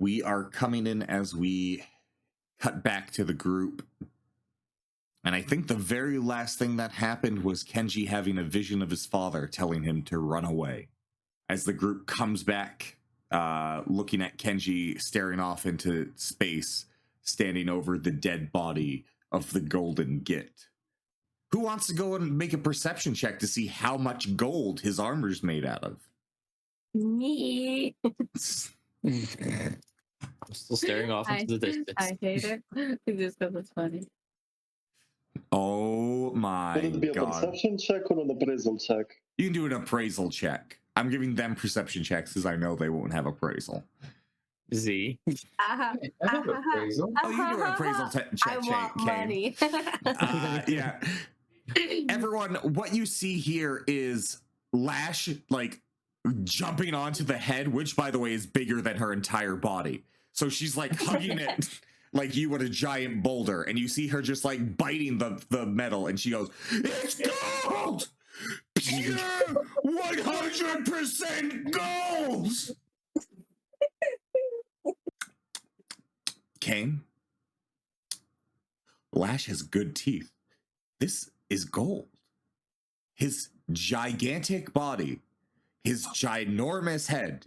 we are coming in as we cut back to the group. And I think the very last thing that happened was Kenji having a vision of his father telling him to run away. As the group comes back, looking at Kenji staring off into space, standing over the dead body of the golden Git. Who wants to go and make a perception check to see how much gold his armor's made out of? Me. I'm still staring off into the distance. I hate it. Just because it's funny. Oh my Would it be a god. perception check or an appraisal check? You can do an appraisal check. I'm giving them perception checks because I know they won't have appraisal. Z. I have appraisal. Oh, you can do an appraisal check. I want money. Yeah. Everyone, what you see here is Lash, like, jumping onto the head, which, by the way, is bigger than her entire body. So she's, like, hugging it like you would a giant boulder, and you see her just, like, biting the metal, and she goes, "It's gold! Pure 100% gold!" Kane, Lash has good teeth. This is gold. His gigantic body, his ginormous head,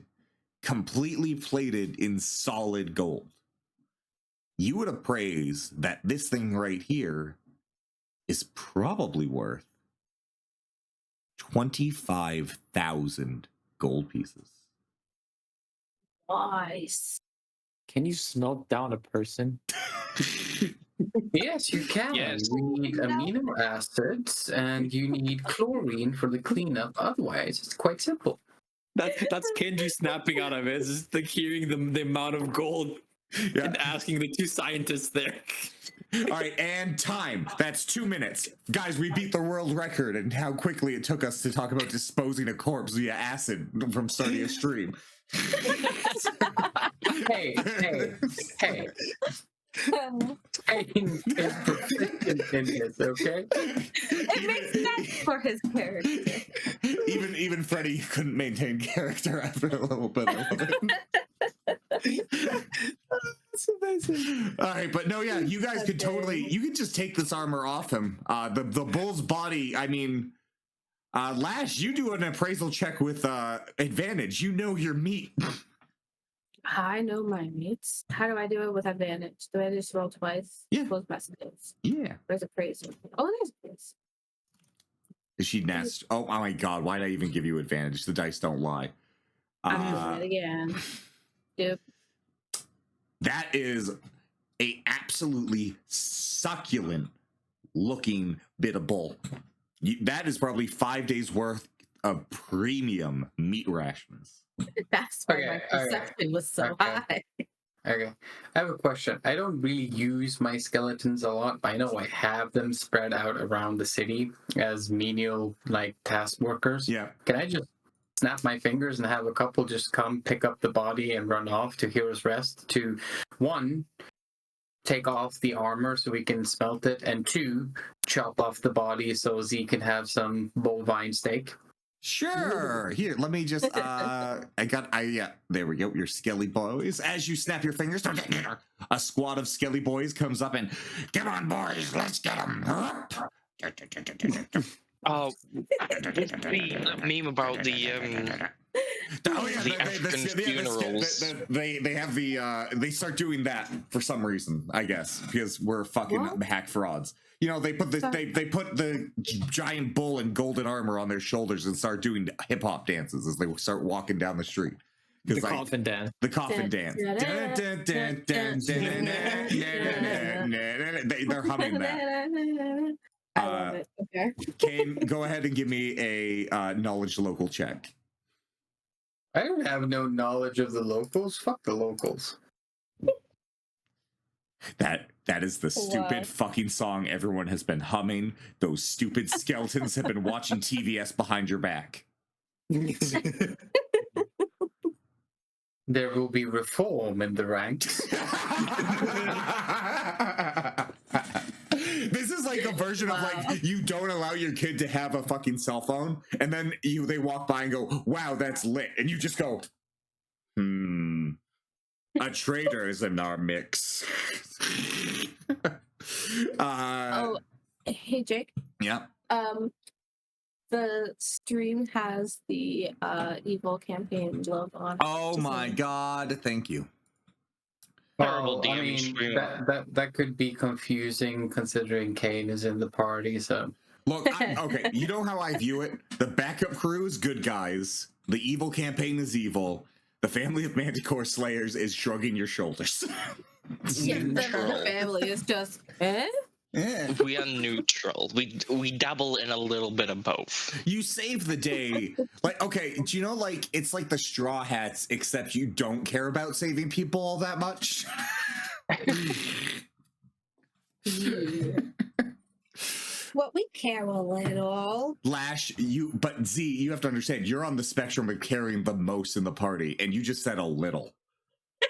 completely plated in solid gold. You would appraise that this thing right here is probably worth 25,000 gold pieces. Nice. Can you smelt down a person? Yes, you can. Yes. We need amino acids, and you need chlorine for the cleanup. Otherwise, it's quite simple. That's Kenji snapping out of it. It's just like hearing the amount of gold and asking the two scientists there. All right, and time. That's 2 minutes. Guys, we beat the world record and how quickly it took us to talk about disposing a corpse via acid from starting a stream. Hey. Kane is proficient in this, okay? It makes sense for his character. Even Freddy couldn't maintain character after a little bit of it. That's amazing. All right, but no, yeah, you guys could totally, you could just take this armor off him. The bull's body, I mean, Lash, you do an appraisal check with advantage. You know your meat. I know my mates. How do I do it with advantage? Do I just roll twice? Yeah. Close messages. Yeah. Where's appraisal? Oh, there's appraisal. Is she nest? Oh my god, why did I even give you advantage? The dice don't lie. I'm doing it again. Yep. That is a absolutely succulent looking bit of bull. That is probably 5 days worth of premium meat rations. That's why my perception was so high. Okay. I have a question. I don't really use my skeletons a lot, but I know I have them spread out around the city as menial, like, task workers. Yeah. Can I just snap my fingers and have a couple just come pick up the body and run off to Hero's Rest to, one, take off the armor so we can smelt it, and two, chop off the body so Z can have some bovine steak? Sure. Here, let me just yeah, there we go. Your skelly boys. As you snap your fingers, a squad of skelly boys comes up and, "Come on, boys, let's get them." Oh, the meme about the African funerals. They have they start doing that for some reason, I guess, because we're fucking hack frauds. You know, they put the giant bull in golden armor on their shoulders and start doing hip hop dances as they start walking down the street. The coffin dance. The coffin dance. They're humming that. I love it. Okay. Kane, go ahead and give me a knowledge local check. I don't have no knowledge of the locals. Fuck the locals. That is the stupid fucking song everyone has been humming. Those stupid skeletons have been watching TVS behind your back. There will be reform in the ranks. This is like a version of like you don't allow your kid to have a fucking cell phone, and then they walk by and go, "Wow, that's lit," and you just go, A traitor is in our mix. Oh, hey Jake. Yeah. The stream has the evil campaign logo on it. Oh Just my saying. god, thank you. Terrible I DM mean, streamer. that could be confusing considering Kane is in the party, so Look, okay, you know how I view it? The backup crew is good guys. The evil campaign is evil. The family of Manticore Slayers is shrugging your shoulders. The family is just Yeah. We are neutral. We dabble in a little bit of both. You save the day. Like, okay, do you know, like, it's like the Straw Hats, except you don't care about saving people all that much? well, we care a little. Lash, but Z, you have to understand, you're on the spectrum of caring the most in the party, and you just said a little.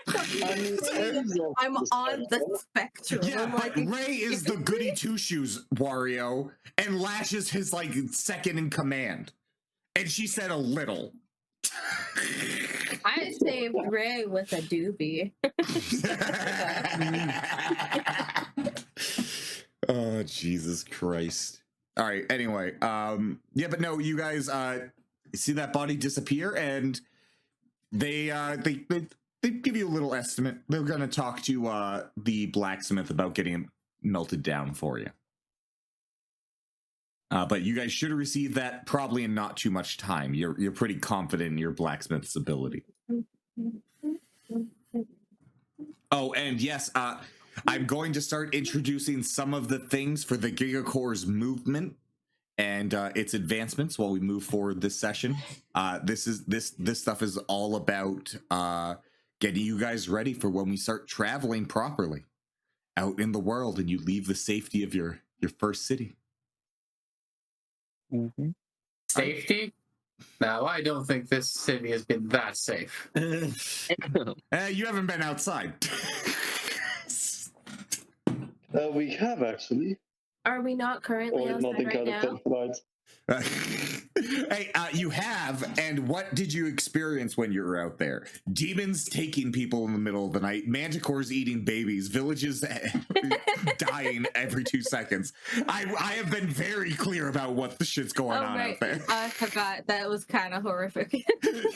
I'm on the spectrum. Yeah, I'm but like, Ray is the goody two shoes Wario, and Lash is his like second in command, and she said a little. I saved Ray with a doobie. Oh Jesus Christ! All right. Anyway, yeah, but no, you guys see that body disappear, and they give you a little estimate. They're gonna talk to the blacksmith about getting it melted down for you. But you guys should have received that probably in not too much time. You're pretty confident in your blacksmith's ability. Oh, and yes, I'm going to start introducing some of the things for the Gigacore's movement and its advancements while we move forward this session. This stuff is all about getting you guys ready for when we start traveling properly out in the world and you leave the safety of your first city. Mm-hmm. safety? No, I don't think this city has been that safe. You haven't been outside. We have actually. Are we not currently Or not outside right in now? kind of nights. Hey, you have, and what did you experience when you were out there? Demons taking people in the middle of the night, manticores eating babies, villages dying every 2 seconds. I have been very clear about what the shit's going on out there. I forgot. That was kind of horrific.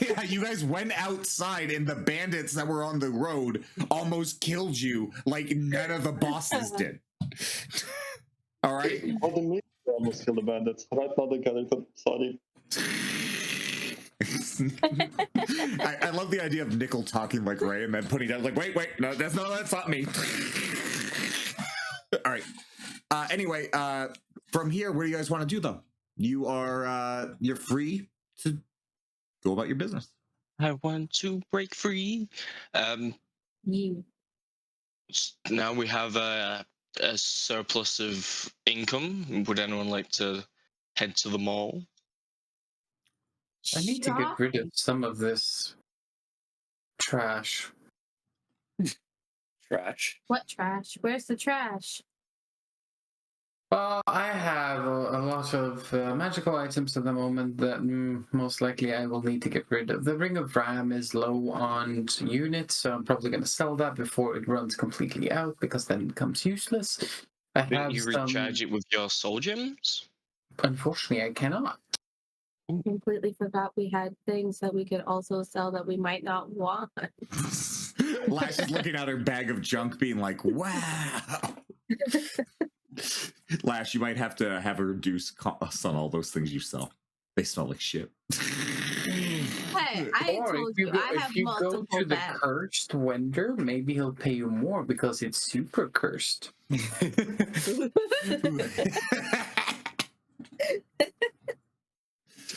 Yeah, you guys went outside and the bandits that were on the road almost killed you like none of the bosses did. All right? Well, the meat almost killed the bandits. Right now the character, sorry. I love the idea of Nickel talking like Ray and then putting down like, wait, no, that's not me. All right. Anyway, from here, what do you guys want to do though? You're free to go about your business. I want to break free. You. Now we have a surplus of income. Would anyone like to head to the mall? I need to get rid of some of this trash. Trash. What trash? Where's the trash? Well, I have a lot of magical items at the moment that most likely I will need to get rid of. The Ring of Ram is low on units, so I'm probably going to sell that before it runs completely out, because then it becomes useless. I Didn't have you recharge it with your soul gems? Unfortunately, I cannot. Completely forgot we had things that we could also sell that we might not want. Lash is looking at her bag of junk being like, wow. Lash, you might have to have a reduced cost on all those things you sell. They smell like shit. Hey, I Or told if you you, go, I have if you go multiple to the bags. cursed vendor, maybe he'll pay you more because it's super cursed.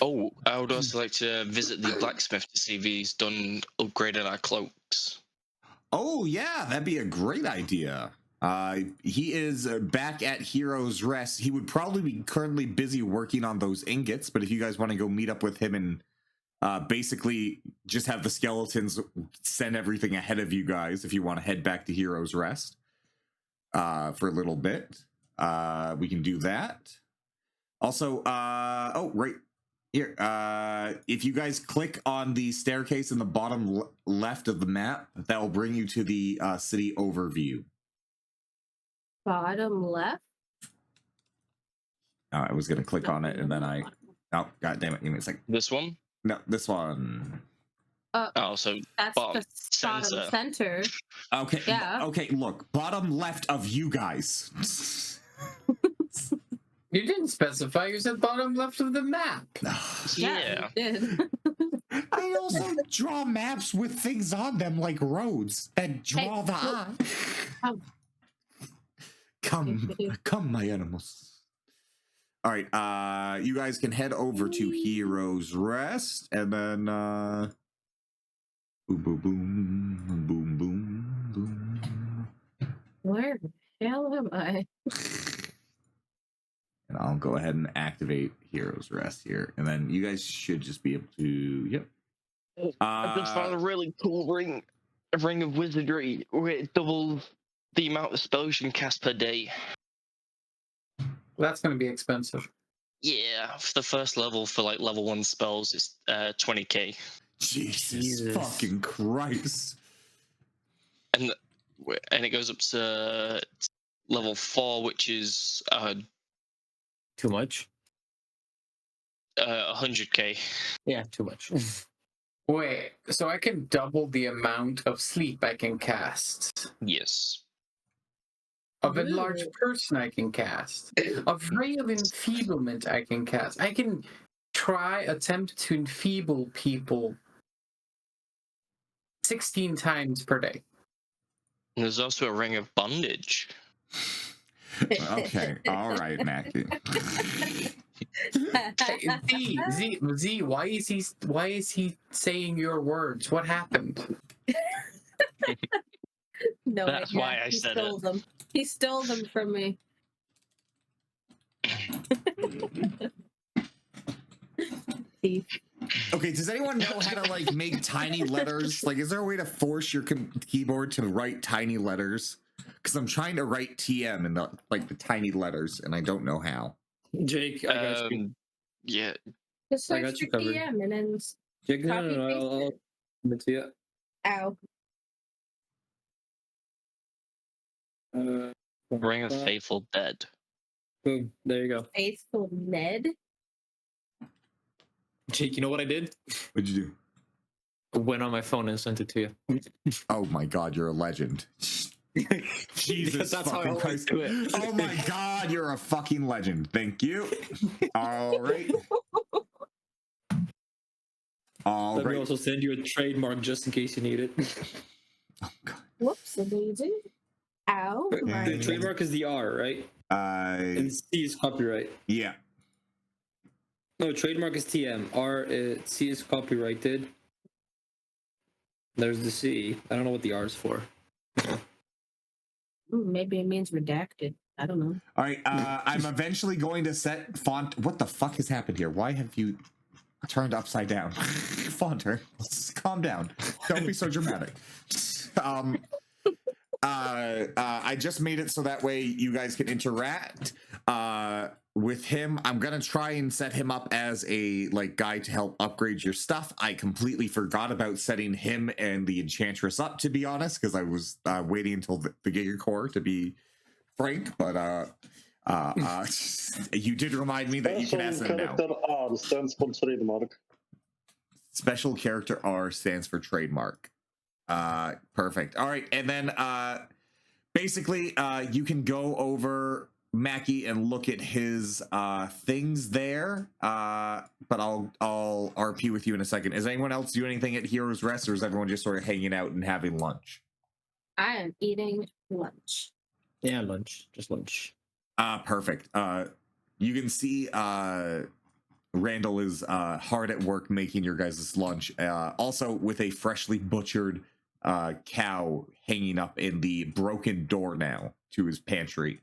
Oh, I would also like to visit the blacksmith to see if he's done upgraded our cloaks. Oh, yeah, that'd be a great idea. He is back at Hero's Rest. He would probably be currently busy working on those ingots, but if you guys want to go meet up with him and basically just have the skeletons send everything ahead of you guys if you want to head back to Hero's Rest for a little bit, we can do that. Also, oh, right. Here, if you guys click on the staircase in the bottom left of the map, that will bring you to the city overview. Bottom left. I was gonna click on it and then I. Oh, god damn it! Give me a second. This one? No, this one. Oh, so That's bottom the bottom center. Okay. Yeah. Okay. Look, bottom left of you guys. You didn't specify. You said bottom left of the map. yeah. You did. I also draw maps with things on them like roads that draw the eye. Come, my animals. All right, you guys can head over to Heroes Rest, and then boom, boom, boom, boom, boom, boom. Where the hell am I? And I'll go ahead and activate Heroes Rest here, and then you guys should just be able to. Yep. I just found a really cool ring of wizardry where it doubles the amount of spells you can cast per day. That's going to be expensive. Yeah, for the first level, for like level 1 spells, it's 20k. Jesus fucking Christ. And it goes up to level 4, which is Too much? 100k. Yeah, too much. Wait, so I can double the amount of sleep I can cast? Yes. Of enlarged person I can cast. Of ray of enfeeblement I can cast. I can attempt to enfeeble people 16 times per day. And there's also a ring of bondage. Okay, all right, Mackie. Z, why is he saying your words? What happened? No, That's why I said it. them. He stole them from me. Thief. Okay, does anyone know how to like make tiny letters? Like, is there a way to force your keyboard to write tiny letters? Because I'm trying to write TM in the tiny letters, and I don't know how. Jake, I got you. Yeah. Just I search got you for covered. TM and then Jake, no, copy paste I'll it. send it to you. Ow. Ring of Faithful Dead. Boom, there you go. Faithful Ned. Jake, you know what I did? What'd you do? Went on my phone and sent it to you. Oh my god, you're a legend. Jesus That's how I fucking always Christ. do it. Oh my god, you're a fucking legend. Thank you. All right. All Let me right. also send you a trademark just in case you need it. Oh god. Whoops, a daisy. Ow. The trademark is the R, right? And C is copyright. Yeah. No, trademark is TM. C is copyrighted. There's the C. I don't know what the R is for. Maybe it means redacted. I don't know. All right. I'm eventually going to set font. What the fuck has happened here? Why have you turned upside down? Fonter, let's calm down. Don't be so dramatic. I just made it so that way you guys can interact with him. I'm gonna try and set him up as a guy to help upgrade your stuff. I completely forgot about setting him and the enchantress up, to be honest, because I was waiting until the Giga Core, to be frank. But you did remind me that you can ask him now. Character R stands for trademark. Special character R stands for trademark. Perfect. All right, and then basically you can go over Mackie and look at his things there. But I'll RP with you in a second. Is anyone else doing anything at Heroes Rest, or is everyone just sort of hanging out and having lunch? I am eating lunch. Yeah, lunch. Just lunch. Perfect. You can see Randall is hard at work making your guys' lunch. Also with a freshly butchered cow hanging up in the broken door now to his pantry.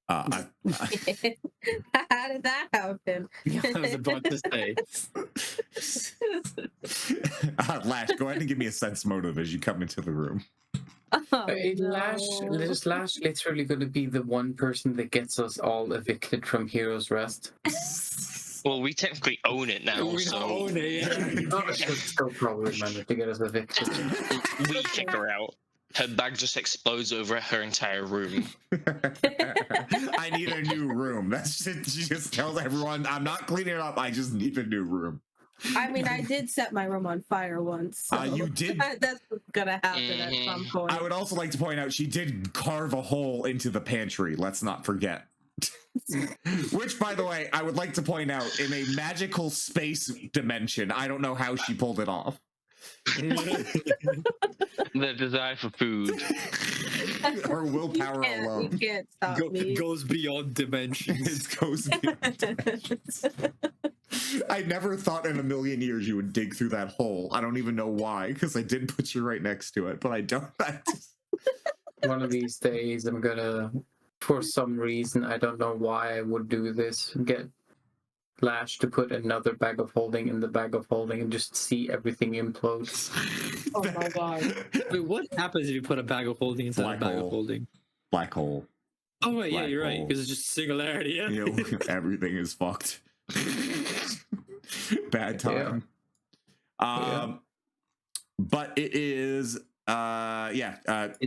How did that happen? I was about to say. Lash, go ahead and give me a sense motive as you come into the room. Oh, Is Lash literally going to be the one person that gets us all evicted from Heroes Rest? Well, we technically own it now, We so don't own it. Oh, she'll still probably manage to get us evicted. we kick her out. Her bag just explodes over her entire room. I need a new room. That's it. She just tells everyone, I'm not cleaning it up. I just need a new room. I mean, I did set my room on fire once. So You did. That's gonna happen at some point. I would also like to point out she did carve a hole into the pantry. Let's not forget. Which, by the way, I would like to point out in a magical space dimension. I don't know how she pulled it off. The desire for food. Her willpower alone. You can't stop me. Goes beyond dimensions. It goes beyond dimensions. I never thought in a million years you would dig through that hole. I don't even know why, because I did put you right next to it, but I don't. One of these days, I'm gonna, for some reason, I don't know why I would do this, get Lash to put another bag of holding in the bag of holding and just see everything implode. Oh my god. Wait, what happens if you put a bag of holding inside Black a bag hole. of holding? Black hole. Oh, wait, yeah, Black you're right. hole. Because it's just singularity. Yeah. You know, everything is fucked. Bad time. But it is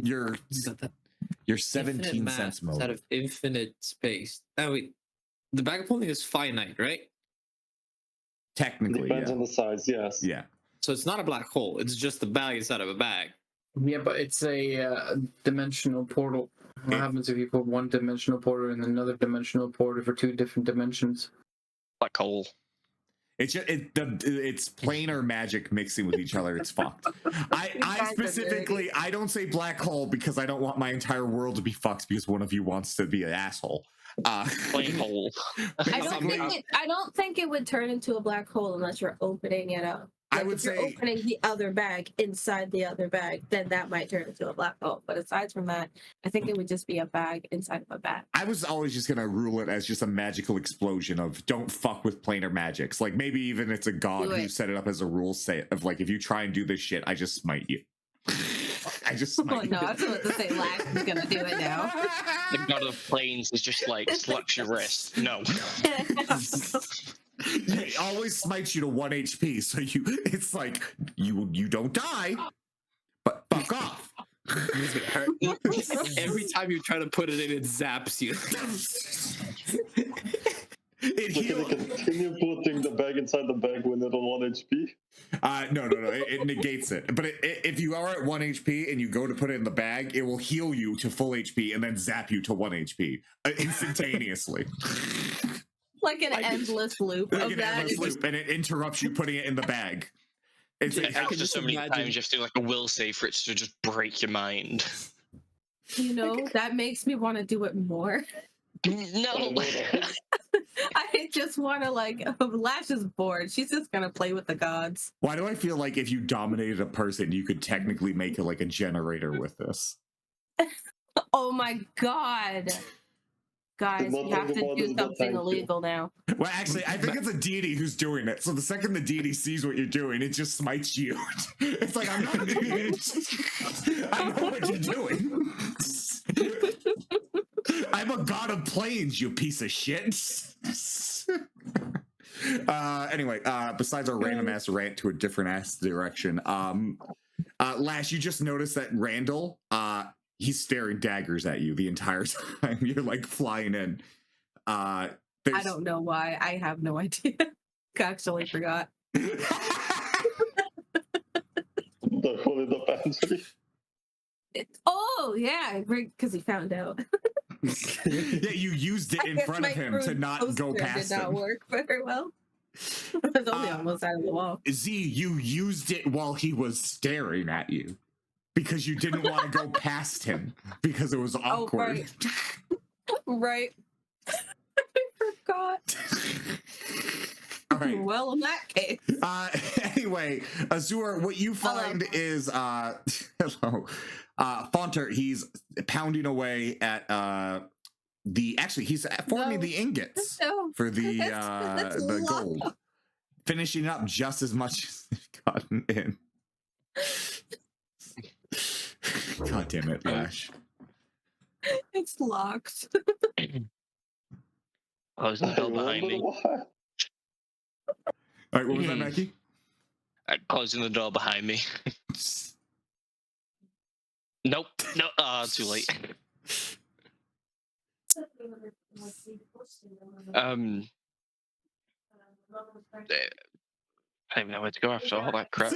your 17 cents mode. Out of infinite space. Oh, wait. The bag of holding is finite, right? Technically, Depends yeah. on the size, yes. Yeah. So it's not a black hole. It's just the bag inside of a bag. Yeah, but it's a dimensional portal. What happens if you put one dimensional portal and another dimensional portal for two different dimensions? Black hole. It's just, it's planar magic mixing with each other. It's fucked. I specifically, I don't say black hole because I don't want my entire world to be fucked because one of you wants to be an asshole. Plain hole. I don't think it would turn into a black hole unless you're opening it up. I Like, would if you're say- opening the other bag inside the other bag, then that might turn into a black hole. But aside from that, I think it would just be a bag inside of a bag. I was always just gonna rule it as just a magical explosion of don't fuck with planar magics. Like maybe even it's a god Do who it. set it up as a rule set of like if you try and do this shit, I just smite you. I just smite you. No, I was about to say Lash is gonna do it now. The god of planes is just like slaps your wrist. No. It always smites you to 1 HP, so it's like you don't die, but fuck off. It's gonna hurt. Every time you try to put it in, it zaps you. It We're heals. gonna continue putting the bag inside the bag when it's on 1 HP. No. It negates it. But if you are at 1 HP and you go to put it in the bag, it will heal you to full HP and then zap you to 1 HP instantaneously. Like an endless loop Like of an that. endless loop, and it interrupts you putting it in the bag. It's Yeah, I can After just so many imagine- times, you have to do like a will save for it to just break your mind. You know, that makes me want to do it more. No. I just want to Lash is bored. She's just gonna play with the gods. Why do I feel like if you dominated a person, you could technically make it like a generator with this? Oh my god. Guys, Not we have to talk about do this, but something thank you. illegal now. Well, actually, I think it's a deity who's doing it. So the second the deity sees what you're doing, it just smites you. It's like, I'm not an idiot. I know what you're doing. I'm a god of planes, you piece of shit. Anyway, besides our random ass rant to a different ass direction, Lash, you just noticed that Randall, he's staring daggers at you the entire time. You're like flying in. I don't know why. I have no idea. Actually forgot. The hole in the pantry. Oh yeah, because he found out. Yeah, you used it I in guess front my of him to crude not go poster past did not him. work very well. It was only on one side of the wall. Z, you used it while he was staring at you because you didn't want to go past him because it was awkward. Right. I forgot. All right. Well, in that case. Anyway, Azur, what you find is hello. Fonter, he's pounding away at he's forming the ingots No, for the that's a the lot. gold. Finishing up just as much as they've gotten in. God damn it, Lash. It's locked. I was in the I bell behind wonder me. why. All right, what was that, Mackie? Closing the door behind me. Nope. No. Too late. I don't even know where to go after all that crap.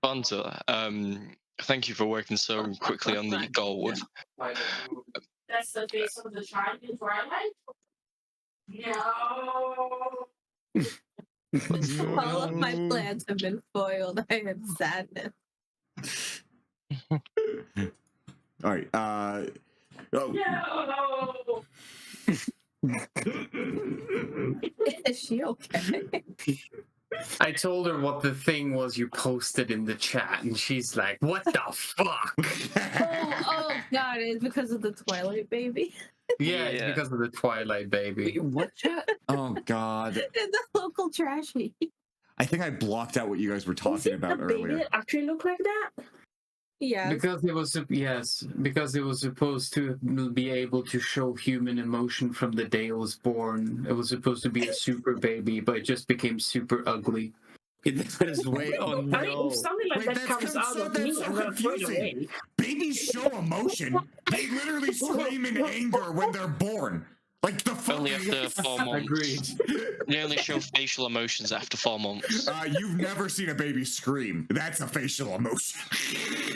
Bonzo, thank you for working so quickly on the gold. That's the face of the child in Twilight? No. All of my plans have been foiled. I am sadness. All right. No. Is she okay? I told her what the thing was you posted in the chat, and she's like, "What the fuck?" Oh God! It's because of the Twilight baby. Yeah, it's because of the Twilight baby. What chat? Oh God. In the local trashy. I think I blocked out what you guys were talking about earlier. Baby actually look like that? Yeah. Because it was because it was supposed to be able to show human emotion from the day it was born. It was supposed to be a super baby, but it just became super ugly. That is way. Oh no! I mean, if something like that comes out of me, I'm gonna throw it away. Babies show emotion. They literally scream in anger when they're born. Like the Only after 4 months. Agreed. They only show facial emotions after 4 months. You've never seen a baby scream. That's a facial emotion.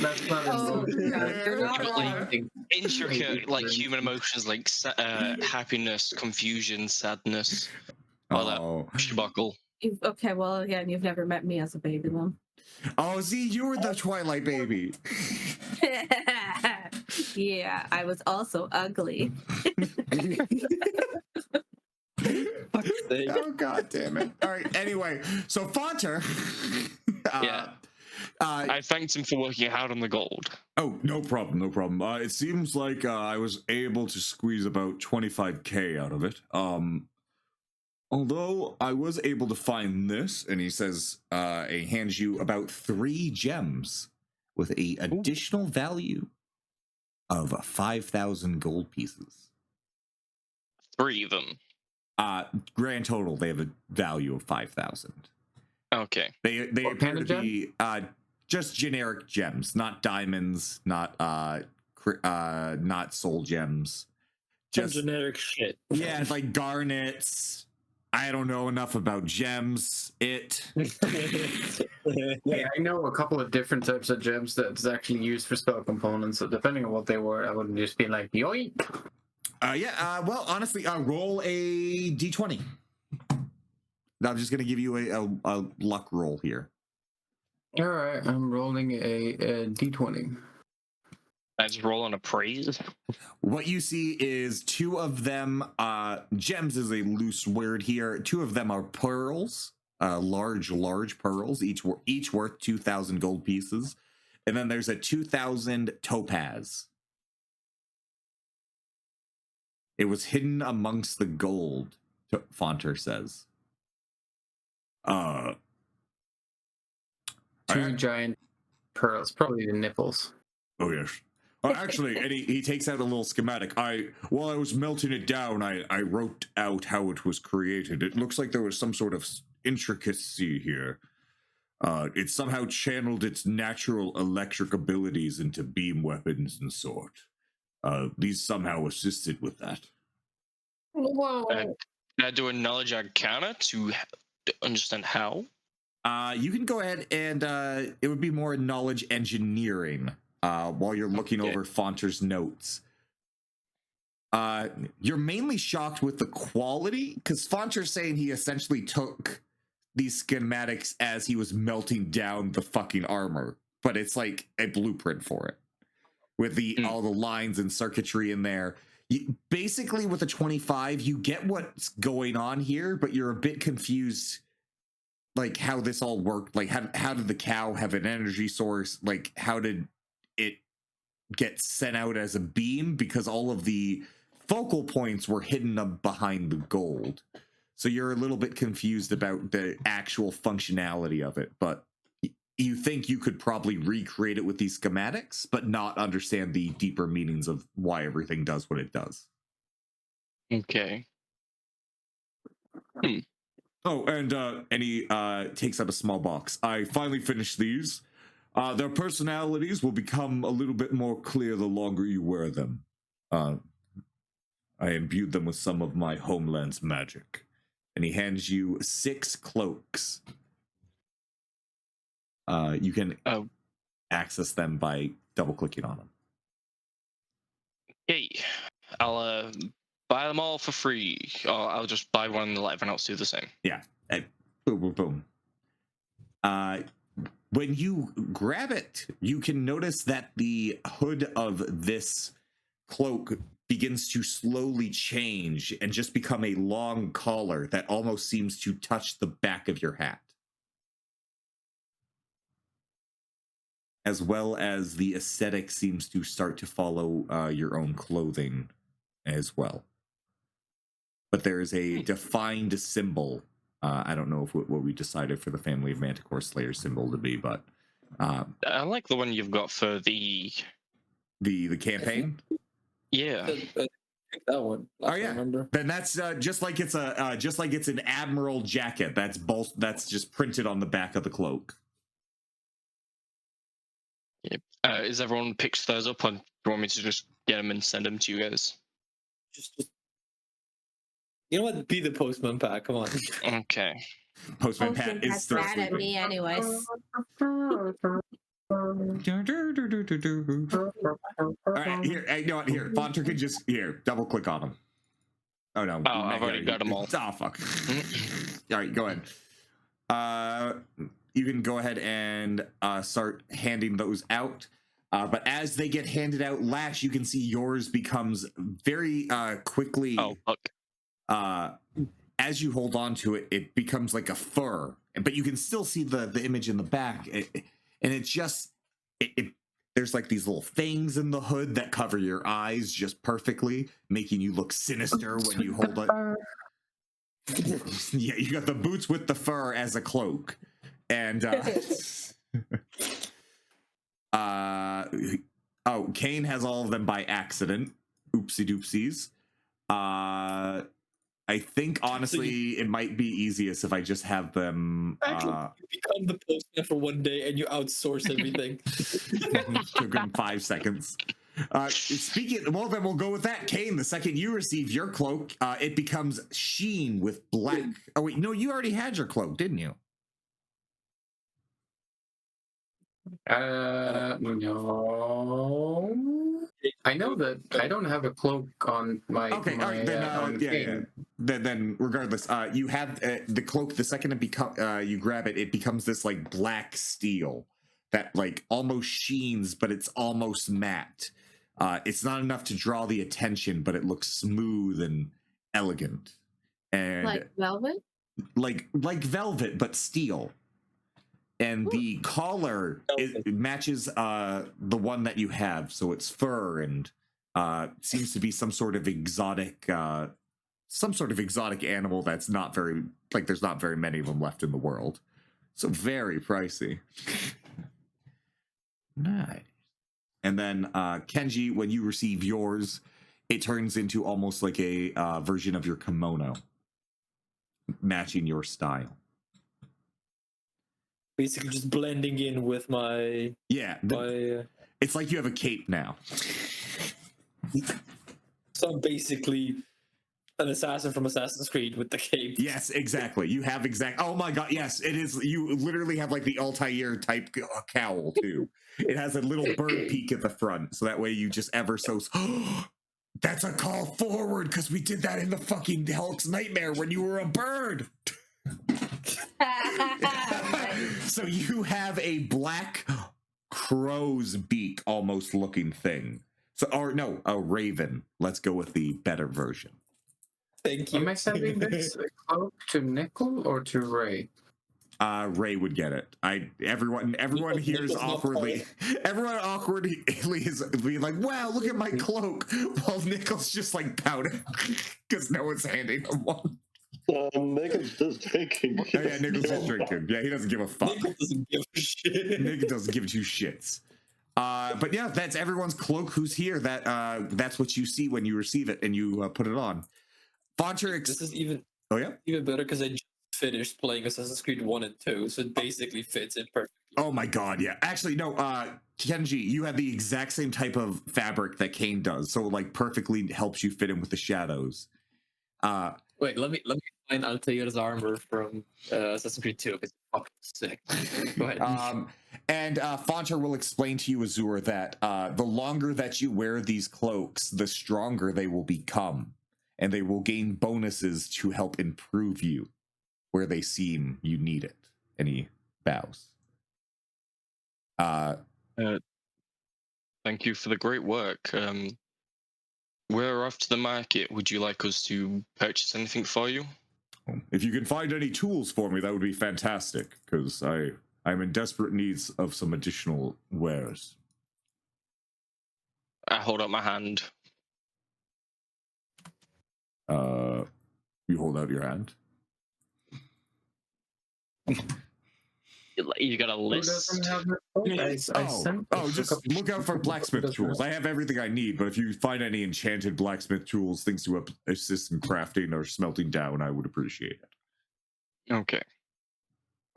That's not Oh, emotion. no, you're not wrong. Intricate, like human emotions, like happiness, confusion, sadness, all that shbuckle. Okay, well, again, you've never met me as a baby, then. Oh, see, you were the Twilight baby. Yeah, I was also ugly. Oh God damn it! All right. Anyway, so Fonter. Yeah. I thanked him for working hard on the gold. Oh, no problem, no problem. It seems like I was able to squeeze about 25K out of it. Although I was able to find this, and he says he hands you about 3 gems with a additional value of 5,000 gold pieces. 3 of them. Grand total, they have a value of 5,000. Okay. They What appear kind to of be just generic gems, not diamonds, not soul gems. Just generic shit. Yeah, it's like garnets. I don't know enough about gems. Yeah, I know a couple of different types of gems that's actually used for spell components. So depending on what they were, I wouldn't just be like, yoink. Well, honestly, roll a d20. I'm just gonna give you a luck roll here. All right, I'm rolling a d20. I just roll on a praise. What you see is 2 of them. Gems is a loose word here. 2 of them are pearls, large pearls, each worth 2,000 gold pieces, and then there's a 2,000 topaz. It was hidden amongst the gold, Fonter says. 2 giant pearls, probably the nipples. Oh yes. Actually, and he takes out a little schematic. While I was melting it down, I wrote out how it was created. It looks like there was some sort of intricacy here. It somehow channeled its natural electric abilities into beam weapons and sort. These somehow assisted with that. Can I do a knowledge arcana to understand how? You can go ahead and it would be more knowledge engineering while you're looking over Fonter's notes. You're mainly shocked with the quality, because Fonter's saying he essentially took these schematics as he was melting down the fucking armor, but it's like a blueprint for it with all the lines and circuitry in there. Basically, with a 25, you get what's going on here, but you're a bit confused, like how this all worked. Like how did the cow have an energy source? Like how did it get sent out as a beam? Because all of the focal points were hidden up behind the gold. So you're a little bit confused about the actual functionality of it, but you think you could probably recreate it with these schematics, but not understand the deeper meanings of why everything does what it does. Okay. Oh, and he takes out a small box. I finally finished these. Their personalities will become a little bit more clear the longer you wear them. I imbued them with some of my homeland's magic. And he hands you 6 cloaks. You can access them by double-clicking on them. Hey, I'll buy them all for free. Or I'll just buy one and let everyone else do the same. Yeah. And boom, boom, boom. When you grab it, you can notice that the hood of this cloak begins to slowly change and just become a long collar that almost seems to touch the back of your hat. As well as the aesthetic seems to start to follow your own clothing as well. But there is a defined symbol. I don't know if what we decided for the Family of Manticore Slayer symbol to be, but I like the one you've got for the campaign. Yeah. That one. Oh yeah. Remember? Then that's just like it's an admiral jacket. That's just printed on the back of the cloak. Yep. Is everyone picked those up, or do you want me to just get them and send them to you guys? Just you know what? Be the postman, Pat. Come on. Okay. Postman Pat is still mad at sleeping. me anyways. All right, here. You know what? Here, Fonter can just double click on them. Oh no! Oh, I've already got them all. Oh fuck! All right, go ahead. You can go ahead and start handing those out. But as they get handed out, Lash, you can see yours becomes very quickly. Oh fuck! As you hold on to it, it becomes like a fur, but you can still see the image in the back, and it's just there's like these little things in the hood that cover your eyes just perfectly, making you look sinister when you hold it. Yeah, you got the boots with the fur as a cloak, and Kane has all of them by accident. Oopsie doopsies. I think honestly it might be easiest if I just have them. Actually, you become the postman for one day and you outsource everything. Took him 5 seconds. Well, then we'll go with that. Kane, the second you receive your cloak, it becomes sheen with black. Oh wait, no, you already had your cloak, didn't you? No. I know that I don't have a cloak on my. Okay, all right, then Then regardless, you have the cloak. The second you grab it, it becomes this like black steel that like almost sheens, but it's almost matte. It's not enough to draw the attention, but it looks smooth and elegant, and Like velvet? like velvet, but steel. And the collar it matches the one that you have, so it's fur and seems to be some sort of exotic animal that's not very there's not very many of them left in the world, so very pricey. Nice. And then Kenji, when you receive yours, it turns into almost like a version of your kimono, matching your style. Basically, just blending in with my. It's like you have a cape now. So I'm basically an assassin from Assassin's Creed with the cape. Yes, exactly. You have Oh my god, yes, it is. You literally have like the Altair type cowl too. It has a little bird peak at the front, so that way you just ever so. That's a call forward because we did that in the fucking Hulk's Nightmare when you were a bird. So you have a black crow's beak almost looking thing. So, or no, a raven. Let's go with the better version. Thank you. Am I sending this cloak to Nickel or to Ray? Ray would get it. Everyone here is awkwardly. Everyone awkwardly is being like, "Wow, look at my cloak," while Nickel's just like pouting because no one's handing him one. Nickel's just drinking. Oh, yeah, Nickel's just drinking. Yeah, he doesn't give a fuck. Nickel doesn't give a shit. Nickel doesn't give two shits. But yeah, that's everyone's cloak who's here. That's what you see when you receive it and you put it on. Fontrix. This is even. Oh yeah. Even better because I just finished playing Assassin's Creed 1 and 2, so it basically fits in perfectly. Oh my god, yeah. Actually, no, Kenji, you have the exact same type of fabric that Kane does, so it like perfectly helps you fit in with the shadows. Wait, let me find Altair's armor from Assassin's Creed 2. It's fucking sick. Go ahead. And Fonter will explain to you, Azur, that the longer that you wear these cloaks, the stronger they will become, and they will gain bonuses to help improve you where they seem you need it. And he bows. Thank you for the great work. We're off to the market. Would you like us to purchase anything for you? If you can find any tools for me, that would be fantastic, because I'm in desperate needs of some additional wares. I hold up my hand. You hold out your hand. You got a Who list. doesn't have the Just look out for blacksmith tools. I have everything I need, but if you find any enchanted blacksmith tools, things to assist in crafting or smelting down, I would appreciate it. Okay.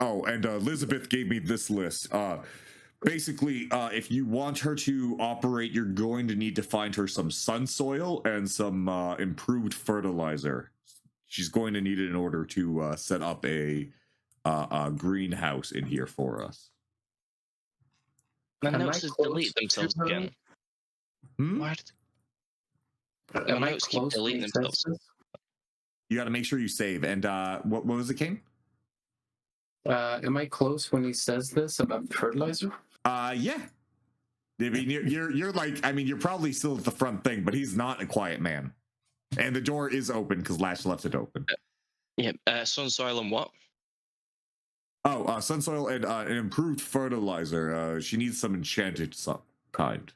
Oh, and Elizabeth gave me this list. Basically, if you want her to operate, you're going to need to find her some sun soil and some improved fertilizer. She's going to need it in order to set up a greenhouse in here for us. My Am notes I just close delete themselves to her? again. Why did Am my I notes keep close when deleting he says themselves? this? You got to make sure you save. And what was it, Kane? Am I close when he says this about fertilizer? Yeah. I mean, you're like, I mean, you're probably still at the front thing, but he's not a quiet man. And the door is open because Lash left it open. Yeah. Sun soil and what? Oh, sun soil and an improved fertilizer. She needs some enchanted kind.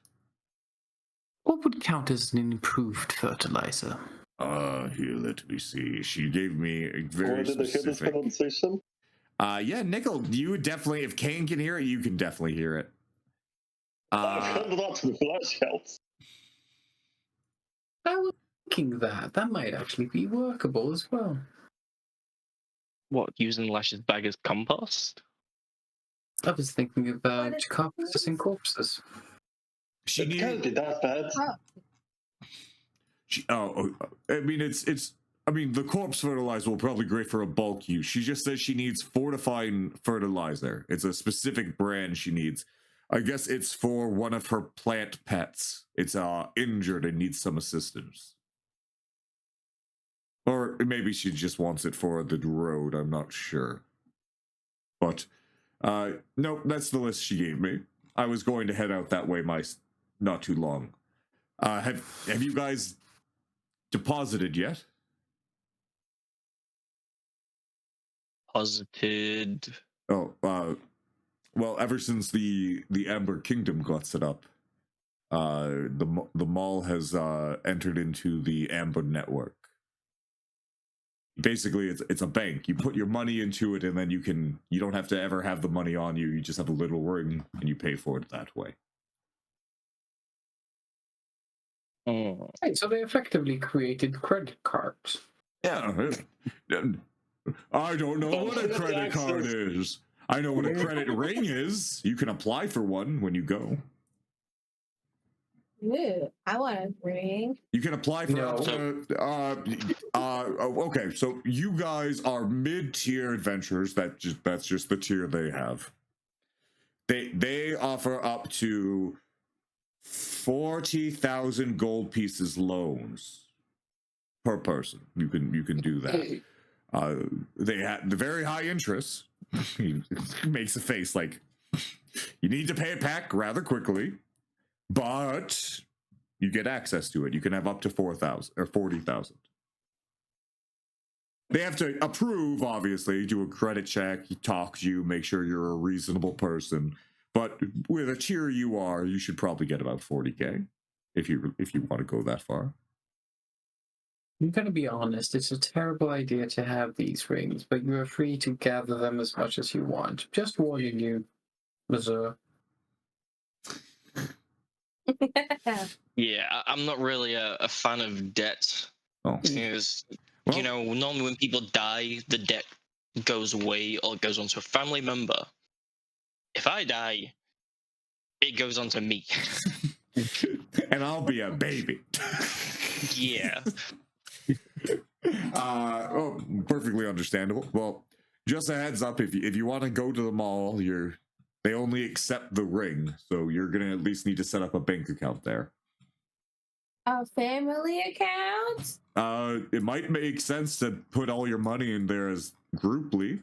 What would count as an improved fertilizer? Here, let me see. She gave me a very Where did I hear this specific. pronunciation? Yeah, Nickel, you would definitely, if Kane can hear it, you can definitely hear it. I've heard that the flash helps. I was thinking that might actually be workable as well. What, using Lash's bag as compost? I was thinking about What is- carcasses and corpses. She It can't needed. be that bad. I mean, I mean, the corpse fertilizer will probably be great for a bulk use. She just says she needs fortifying fertilizer. It's a specific brand she needs. I guess it's for one of her plant pets. It's injured and needs some assistance. Or maybe she just wants it for the road. I'm not sure. But nope, that's the list she gave me. I was going to head out that way not too long. Have you guys deposited yet? Posited. Oh, well, ever since the Amber Kingdom got set up, the mall has entered into the Amber network. Basically, it's a bank. You put your money into it, and then you don't have to ever have the money on you. You just have a little ring, and you pay for it that way. Oh. Right, so they effectively created credit cards. Yeah. I don't know what a credit card is. I know what a credit ring is. You can apply for one when you go. Ew, I want a ring. You can apply for up to okay, so you guys are mid-tier adventurers. That's just the tier they have. They offer up to 40,000 gold pieces loans per person. You can do that. They have the very high interest. He makes a face like you need to pay it back rather quickly, but you get access to it. You can have up to 4,000 or 40,000. They have to approve, obviously, do a credit check, talk to you, make sure you're a reasonable person. But with a tier you are, you should probably get about 40k if you want to go that far. I'm going to be honest, it's a terrible idea to have these rings, but you are free to gather them as much as you want. Just warning you, Missouri. Yeah, I'm not really a fan of debt. Oh. Because Well, You know, normally when people die, the debt goes away or goes on to a family member. If I die, it goes on to me. and I'll be a baby. Yeah. Oh, perfectly understandable. Well, just a heads up, if you want to go to the mall, they only accept the ring, so you're gonna at least need to set up a bank account there. A family account? It might make sense to put all your money in there as grouply.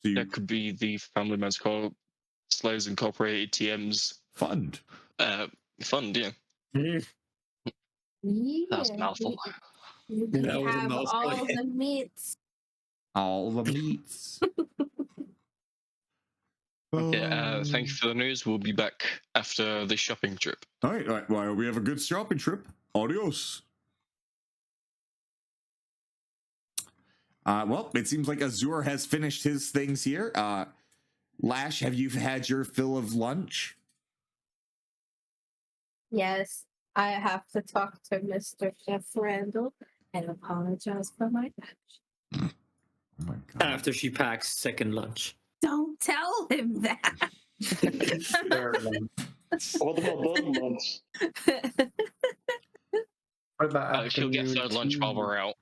So you That could be the family members called Slaves Incorporated TM's fund. fund, yeah. Yeah. That's a mouthful. You That can was a have mouthful. all the meats. All the meats. Okay, thank you for the news. We'll be back after the shopping trip. All right. Well, we have a good shopping trip. Adios. Well, it seems like Azur has finished his things here. Lash, have you had your fill of lunch? Yes, I have to talk to Mr. Chef Randall and apologize for my action. Oh my god. After she packs second lunch. Don't tell him that. What about third lunch? What about She'll get afternoon third lunch while tea? we're out.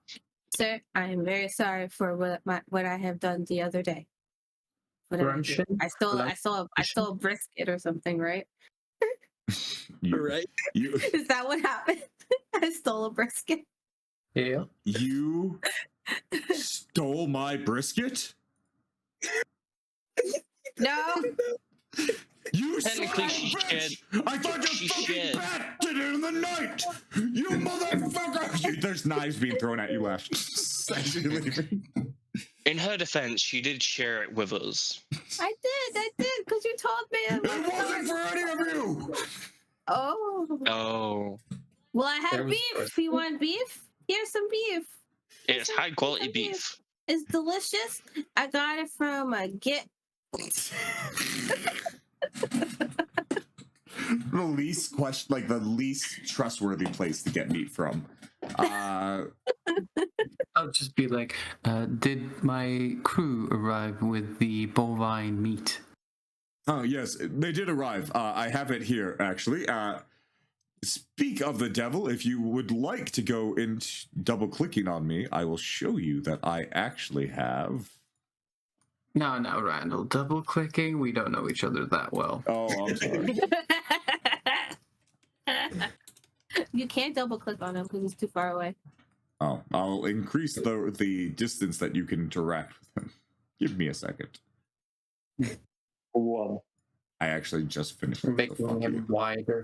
Sir, I am very sorry for what I have done the other day. Whatever I did. Brunching? I stole a brisket or something, right? Right? Is that what happened? I stole a brisket. Yeah. You stole my brisket? No. You Technically, son she of a bitch! shared- I thought she your fucking shared. bat did it in the night! You motherfucker! There's knives being thrown at you, Lash. As you're leaving. In her defense, she did share it with us. I did, because you told me. It wasn't for any of you! Oh. Oh, Well, I There have was beef. first. You want beef? Here's some beef. it's high quality beef. It's delicious. I got it from a Get. The least trustworthy place to get meat from. I'll just be like, did my crew arrive with the bovine meat? Oh yes, they did arrive. I have it here actually. Speak of the devil, if you would like to go into double clicking on me, I will show you that I actually have. No, Randall. Double clicking. We don't know each other that well. Oh, I'm sorry. You can't double click on him because he's too far away. Oh, I'll increase the distance that you can interact with him. Give me a second. One. I actually just finished. So Making fuck him you. wider.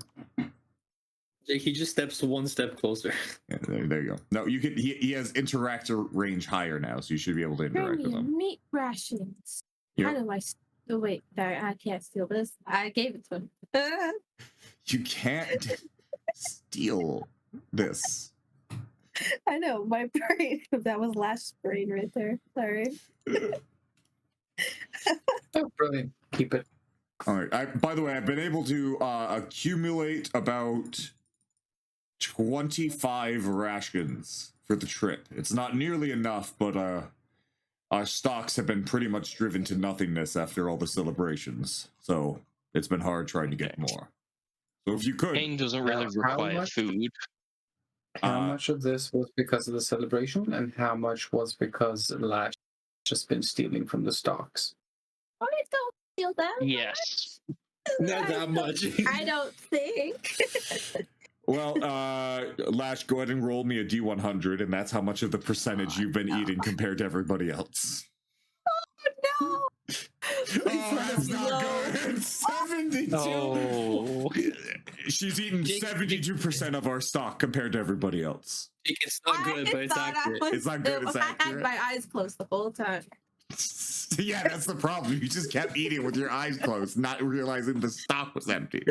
He just steps one step closer. Yeah, there you go. No, you can. He has interactor range higher now, so you should be able to interact with him. Meat rations. Yep. How do I? Oh wait, I can't steal this. I gave it to him. You can't steal this. I know my brain. That was Lash's brain right there. Sorry. Oh, brilliant. Keep it. All right. By the way, I've been able to accumulate about 25 rations for the trip. It's not nearly enough, but our stocks have been pretty much driven to nothingness after all the celebrations. So it's been hard trying to get more. So if you could, Pain doesn't really How require much? food. How much of this was because of the celebration, and how much was because Lash just been stealing from the stocks? I don't feel that. Yes. Not that much. I don't think. well, Lash, go ahead and roll me a D100, and that's how much of the percentage you've been eating compared to everybody else. No. Oh, that's not good. 72. Oh. She's eaten 72% of our stock compared to everybody else. It's not good, but it's accurate. It's not good, it's I had accurate. my eyes closed the whole time. Yeah, that's the problem. You just kept eating with your eyes closed, not realizing the stock was empty.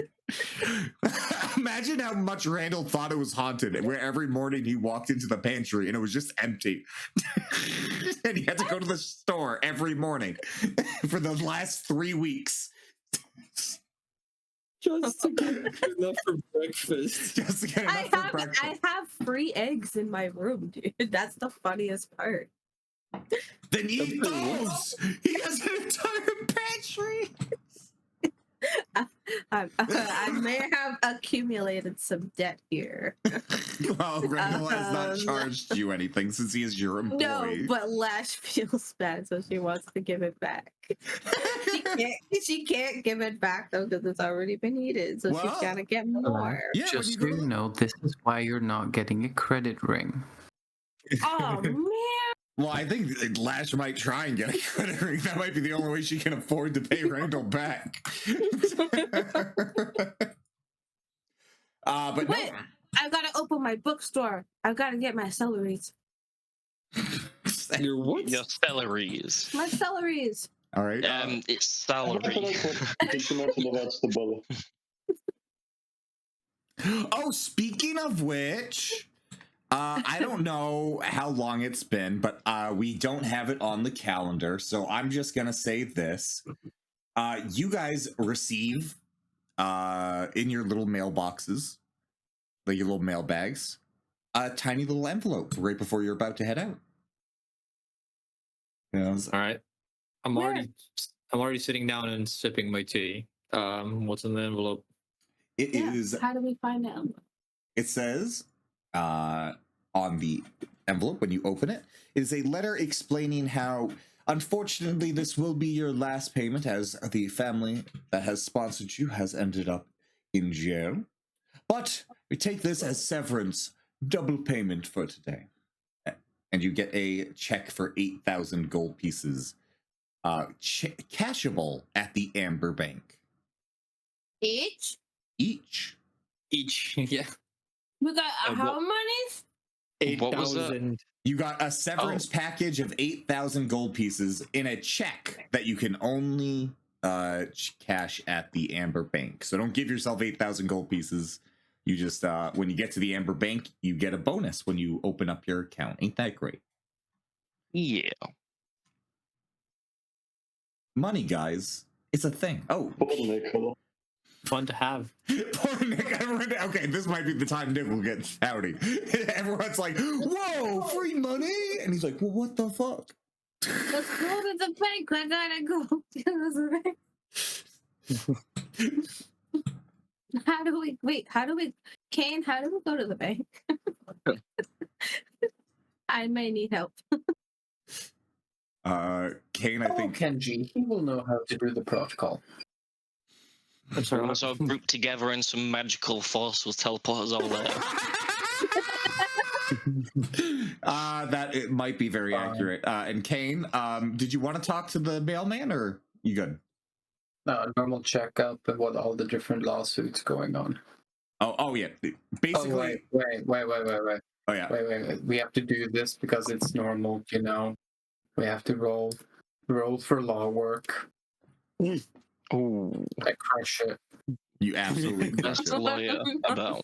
Imagine how much Randall thought it was haunted, where every morning he walked into the pantry and it was just empty. And he had to go to the store every morning for the last 3 weeks. Just to get enough for breakfast. Just to get enough for breakfast. I have free eggs in my room, dude. That's the funniest part. Then eat those! He has an entire pantry! I may have accumulated some debt here. Well, Randall has not charged you anything since he is your employee. No, but Lash feels bad, so she wants to give it back. She can't give it back though because it's already been eaten, so she's Well, gotta get more. Yeah, when Just you so go you to- know, this is why you're not getting a credit ring. Oh man. Well, I think Lash might try and get a credit ring. That might be the only way she can afford to pay Randall back. But Wait, I gotta open my bookstore. I gotta get my celeries. Your what? Your celeries. My celeries. All right. It's I salary. did you mention the vegetable? Oh, speaking of which, I don't know how long it's been, but we don't have it on the calendar, so I'm just gonna say this: you guys receive in your little mailboxes, like your little mail bags, a tiny little envelope right before you're about to head out. Yes. All right. I'm Where? already sitting down and sipping my tea. What's in the envelope? It is. How do we find out? It says on the envelope when you open it, it is a letter explaining how, unfortunately, this will be your last payment as the family that has sponsored you has ended up in jail. But we take this as severance, double payment for today. And you get a check for 8,000 gold pieces, cashable at the Amber Bank. Each? Each. Each, yeah, We got how what- many? What was that? 8,000. You got a severance package of 8,000 gold pieces in a check that you can only cash at the Amber Bank. So don't give yourself 8,000 gold pieces. You just, when you get to the Amber Bank, you get a bonus when you open up your account. Ain't that great? Yeah. Money, guys. It's a thing. Oh, Poor Nicola. Fun to have. poor Nick. Okay, this might be the time Nick will get shouty. Everyone's like, whoa, free money? And he's like, well, what the fuck? Let's go to the bank. I gotta go to the bank. How do we Kane, how do we go to the bank? I may need help. Kane, I Oh, think. Kenji, he will know how to do the protocol. I'm sorry. Once all grouped together and some magical force will teleport us all there. That it might be very accurate. And Kane, did you want to talk to the mailman, or you good? Normal checkup and what all the different lawsuits going on. Oh yeah. Basically, Wait. oh yeah. Wait. We have to do this because it's normal, you know. We have to roll for law work. Ooh, I crush it. You absolutely crushed best it. lawyer about.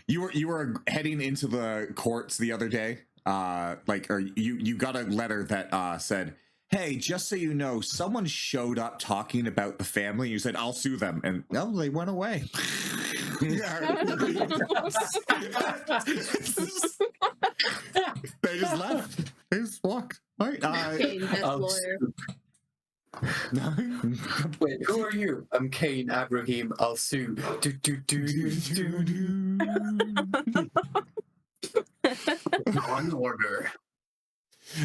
You were heading into the courts the other day. Or you got a letter that said, "Hey, just so you know, someone showed up talking about the family." You said, "I'll sue them," and no, they went away. They just left. They just walked. All right. Kane, best lawyer. Wait, who are you? I'm Kane Abraham. I'll sue. Law and order.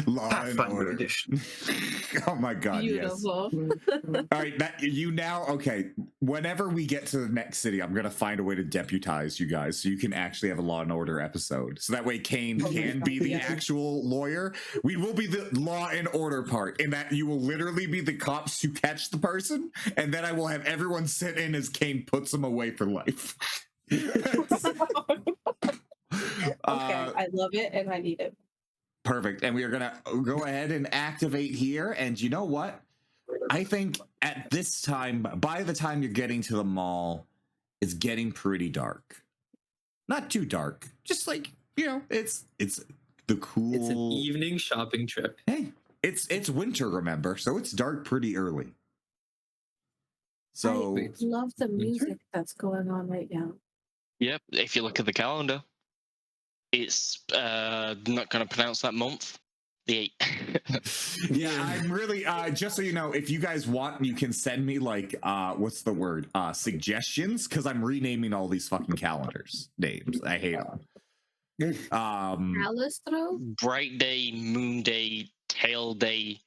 Law and Pathfinder order. edition. Oh my god, Beautiful. yes. All right, okay. Whenever we get to the next city, I'm gonna find a way to deputize you guys so you can actually have a Law and Order episode. So that way Kane can be the actual lawyer. We will be the Law and Order part, in that you will literally be the cops who catch the person, and then I will have everyone sit in as Kane puts them away for life. I love it and I need it. Perfect. And we are going to go ahead and activate here. And you know what? I think at this time, by the time you're getting to the mall, it's getting pretty dark. Not too dark. Just like, it's the cool. It's an evening shopping trip. Hey, it's winter, remember? So it's dark pretty early. So I love the music that's going on right now. Yep, if you look at the calendar, it's not going to pronounce that month. The 8th. yeah, I'm really just so you know, if you guys want, you can send me like what's the word? Suggestions, because I'm renaming all these fucking calendars names. I hate them. Alistro? Bright day, moon day, tail day,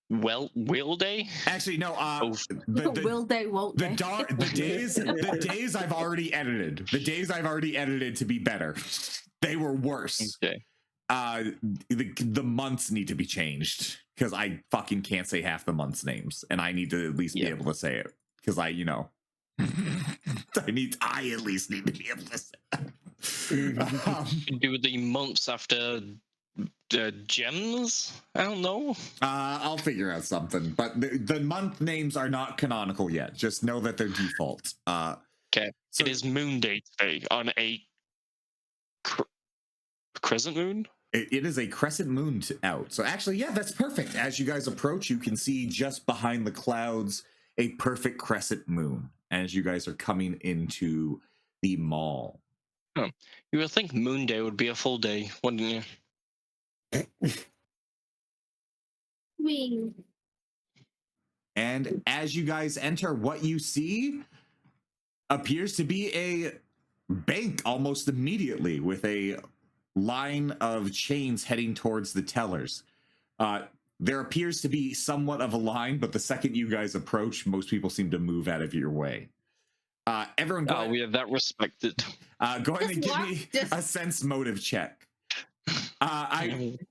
wheel day. Actually, no. Will they, won't they? The days I've already edited. The days I've already edited to be better. They were worse. Okay. The months need to be changed because I fucking can't say half the months' names, and I need to at least be able to say it because I at least need to be able to say it. Do the months after the gems? I don't know. I'll figure out something, but the month names are not canonical yet. Just know that they're default. Okay. So it is moon day today on a crescent moon. It is a crescent moon out. So actually, yeah, that's perfect. As you guys approach, you can see just behind the clouds a perfect crescent moon as you guys are coming into the mall. Oh, you would think moon day would be a full day, wouldn't you? Wing. And as you guys enter, what you see appears to be a bank almost immediately with a line of chains heading towards the tellers. There appears to be somewhat of a line, but the second you guys approach, most people seem to move out of your way. Everyone go ahead. We have that respected. Go ahead and give me a sense motive check.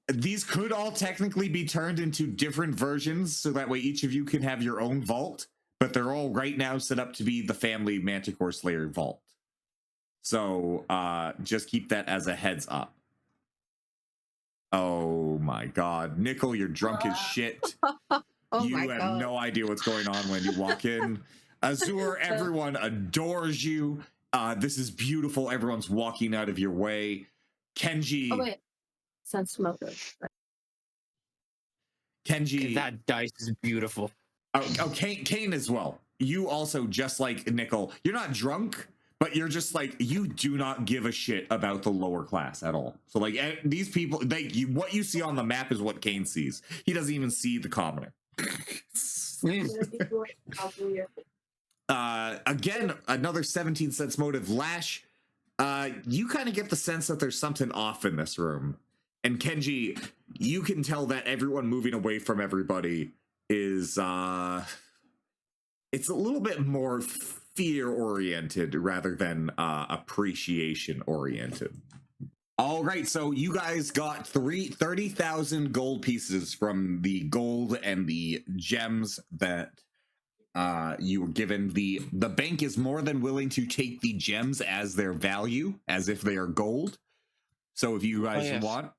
These could all technically be turned into different versions, so that way each of you can have your own vault, but they're all right now set up to be the family Manticore Slayer vault. So just keep that as a heads up. Oh my god. Nickel, you're drunk as shit. You have no idea what's going on when you walk in. Azur, everyone adores you. This is beautiful. Everyone's walking out of your way. Kenji. Oh, wait. Sense motive. Kenji. That dice is beautiful. Oh, Kane as well. You also, just like Nickel, you're not drunk, but you're just like, you do not give a shit about the lower class at all. So like these people, what you see on the map is what Kane sees. He doesn't even see the commoner. Again, another 17 cents motive. Lash, you kind of get the sense that there's something off in this room. And Kenji, you can tell that everyone moving away from everybody is it's a little bit more fear-oriented rather than appreciation-oriented. All right, so you guys got 30,000 gold pieces from the gold and the gems that you were given. The bank is more than willing to take the gems as their value, as if they are gold. So if you guys want,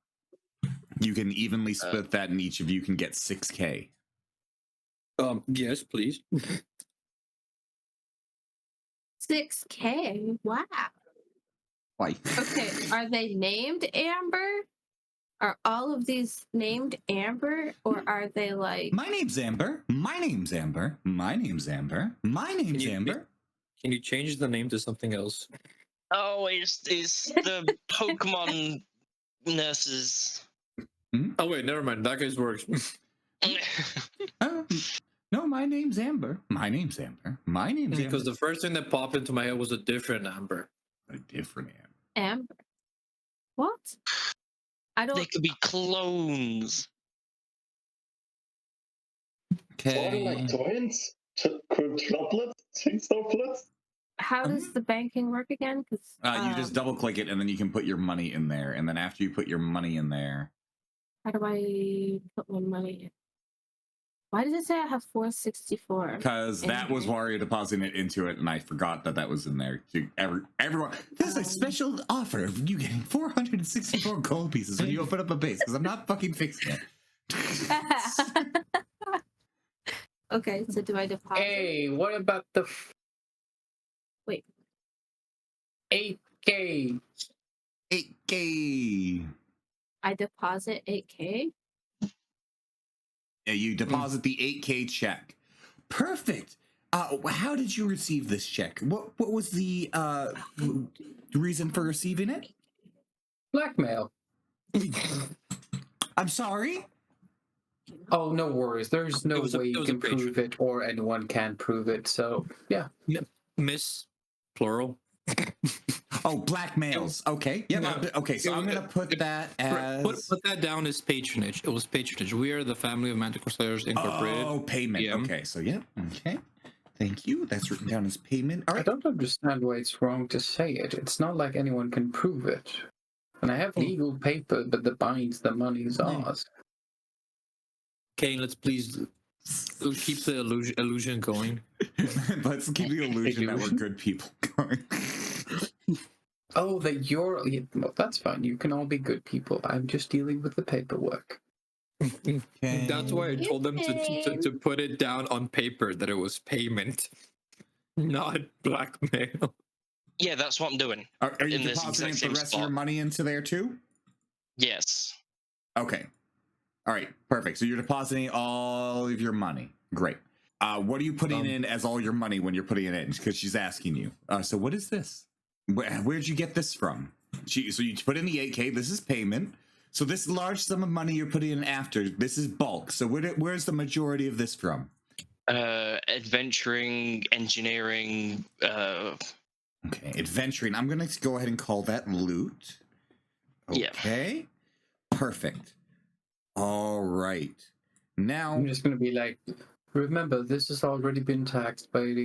you can evenly split that, and each of you can get 6K. Yes, please. 6K. Wow. Why? Okay, are they named Amber? Are all of these named Amber, or are they like? My name's Amber. My name's Amber. My name's Amber. My name's Amber. Can you change the name to something else? Oh, it's the Pokemon nurses. Oh wait, never mind. That guy's works. No, my name's Amber. My name's Amber. My name's Amber. Because the first thing that popped into my head was a different Amber. A different Amber. Amber. What? I don't. They could be clones. Sort of like twins? Quadruplets? Sextuplets? How does the banking work again? Because You just double click it and then you can put your money in there. And then after you put your money in there. How do I put my money in? Why does it say I have 464? Because that was Wario depositing it into it, and I forgot that was in there. To everyone, this is a special offer of you getting 464 gold pieces when you open up a base, because I'm not fucking fixing it. Okay, so do I deposit? Hey, what about the Wait. 8K? 8K. I deposit 8K? Yeah, you deposit the 8K check. Perfect. How did you receive this check? What was the reason for receiving it? Blackmail. I'm sorry? Oh, no worries. There's no was a- way it you was a can prove patron. it, or anyone can prove it. So, yeah. Miss, plural. Oh, blackmails. Okay. Yep. Yeah. Okay, so I'm going to put that as... Put that down as patronage. It was patronage. We are the family of Manticore Slayers Incorporated. Oh, payment. Yeah. Okay, so yeah. Okay. Thank you. That's written down as payment. All I right. don't understand why it's wrong to say it. It's not like anyone can prove it. And I have legal paper, but the binds the money is ours. Kane, let's please keep the illusion going. Let's keep the illusion that we're good people going. Oh, that you're... Well, that's fine. You can all be good people. I'm just dealing with the paperwork. Okay. That's why I told them to put it down on paper that it was payment, not blackmail. Yeah, that's what I'm doing. Are you in this depositing exact the same rest of your spot. money into there too? Yes. Okay. All right. Perfect. So you're depositing all of your money. Great. What are you putting in as all your money when you're putting it in? Because she's asking you. So what is this? Where'd you get this from? So you put in the 8K. This is payment. So this large sum of money you're putting in after, this is bulk. So where's the majority of this from? Adventuring, engineering. Okay, adventuring. I'm going to go ahead and call that loot. Yeah. Okay. Perfect. All right. Now, I'm just going to be like, remember, this has already been taxed by the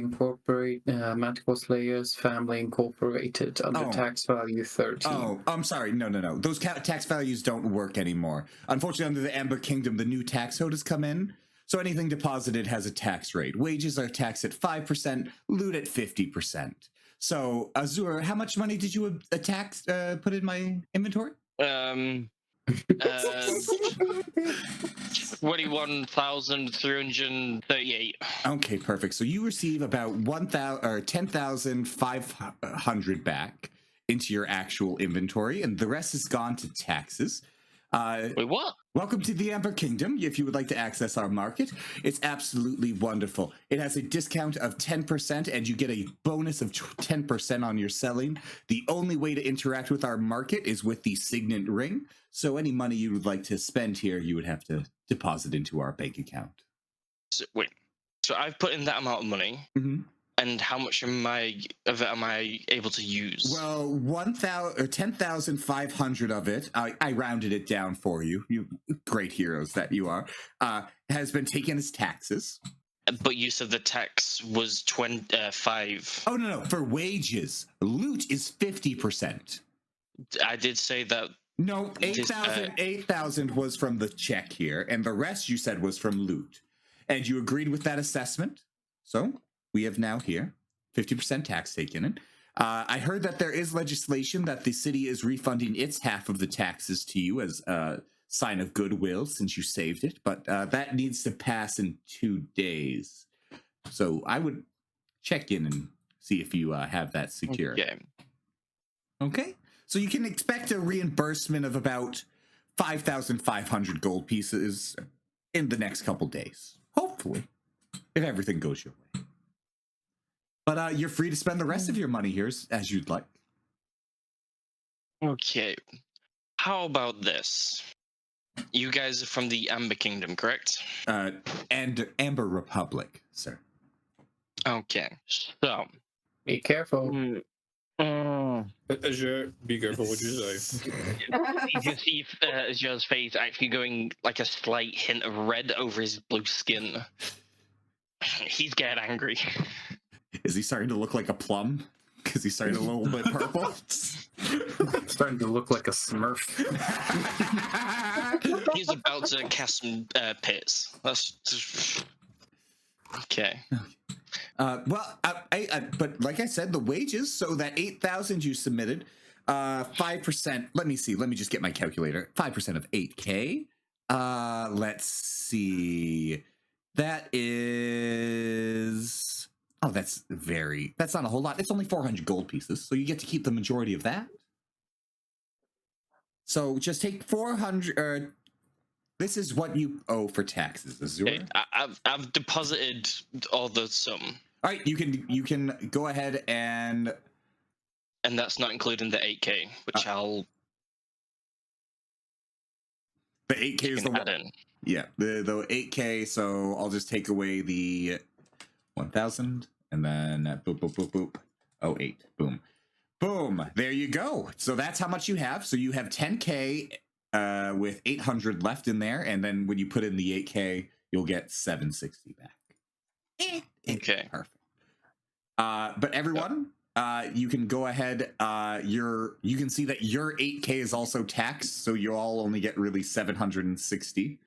Manticore Slayers Family Incorporated under tax value 13. Oh, I'm sorry. No. Those tax values don't work anymore. Unfortunately, under the Amber Kingdom, the new tax code has come in. So anything deposited has a tax rate. Wages are taxed at 5%, loot at 50%. So, Azur, how much money did you put in my inventory? 21,338. Okay, perfect. So you receive about 10,500 back into your actual inventory, and the rest is gone to taxes. Wait, what? Welcome to the Amber Kingdom. If you would like to access our market, it's absolutely wonderful. It has a discount of 10%, and you get a bonus of 10% on your selling. The only way to interact with our market is with the Signet Ring. So any money you would like to spend here, you would have to deposit into our bank account. So, wait. So I've put in that amount of money, and how much am I able to use? Well, 10,500 of it, I rounded it down for you. You great heroes that you are. Has been taken as taxes. But you said the tax was 25. Oh no! For wages, loot is 50%. I did say that. No, 8,000 was from the check here, and the rest you said was from loot. And you agreed with that assessment. So we have now here 50% tax taken in. I heard that there is legislation that the city is refunding its half of the taxes to you as a sign of goodwill since you saved it, but that needs to pass in 2 days. So I would check in and see if you have that secure. Okay. So you can expect a reimbursement of about 5,500 gold pieces in the next couple days. Hopefully, if everything goes your way. But you're free to spend the rest of your money here as you'd like. Okay. How about this? You guys are from the Amber Kingdom, correct? And Amber Republic, sir. Okay. So. Be careful. Azure, be careful what you say. You can see Azure's face actually going like a slight hint of red over his blue skin. He's getting angry. Is he starting to look like a plum? Because he's starting a little bit purple? Starting to look like a smurf. He's about to cast some pits. That's just... Okay. Well, but like I said, the wages, so that 8,000 you submitted, 5%, let me see, let me just get my calculator. 5% of 8K. Let's see. That is... Oh, that's not a whole lot. It's only 400 gold pieces, so you get to keep the majority of that. So just take 400... this is what you owe for taxes, Azure. I've deposited all the sum. All right, you can go ahead and that's not including the 8K, which I'll the 8K is the add in. Yeah, the 8K. So I'll just take away the 1,000 and then boop boop boop boop. Oh, 8. Boom. Boom. There you go. So that's how much you have. So you have 10K with 800 left in there, and then when you put in the 8K, you'll get 760 back. Okay. Perfect. But everyone, you can go ahead. You can see that your 8K is also taxed, so you all only get really 760.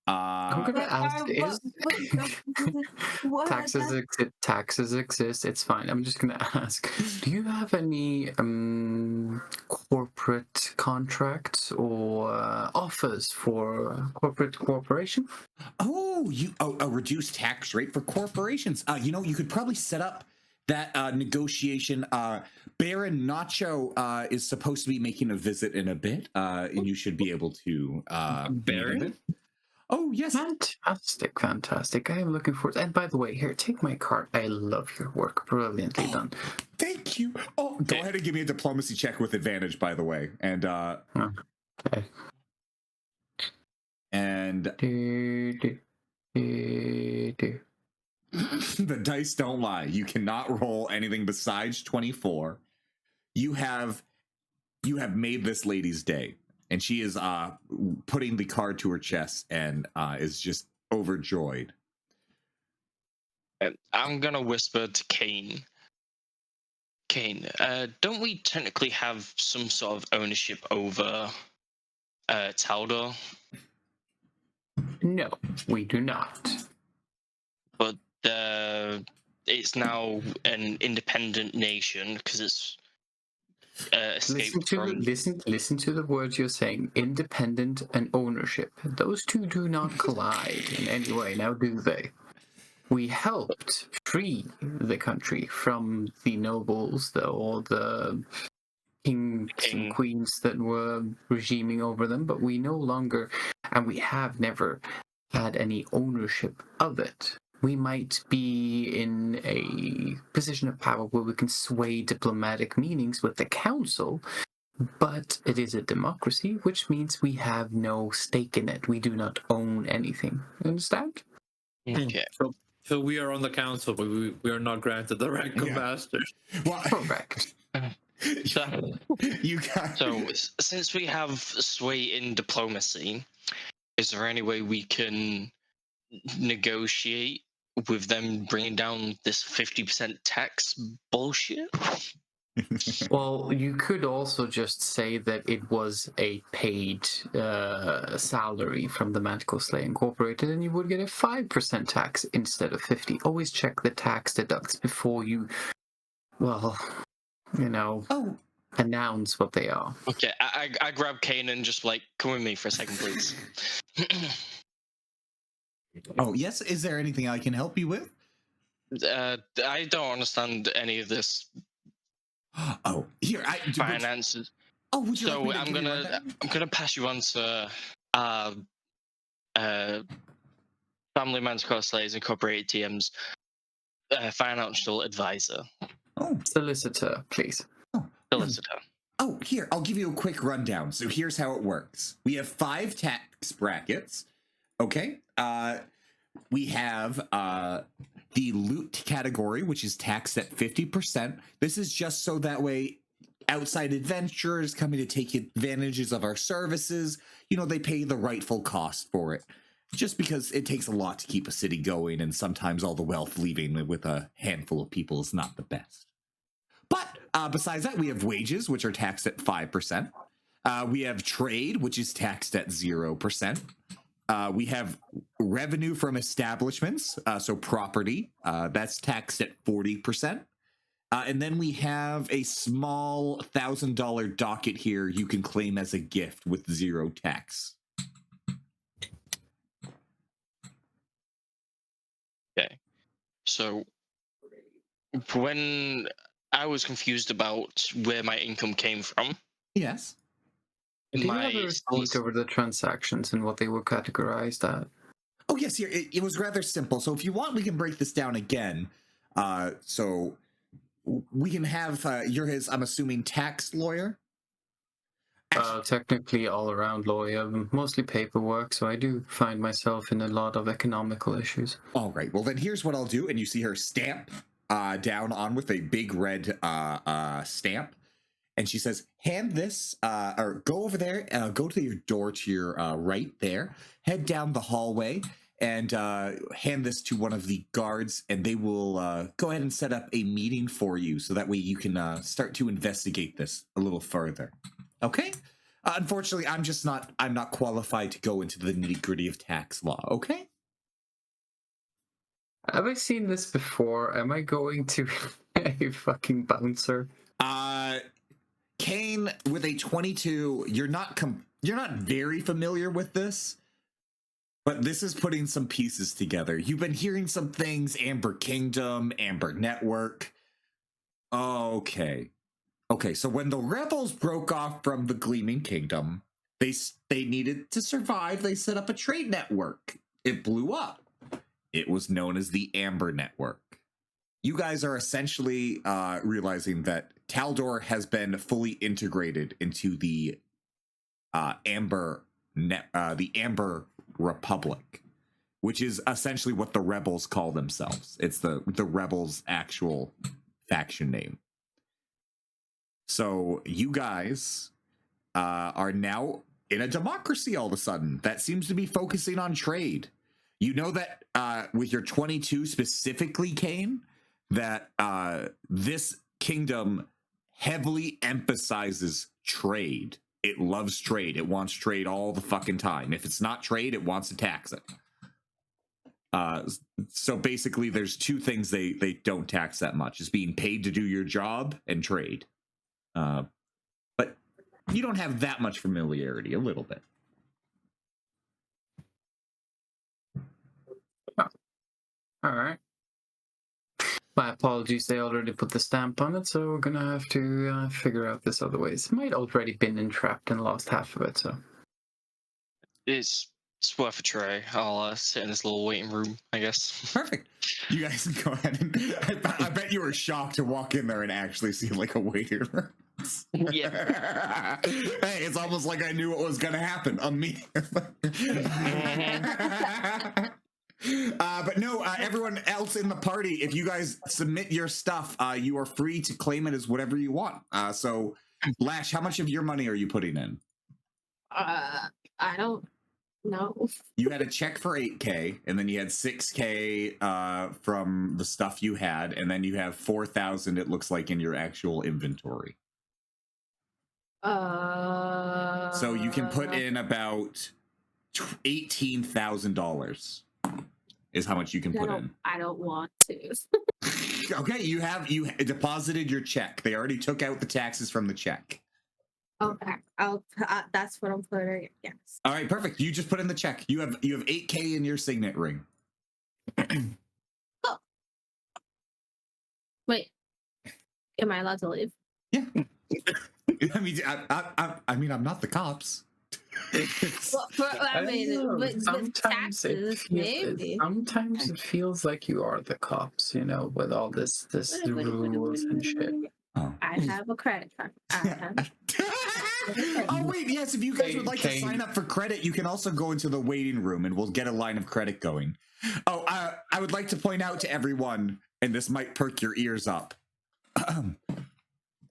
I'm gonna ask: is taxes exist? It's fine. I'm just gonna ask: do you have any corporate contracts or offers for corporate cooperation? Oh, a reduced tax rate for corporations. You could probably set up that negotiation. Baron Nacho is supposed to be making a visit in a bit, and you should be able to. Baron? Oh, yes. Fantastic. I am looking forward. And by the way, here, take my card. I love your work. Brilliantly done. Thank you. Oh, go ahead and give me a diplomacy check with advantage, by the way. And Okay. And the dice don't lie. You cannot roll anything besides 24. You have made this lady's day, and she is putting the card to her chest and is just overjoyed. I'm gonna whisper to Kane. Kane, don't we technically have some sort of ownership over Taldor? No, we do not. But it's now an independent nation because it's escaped from. Listen to the words you're saying. Independent and ownership. Those two do not collide in any way. Now, do they? We helped free the country from the nobles, or the kings and queens that were regiming over them, but we no longer, and we have never had any ownership of it. We might be in a position of power where we can sway diplomatic meetings with the council, but it is a democracy, which means we have no stake in it. We do not own anything. Understand? Okay. So we are on the council, but we are not granted the rank of master. Well, correct. So since we have sway in diplomacy, is there any way we can negotiate with them bringing down this 50% tax bullshit? Well, you could also just say that it was a paid salary from the Magical Slay Incorporated, and you would get a 5% tax instead of 50. Always check the tax deducts before you, announce what they are. Okay, I grab Kane and just come with me for a second, please. Oh, yes. Is there anything I can help you with? I don't understand any of this. Oh, here finances. Would you so like me to I'm gonna pass you on to Family Manticore Slayers Incorporated TM's financial advisor. Oh, solicitor, please. Solicitor. Oh, here, I'll give you a quick rundown. So here's how it works. We have 5 tax brackets. Okay. We have the loot category, which is taxed at 50%. This is just so that way outside adventurers coming to take advantages of our services, they pay the rightful cost for it. Just because it takes a lot to keep a city going, and sometimes all the wealth leaving with a handful of people is not the best. But besides that, we have wages, which are taxed at 5%. We have trade, which is taxed at 0%. We have revenue from establishments, so property, that's taxed at 40%. And then we have a small $1,000 docket here you can claim as a gift with 0 tax. Okay. So when I was confused about where my income came from. Yes. Do you have a receipt over the transactions and what they were categorized at? Oh, yes, here. It was rather simple. So if you want, we can break this down again. So we can have you're his, I'm assuming, tax lawyer. Technically all around lawyer, mostly paperwork, so I do find myself in a lot of economical issues. All right. Well, then here's what I'll do. And you see her stamp down on with a big red stamp. And she says, hand this, or go over there, go to your door to your right there, head down the hallway, and hand this to one of the guards, and they will go ahead and set up a meeting for you, so that way you can start to investigate this a little further. Okay? Unfortunately, I'm not qualified to go into the nitty-gritty of tax law, okay? Have I seen this before? Am I going to a fucking bouncer? Kane, with a 22, you're not very familiar with this, but this is putting some pieces together. You've been hearing some things, Amber Kingdom, Amber Network. Okay, so when the rebels broke off from the Gleaming Kingdom, they needed to survive. They set up a trade network. It blew up. It was known as the Amber Network. You guys are essentially realizing that Taldor has been fully integrated into the Amber Republic, which is essentially what the rebels call themselves. It's the rebels' actual faction name. So you guys are now in a democracy all of a sudden that seems to be focusing on trade. You know that with your 22 specifically, Kane, that this kingdom heavily emphasizes trade. It loves trade. It wants trade all the fucking time. If it's not trade, it wants to tax it. So basically, there's two things they don't tax that much: is being paid to do your job and trade. But you don't have that much familiarity. A little bit. All right. My apologies, they already put the stamp on it, so we're gonna have to figure out this other ways. Might already been entrapped and lost half of it, so. It's worth a try. I'll sit in this little waiting room, I guess. Perfect. You guys can go ahead and I bet you were shocked to walk in there and actually see like a waiting room. Yeah. Hey, it's almost like I knew what was gonna happen. Me. But no, everyone else in the party, if you guys submit your stuff, you are free to claim it as whatever you want. So, Lash, how much of your money are you putting in? I don't know. You had a check for 8K, and then you had 6K from the stuff you had, and then you have 4,000, it looks like, in your actual inventory. So you can put in about $18,000 is how much you can put in. I don't want to. Okay, you deposited your check. They already took out the taxes from the check. Okay, that's what I'm putting. Yes. All right, perfect. You just put in the check. You have 8K in your signet ring. Oh. Wait, am I allowed to leave? Yeah. I mean, I'm not the cops. With taxes, maybe. Sometimes it feels like you are the cops, with all this rules and shit. Oh. I have a credit card. Oh wait, yes. If you guys would like to sign up for credit, you can also go into the waiting room, and we'll get a line of credit going. Oh, I would like to point out to everyone, and this might perk your ears up.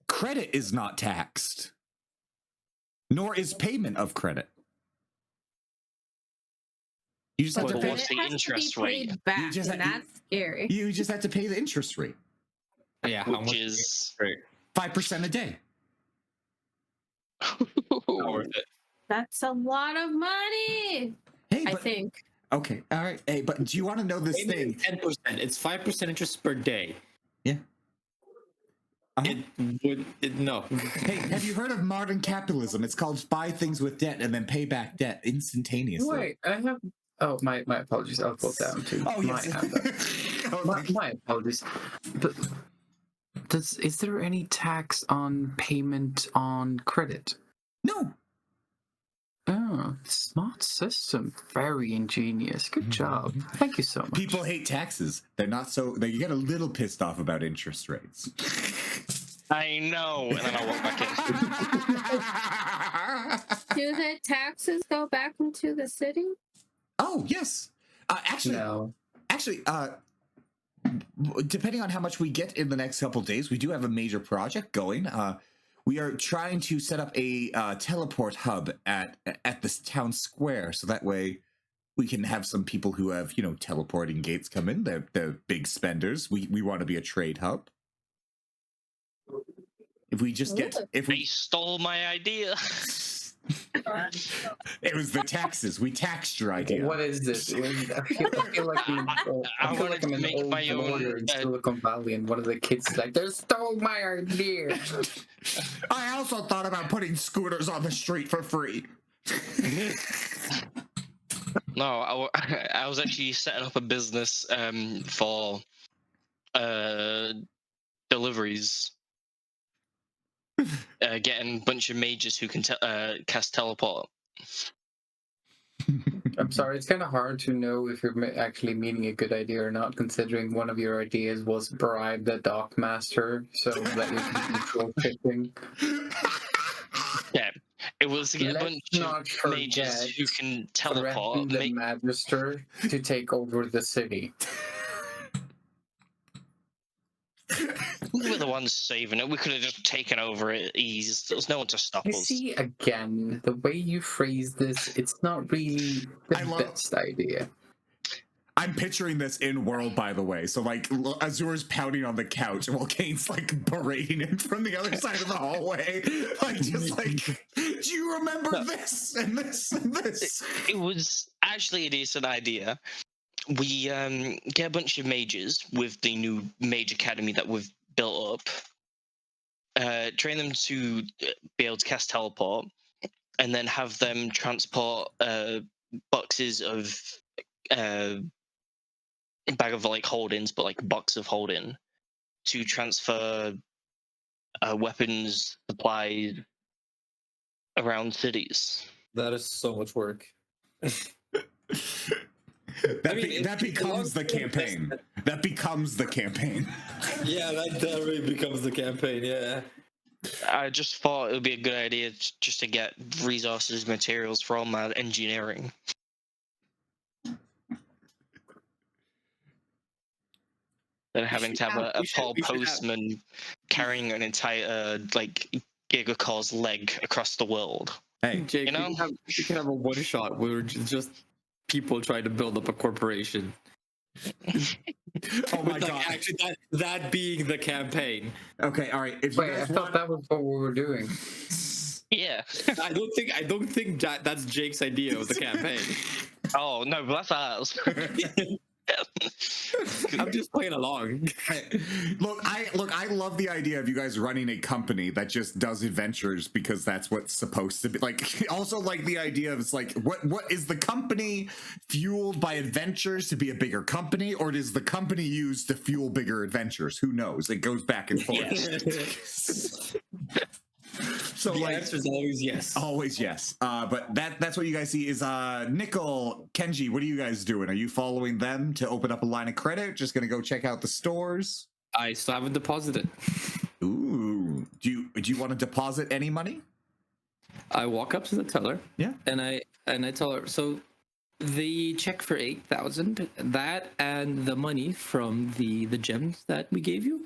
Credit is not taxed, nor is payment of credit. You just have to pay the interest rate. That's scary. You just have to pay the interest rate. Yeah, how Which much is 5% a day. not worth it? That's a lot of money. Hey, I think. Okay, all right. Hey, but do you want to know this thing? 10%. It's 5% interest per day. Yeah. Uh-huh. No. Hey, have you heard of modern capitalism? It's called buy things with debt and then pay back debt instantaneously. Wait, I have. Oh, my apologies. I'll pull down too. Oh, yes. My apologies. But is there any tax on payment on credit? No. Oh, smart system. Very ingenious. Good job. Thank you so much. People hate taxes. They're not so. They get a little pissed off about interest rates. I know. And then I'll walk back in. Do the taxes go back into the city? Oh yes. Actually, No. depending on how much we get in the next couple days, we do have a major project going. We are trying to set up a teleport hub at this town square, so that way we can have some people who have teleporting gates come in. They're big spenders. We want to be a trade hub. If we just get They stole my idea. It was the taxes. We taxed your idea. What is this? I feel like I'm to make an my old own, lawyer in Silicon Valley, and one of the kids is like, "They stole my idea." I also thought about putting scooters on the street for free. No, I was actually setting up a business for deliveries. Getting a bunch of mages who can cast teleport. I'm sorry, it's kind of hard to know if you're actually meaning a good idea or not, considering one of your ideas was bribe the dockmaster so that you can control shipping. Yeah, it was to get a bunch not of mages who can teleport. The magister to take over the city. We were the ones saving it. We could have just taken over it ease. There was no one to stop You us. see, again, the way you phrase this, it's not really the best idea. I'm picturing this in world, by the way. So, like, Azur's pounding on the couch while Kane's, like, berating him from the other side of the hallway. Like, just like, do you remember this and this and this? It was actually a decent idea. We get a bunch of mages with the new mage academy that we've built up, train them to be able to cast teleport, and then have them transport boxes of bag of like hold-ins, but like box of hold-in to transfer weapons, supplies around cities. That is so much work. That becomes the campaign. That becomes the campaign. Yeah, that really becomes the campaign, yeah. I just thought it would be a good idea just to get resources, materials for all my engineering. Than having to have a Paul Postman carrying an entire like Gigacor's leg across the world. Hey, Jake, you can have a one shot where it's just people trying to build up a corporation. Oh my god! Actually, that being the campaign. Okay, all right. If Wait, I thought that was what we were doing. Yeah. I don't think that's Jake's idea of the campaign. Oh no, but that's ours. I'm just playing along. Look, I love the idea of you guys running a company that just does adventures because that's what's supposed to be. Like, also like the idea of it's like, what is the company fueled by adventures to be a bigger company, or does the company used to fuel bigger adventures? Who knows? It goes back and forth. So the like, answer is always yes. Always yes. But that's what you guys see is Nickel, Kenji, what are you guys doing? Are you following them to open up a line of credit? Just gonna go check out the stores? I still haven't deposited. Ooh. Do you want to deposit any money? I walk up to the teller. Yeah. And I tell her, so the check for 8,000, that and the money from the gems that we gave you.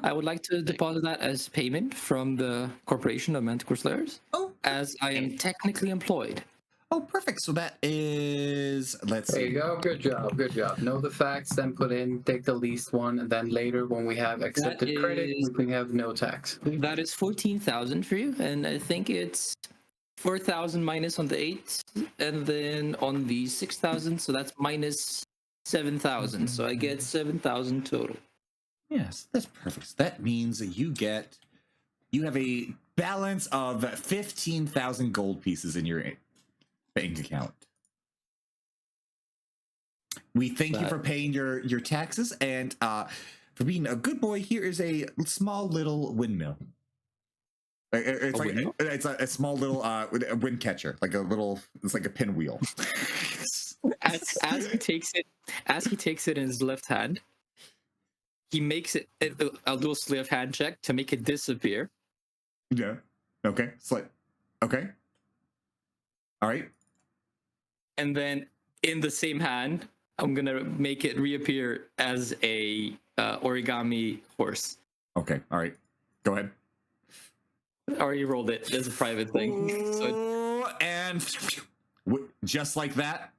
I would like to deposit that as payment from the Corporation of Manticore Slayers, as I am technically employed. Oh, perfect. So that is, let's There see. you go. Good job. Good job. Know the facts, then put in, take the least one, and then later when we have accepted credit, we can have no tax. That is 14,000 for you, and I think it's 4,000 minus on the 8, and then on the 6,000, so that's minus 7,000. So I get 7,000 total. Yes, that's perfect. So that means that you have a balance of 15,000 gold pieces in your bank account. We thank you for paying your taxes, and for being a good boy, here is a small little windmill. It's A like windmill? it's a small little a wind catcher, like a little. It's like a pinwheel. As he takes it in his left hand, he makes it. I'll do a sleight of hand check to make it disappear. Yeah. Okay. Okay. All right. And then in the same hand, I'm gonna make it reappear as a origami horse. Okay. All right. Go ahead. I already rolled it as a private thing. So And just like that,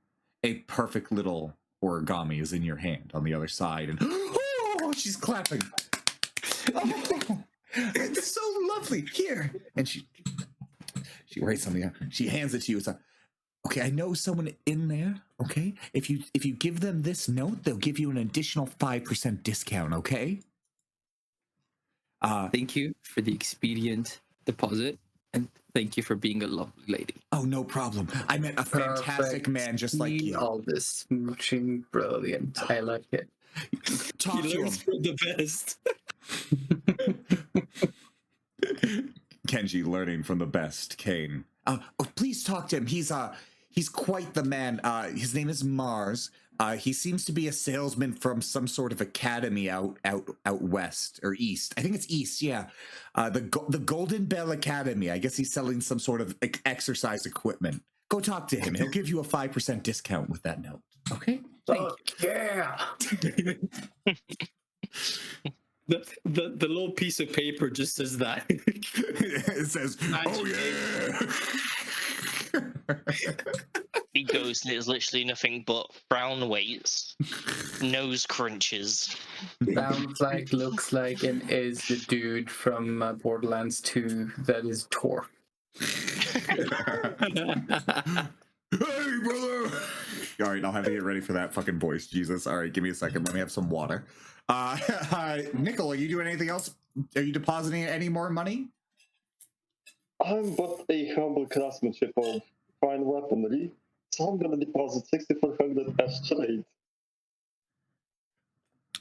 a perfect little origami is in your hand on the other side, and oh, she's clapping. Oh, it's so lovely. Here, and she writes something out. She hands it to you. It's like, okay, I know someone in there. Okay, if you give them this note, they'll give you an additional 5% discount. Okay. thank you for the expedient deposit, and thank you for being a lovely lady. Oh, no problem. I met a fantastic man just like See you. all this smooching, brilliant. I like it. Talk to him. from the best. Kenji learning from the best. Kane. Oh, please talk to him. He's quite the man. His name is Mars. He seems to be a salesman from some sort of academy out west or east. I think it's east. Yeah, the Golden Bell Academy. I guess he's selling some sort of exercise equipment. Go talk to him. He'll give you a 5% discount with that note. Okay. Yeah. The little piece of paper just says that. It says, "Oh yeah." He goes and it's literally nothing but brown weights, nose crunches. Sounds like, looks like, and is the dude from Borderlands 2 that is Tor. Hey, brother! All right, I'll have to get ready for that fucking voice. Jesus. All right, give me a second. Let me have some water. Nickel, are you doing anything else? Are you depositing any more money? I'm but a humble craftsmanship of fine weaponry, so I'm gonna deposit 6,400 as trade.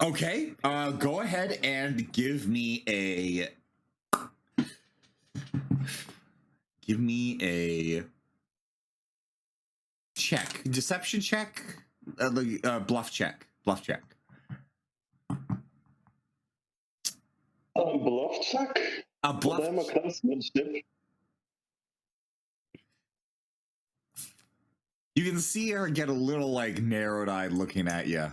Okay, go ahead and give me a check, deception check, bluff check. Bluff check? A bluff. But I'm a craftsmanship. You can see her get a little like narrowed-eyed looking at you.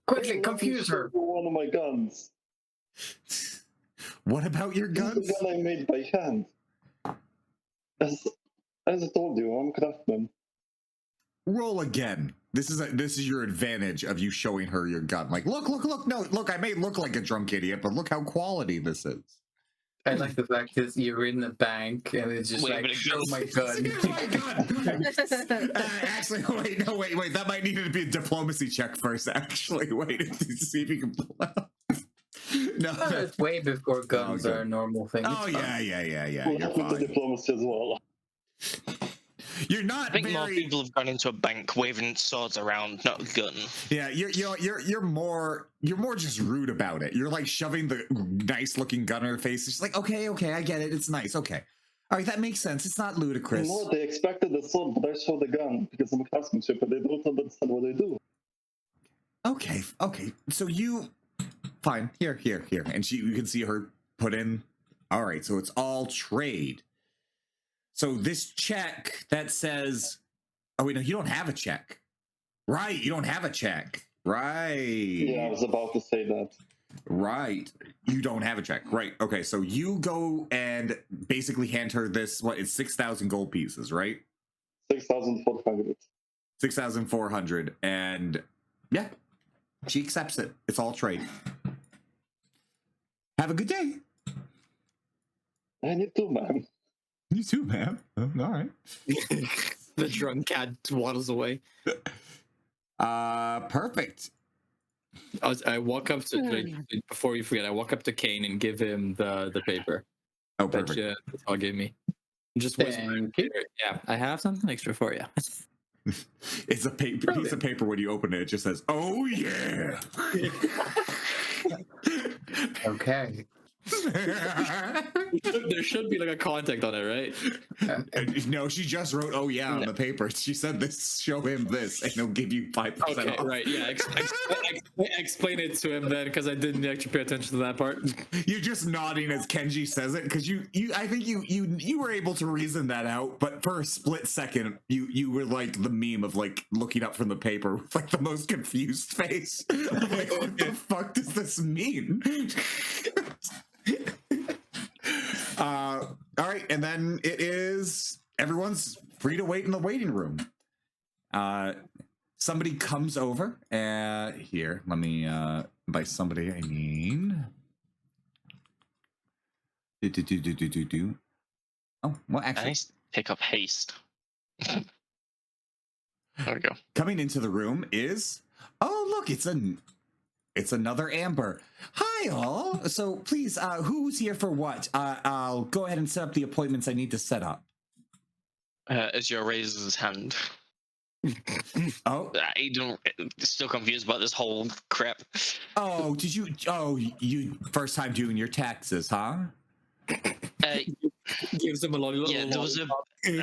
Quickly, confuse her. One of my guns. What about your This guns? is the gun I made by hand. As I told you, I'm a craftsman. Roll again. This is your advantage of you showing her your gun. Like, look. No, look. I may look like a drunk idiot, but look how quality this is. I like the fact that you're in the bank and it's just Wait, like, but it show goes- my gun. Here's my gun. Actually, wait. That might need to be a diplomacy check first. Actually, wait to see if you can pull out. No. Oh, that's way before guns good. are a normal thing. Oh It's fine. yeah. We'll You're have with the fine. diplomacy as well. You're not I think more very. people have gone into a bank waving swords around, not a gun. Yeah, you're more just rude about it. You're like shoving the nice looking gun in her face. It's like, okay, I get it. It's nice. Okay, all right, that makes sense. It's not ludicrous. No, they expected the sword, but I showed the gun because I'm a craftsmanship, and they don't understand what I do. Okay. So you, fine. Here, and you can see her put in. All right, so it's all trade. So this check that says, oh wait, no, you don't have a check. Right, you don't have a check. Right. Yeah, I was about to say that. Right. You don't have a check. Right. Okay, so you go and basically hand her this, it's 6,000 gold pieces, right? 6,400. 6,400. And yeah, she accepts it. It's all trade. Have a good day. I need to, man. You too, man. All right. The drunk cat waddles away. Perfect. I walk up to before you forget. I walk up to Kane and give him the paper Oh, that perfect. all gave me. Just whisper. Thank you. Yeah, I have something extra for you. It's a paper piece of paper. When you open it, it just says, "Oh yeah." Okay. There should be like a contact on it, right? No, she just wrote, "Oh yeah," on the paper. She said, "This, show him this, and he'll give you 5% Okay, off." right. Yeah, explain it to him then, because I didn't actually pay attention to that part. You're just nodding as Kenji says it because I think you were able to reason that out, but for a split second, you were like the meme of like looking up from the paper with like the most confused face. Like, what the fuck does this mean? All right, and then it is everyone's free to wait in the waiting room. Somebody comes over. Here, let me by somebody I mean. Oh, well, I actually, need to pick up haste. There we go. coming into the room is look, it's another Amber. Hi, all. So please, who's here for what? I'll go ahead and set up the appointments I need to set up. Azure raises his hand. Oh, I don't. Still confused about this whole crap. oh, did you? Oh, you first time doing your taxes, huh? Gives him a lot. Yeah, there was a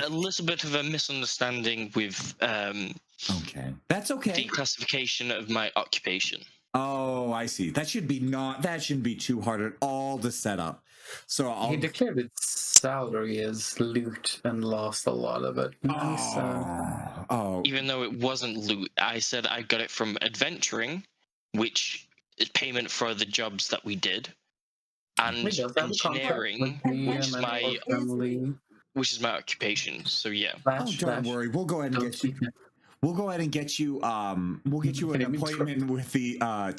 little bit of a misunderstanding with Okay, that's okay. the classification of my occupation. Oh, I see. That shouldn't be too hard at all to set up. So He declared its salary as loot and lost a lot of it. Oh, Even though it wasn't loot, I said I got it from adventuring, which is payment for the jobs that we did, and He does have a contract engineering, with the which is my family. which is my occupation. So yeah. don't worry. We'll go ahead and get you. We'll go ahead and get you. We'll get you an appointment with the our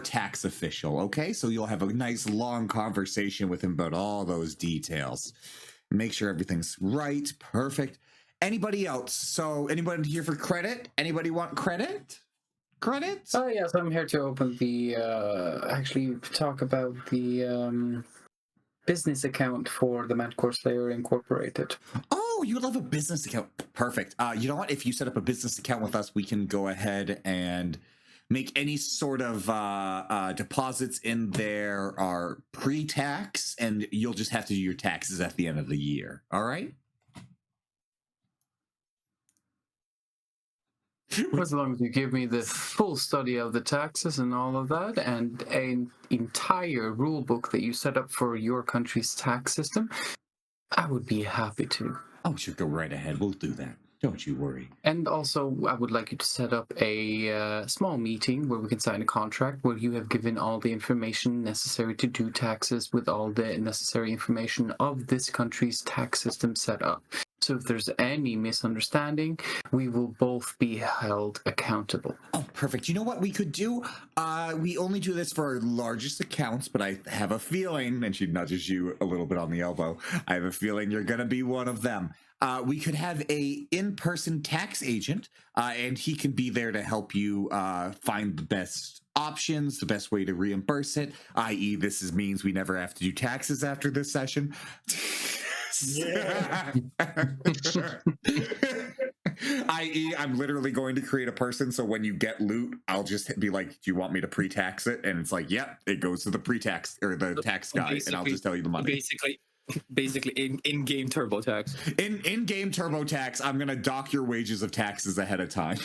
tax official. Okay, so you'll have a nice long conversation with him about all those details. Make sure everything's right, perfect. Anybody else? So anybody here for credit? Anybody want credit? Credits? Oh yes, I'm here to open the actually talk about the business account for the Madcore Slayer Incorporated. Oh, you love a business account. Perfect. You know what? If you set up a business account with us, we can go ahead and make any sort of deposits in there are pre-tax, and you'll just have to do your taxes at the end of the year. All right? As long as you give me the full study of the taxes and all of that, and an entire rule book that you set up for your country's tax system, I would be happy to. Oh, sure, go right ahead. We'll do that. Don't you worry. And also, I would like you to set up a small meeting where we can sign a contract where you have given all the information necessary to do taxes with all the necessary information of this country's tax system set up. So if there's any misunderstanding, we will both be held accountable. Oh, perfect. You know what we could do? We only do this for our largest accounts, but I have a feeling, and she nudges you a little bit on the elbow, I have a feeling you're going to be one of them. We could have a in-person tax agent, and he can be there to help you find the best options, the best way to reimburse it, i.e. this means we never have to do taxes after this session. Yeah. i.e. I'm literally going to create a person, so when you get loot, I'll just be like, do you want me to pre-tax it? And it's like, yep, it goes to the pre-tax or the tax guy, and I'll just tell you the money. Basically in-game TurboTax. In-game TurboTax, I'm gonna dock your wages of taxes ahead of time.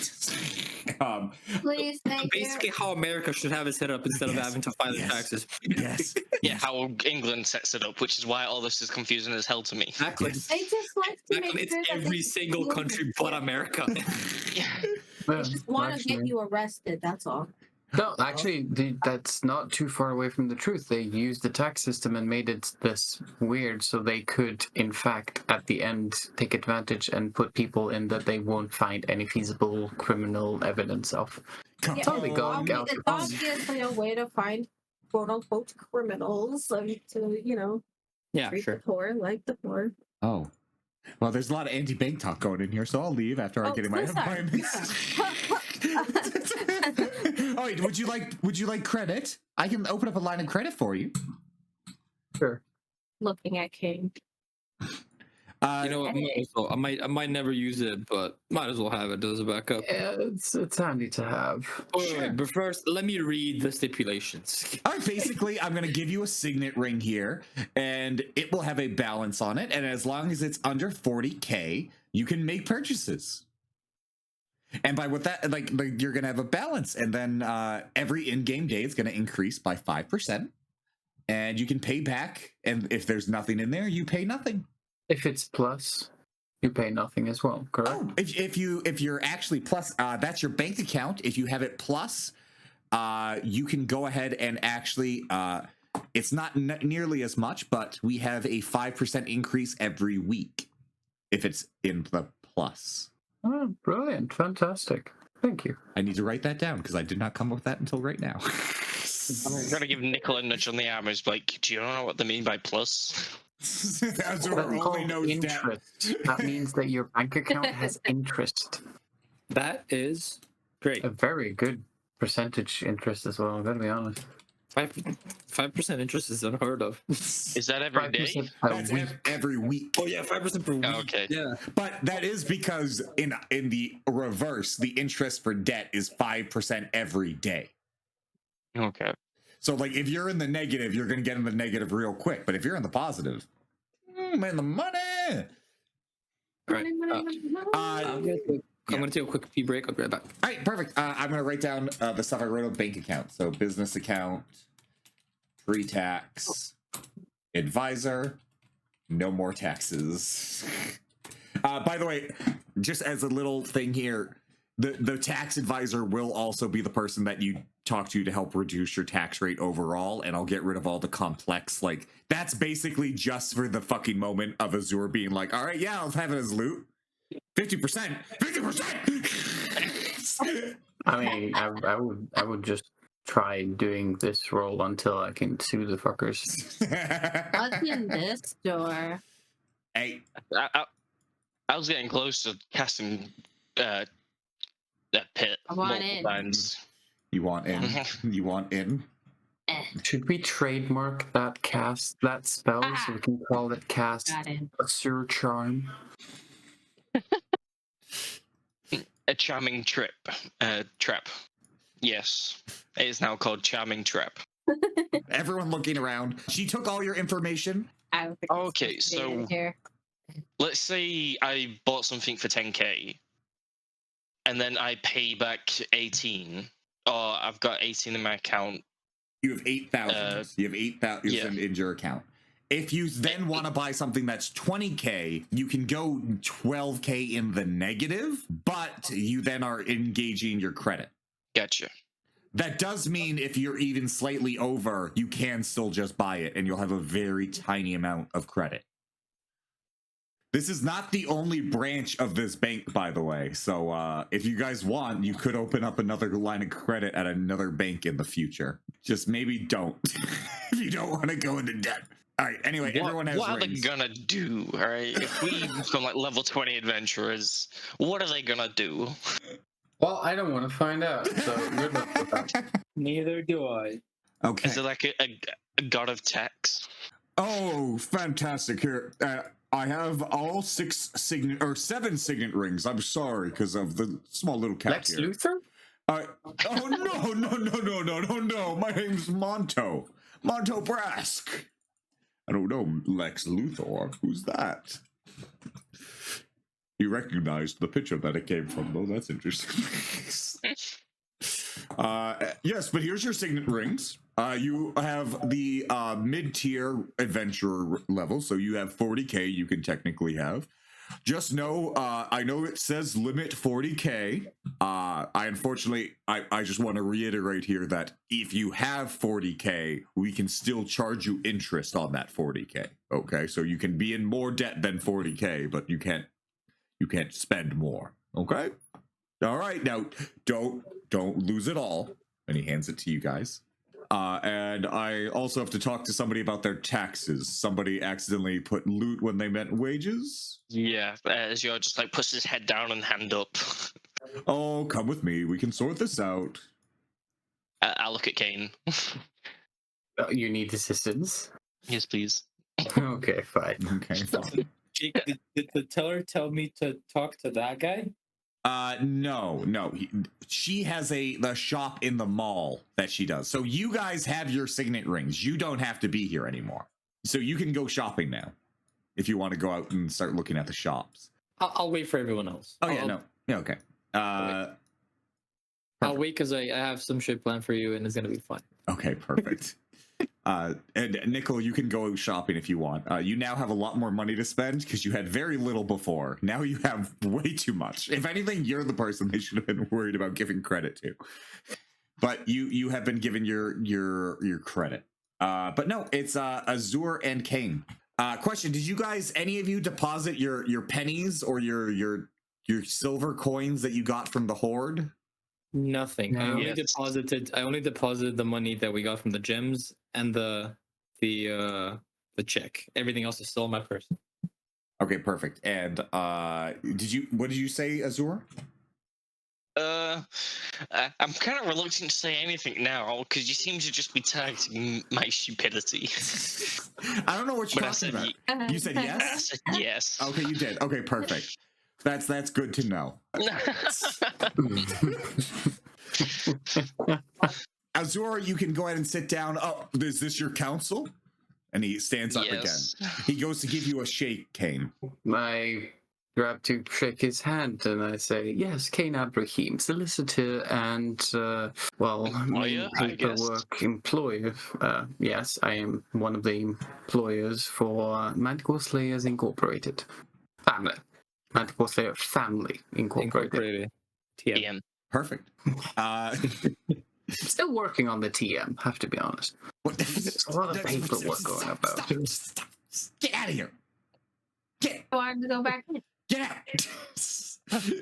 Please, thank Basically, how America should have it set up instead of having to file the taxes. Yes. Yeah, how England sets it up, which is why all this is confusing as hell to me. Exactly. Yes. I just like to make It's sure that every they single feel country but America. I just want to get you arrested. That's all. No, actually, that's not too far away from the truth. They used the tax system and made it this weird so they could, in fact, at the end, take advantage and put people in that they won't find any feasible criminal evidence of. Yeah, Totally going it's out to obviously a way to find quote-unquote criminals and to, Yeah, treat sure. the poor like the poor. Oh. Well, there's a lot of anti-bank talk going in here, so I'll leave after I get in my so sorry. appointments. Oh, wait, would you like credit? I can open up a line of credit for you. Sure. Looking at King. You know what? Might as well. I might never use it, but might as well have it as a backup. Yeah, it's handy to have. Wait, but first, let me read the stipulations. All right, basically, I'm going to give you a signet ring here, and it will have a balance on it. And as long as it's under 40K, you can make purchases. And by what that, like you're going to have a balance. And then every in-game day is going to increase by 5%. And you can pay back. And if there's nothing in there, you pay nothing. If it's plus, you pay nothing as well, correct? Oh, if you're actually plus, that's your bank account. If you have it plus, you can go ahead and actually, it's not nearly as much, but we have a 5% increase every week if it's in the plus. Oh, brilliant. Fantastic. Thank you. I need to write that down because I did not come up with that until right now. I'm gonna give Nicole a nudge on the arm. It's like, do you know what they mean by plus? That's That's called interest. That means that your bank account has interest. That is great. A very good percentage interest as well, I'm going to be honest. 5% interest is unheard of. Is that every day? 5% That's a week. every week. Oh yeah, 5% per week. Okay. Yeah. But that is because in the reverse, the interest for debt is 5% every day. Okay. So, like, if you're in the negative, you're going to get in the negative real quick. But if you're in the positive, man, the money. All right. I'm gonna take a quick pee break. I'll be right back. All right, perfect. I'm going to write down the stuff I wrote on bank account. So, business account, pre-tax, advisor, no more taxes. By the way, just as a little thing here, the tax advisor will also be the person that you talk to help reduce your tax rate overall, and I'll get rid of all the complex, like, that's basically just for the fucking moment of Azure being like, all right, yeah, I'll have it as loot. 50%! 50%! I mean, I would just try doing this role until I can sue the fuckers. What's in this door? Hey, I was getting close to casting that pit I want multiple in. times. you want in? You want in? Should we trademark that spell so we can call it cast Got in. Azure Charm? A charming trap. Yes, it is now called charming trap. Everyone looking around. She took all your information. I don't think Okay, it's so here. let's say I bought something for 10k, and then I pay back 18, or I've got 18 in my account. You have 8,000. You have 8,000 in your account. If you then want to buy something that's 20k, you can go 12k in the negative, but you then are engaging your credit. Gotcha. That does mean if you're even slightly over, you can still just buy it, and you'll have a very tiny amount of credit. This is not the only branch of this bank, by the way. So if you guys want, you could open up another line of credit at another bank in the future. Just maybe don't if you don't want to go into debt. All right. Anyway, everyone has what are they rings. gonna do? All right. If we become like level 20 adventurers, what are they gonna do? Well, I don't want to find out. So good luck with that. Neither do I. Okay. Is it like a god of tax? Oh, fantastic! Here, I have all 7 signet rings. I'm sorry because of the small little cat Lex here. Luthor? Oh no! My name's Monto Brask. I don't know Lex Luthor. Who's that? You recognized the picture that it came from, though. That's interesting. Yes, but here's your signet rings. You have the mid-tier adventurer level, so you have 40k you can technically have. Just know, I know it says limit 40k. I just want to reiterate here that if you have 40k, we can still charge you interest on that 40k. Okay, so you can be in more debt than 40k, but you can't spend more. Okay. All right. Now, don't lose it all. And he hands it to you guys. And I also have to talk to somebody about their taxes. Somebody accidentally put loot when they meant wages. Yeah, Azure just like puts his head down and hand up. Oh, come with me. We can sort this out. I'll look at Kane. You need assistance? Yes, please. Okay, fine. Okay. Jake, did the teller tell me to talk to that guy? No. She has the shop in the mall that she does. So you guys have your signet rings. You don't have to be here anymore. So you can go shopping now if you want to go out and start looking at the shops. I'll wait for everyone else. Oh, yeah, no. Yeah, okay. I'll wait because I have some shit planned for you and it's going to be fun. Okay, perfect. And Nickel, you can go shopping if you want. You now have a lot more money to spend because you had very little before. Now you have way too much. If anything, you're the person they should have been worried about giving credit to. But you have been given your credit. But no, it's Azur and Kane. Question: did you guys, any of you, deposit your pennies or your silver coins that you got from the Horde? Nothing. No. I only Yes. deposited the money that we got from the gems and the check. Everything else is still in my purse. Okay, perfect. And what did you say, Azur? I'm kind of reluctant to say anything now because you seem to just be tagging my stupidity. I don't know what you're But I talking said about. You said I yes? said yes. Okay, you did. Okay, perfect. That's good to know. Azur, you can go ahead and sit down. Oh, is this your council? And he stands up Yes. again. He goes to give you a shake, Kane. I grab to shake his hand and I say, yes, Kane Abraham, solicitor and, main Employer, I guess. paperwork employer. Yes, I am one of the employers for Manticore Slayers Incorporated. Family. Manticore Slayer Family Incorporated. TM. DM. Perfect. Still working on the TM, have to be honest. What? There's a lot of paperwork going about. Stop. Get out of here. Get I wanted to go back in. out.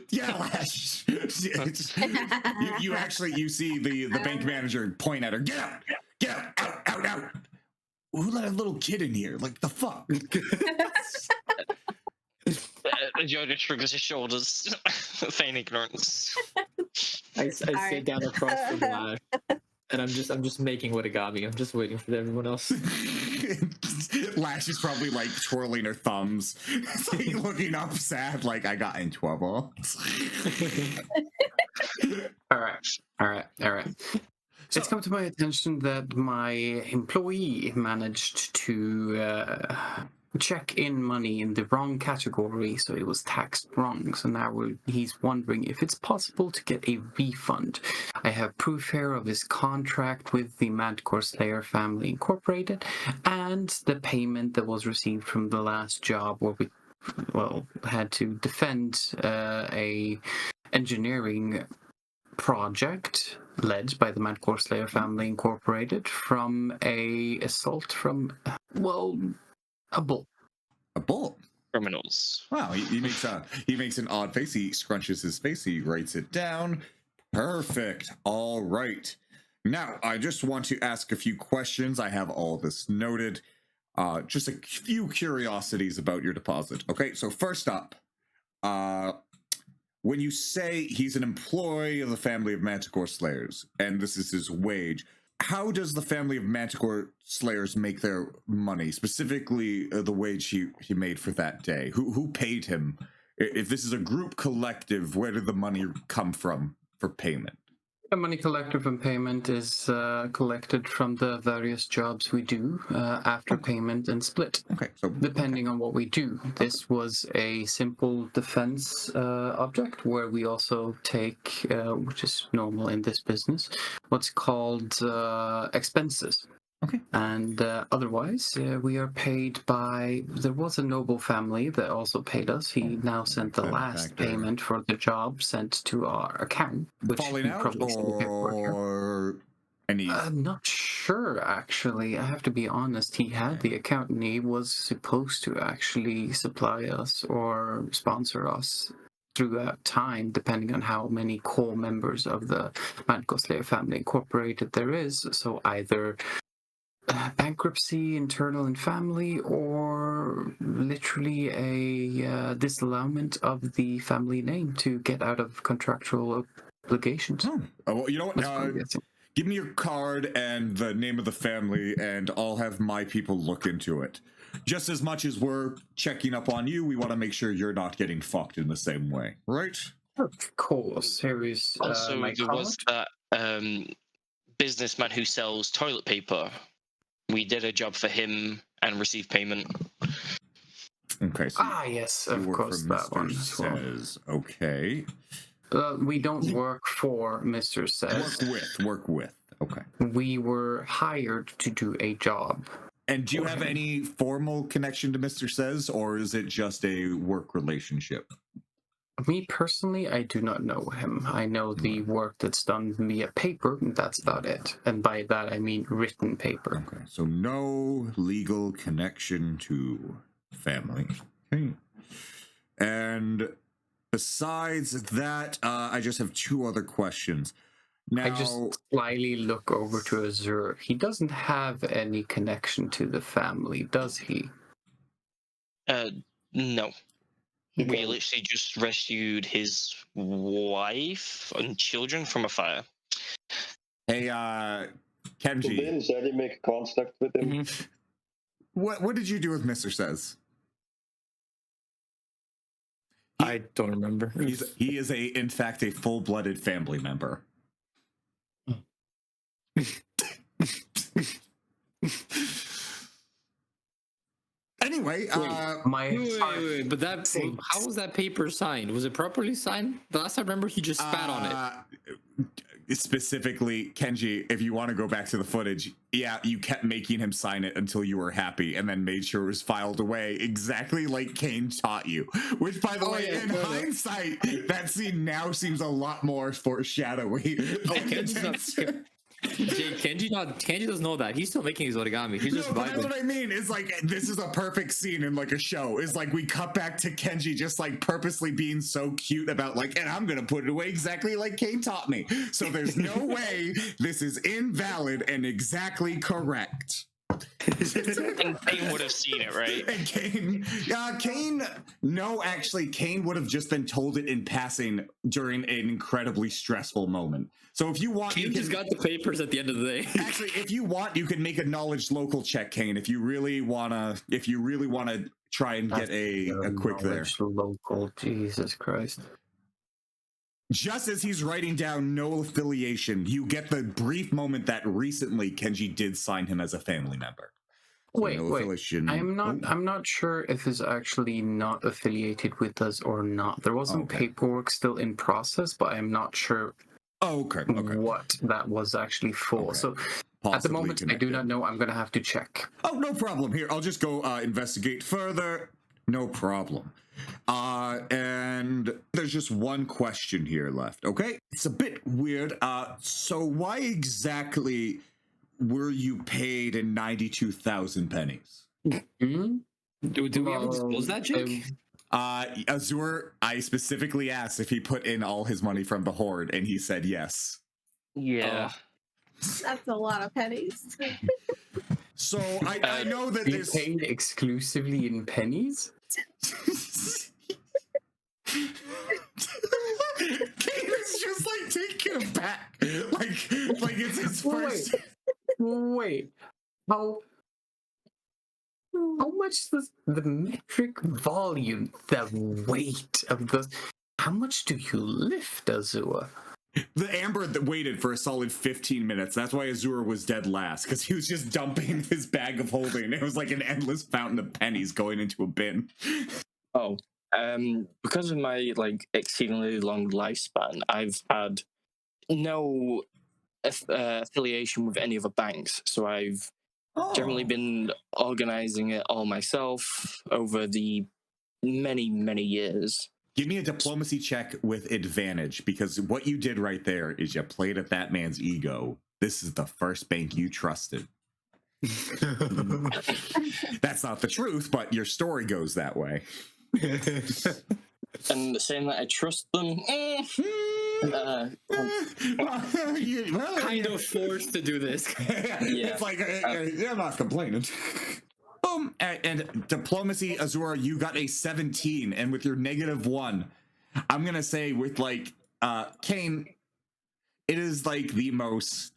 Yeah, Lash. You actually see the bank manager point at her. Get out. Who let a little kid in here? Like, the fuck? Yoda shrugs his shoulders, feign ignorance. I sit down across from Lash, and I'm just making origami. I'm just waiting for everyone else. Lash is probably like twirling her thumbs, like, looking up sad, like, I got in trouble. All right. It's come to my attention that my employee managed to check in money in the wrong category, so it was taxed wrong. So now he's wondering if it's possible to get a refund. I have proof here of his contract with the Manticore Slayer Family Incorporated and the payment that was received from the last job where we had to defend a engineering project led by the Manticore Slayer Family Incorporated from a assault from a bull. A bull. Criminals. Wow, he makes an odd face. He scrunches his face. He writes it down. Perfect. All right. Now, I just want to ask a few questions. I have all this noted. Just a few curiosities about your deposit. Okay, so first up, when you say he's an employee of the family of Manticore Slayers, and this is his wage, how does the family of Manticore Slayers make their money? Specifically, the wage he made for that day. Who paid him? If this is a group collective, where did the money come from for payment? The money collected from payment is collected from the various jobs we do after payment and split. Okay, so Depending on what we do. This was a simple defense object where we also take, which is normal in this business, what's called expenses. Okay. And otherwise, we are paid by. There was a noble family that also paid us. He now sent the last Benefactor. payment for the job sent to our account, which falling you out probably see in the paperwork here. or any? I'm not sure, actually. I have to be honest. He had the account and he was supposed to actually supply us or sponsor us throughout time, depending on how many core members of the Manticore Slayer Family Incorporated there is. So either bankruptcy, internal and family, or literally a disallowment of the family name to get out of contractual obligations. Oh, well, you know what? That's what I'm guessing. Give me your card and the name of the family, and I'll have my people look into it. Just as much as we're checking up on you, we want to make sure you're not getting fucked in the same way, right? Of course. Here is Also, my there was card. that businessman who sells toilet paper. We did a job for him and received payment. Okay, so Yes, you of work course, for that Mr. one as well. Says. Okay. We don't work for Mr. Says. Work with. Okay. We were hired to do a job. And do you for have him. any formal connection to Mr. Says, or is it just a work relationship? Me personally, I do not know him. I know the work that's done via paper, and that's about it. And by that, I mean written paper. Okay, so no legal connection to family. Okay. And besides that, I just have two other questions. Now, I just slyly look over to Azure. He doesn't have any connection to the family, does he? No. He We can. literally just rescued his wife and children from a fire. hey, So Kenji, then Jerry make contact with him. what did you do with Mr. Says? I don't remember. He is in fact a full-blooded family member. Anyway, Wait, but that how was that paper signed? Was it properly signed? The last I remember, he just spat on it. Specifically, Kenji, if you want to go back to the footage, yeah, you kept making him sign it until you were happy, and then made sure it was filed away exactly like Kane taught you. Which, by the way, in hindsight, that scene now seems a lot more foreshadowy. Kenji doesn't know that. He's still making his origami. He's just But that's vibing. what I mean. It's like this is a perfect scene in like a show. It's like we cut back to Kenji just like purposely being so cute about like, and I'm gonna put it away exactly like Kane taught me. So there's no way this is invalid and exactly correct. And Kane would have seen it, right? And Kane, no, actually, Kane would have just been told it in passing during an incredibly stressful moment. So if you want, Kane just got the papers at the end of the day. Actually, if you want, you can make a knowledge local check, Kane. If you really wanna try and get a quick there. Local, Jesus Christ. Just as he's writing down no affiliation, you get the brief moment that recently Kenji did sign him as a family member. So Wait. affiliation. I'm not sure if he's actually not affiliated with us or not. There was some paperwork still in process, but I'm not sure Okay. what that was actually for. Okay. So at the Possibly moment, I do connected. not know. I'm going to have to check. Oh, no problem. Here, I'll just go investigate further. No problem. And there's just one question here left, okay? It's a bit weird. So why exactly were you paid in 92,000 pennies? Do we ever disclose that, Jake? Azure, I specifically asked if he put in all his money from the Horde, and he said yes. Yeah. That's a lot of pennies. So I know that You there's... paid exclusively in pennies? Kane is just like taken aback, like it's his first. Wait. How much does the metric volume, the weight of the? How much do you lift, Azure? The Amber that waited for a solid 15 minutes. That's why Azure was dead last, because he was just dumping his bag of holding. It was like an endless fountain of pennies going into a bin. Oh, because of my like exceedingly long lifespan, I've had no affiliation with any other banks, so I've generally been organizing it all myself over the many years. Give me a diplomacy check with advantage, because what you did right there is you played at that man's ego. This is the first bank you trusted. That's not the truth, but your story goes that way. And saying that I trust them, Kind of forced to do this. It's like, I'm not complaining. Boom. And diplomacy, Azura, you got a 17, and with your -1, I'm gonna say with like Kane, it is like the most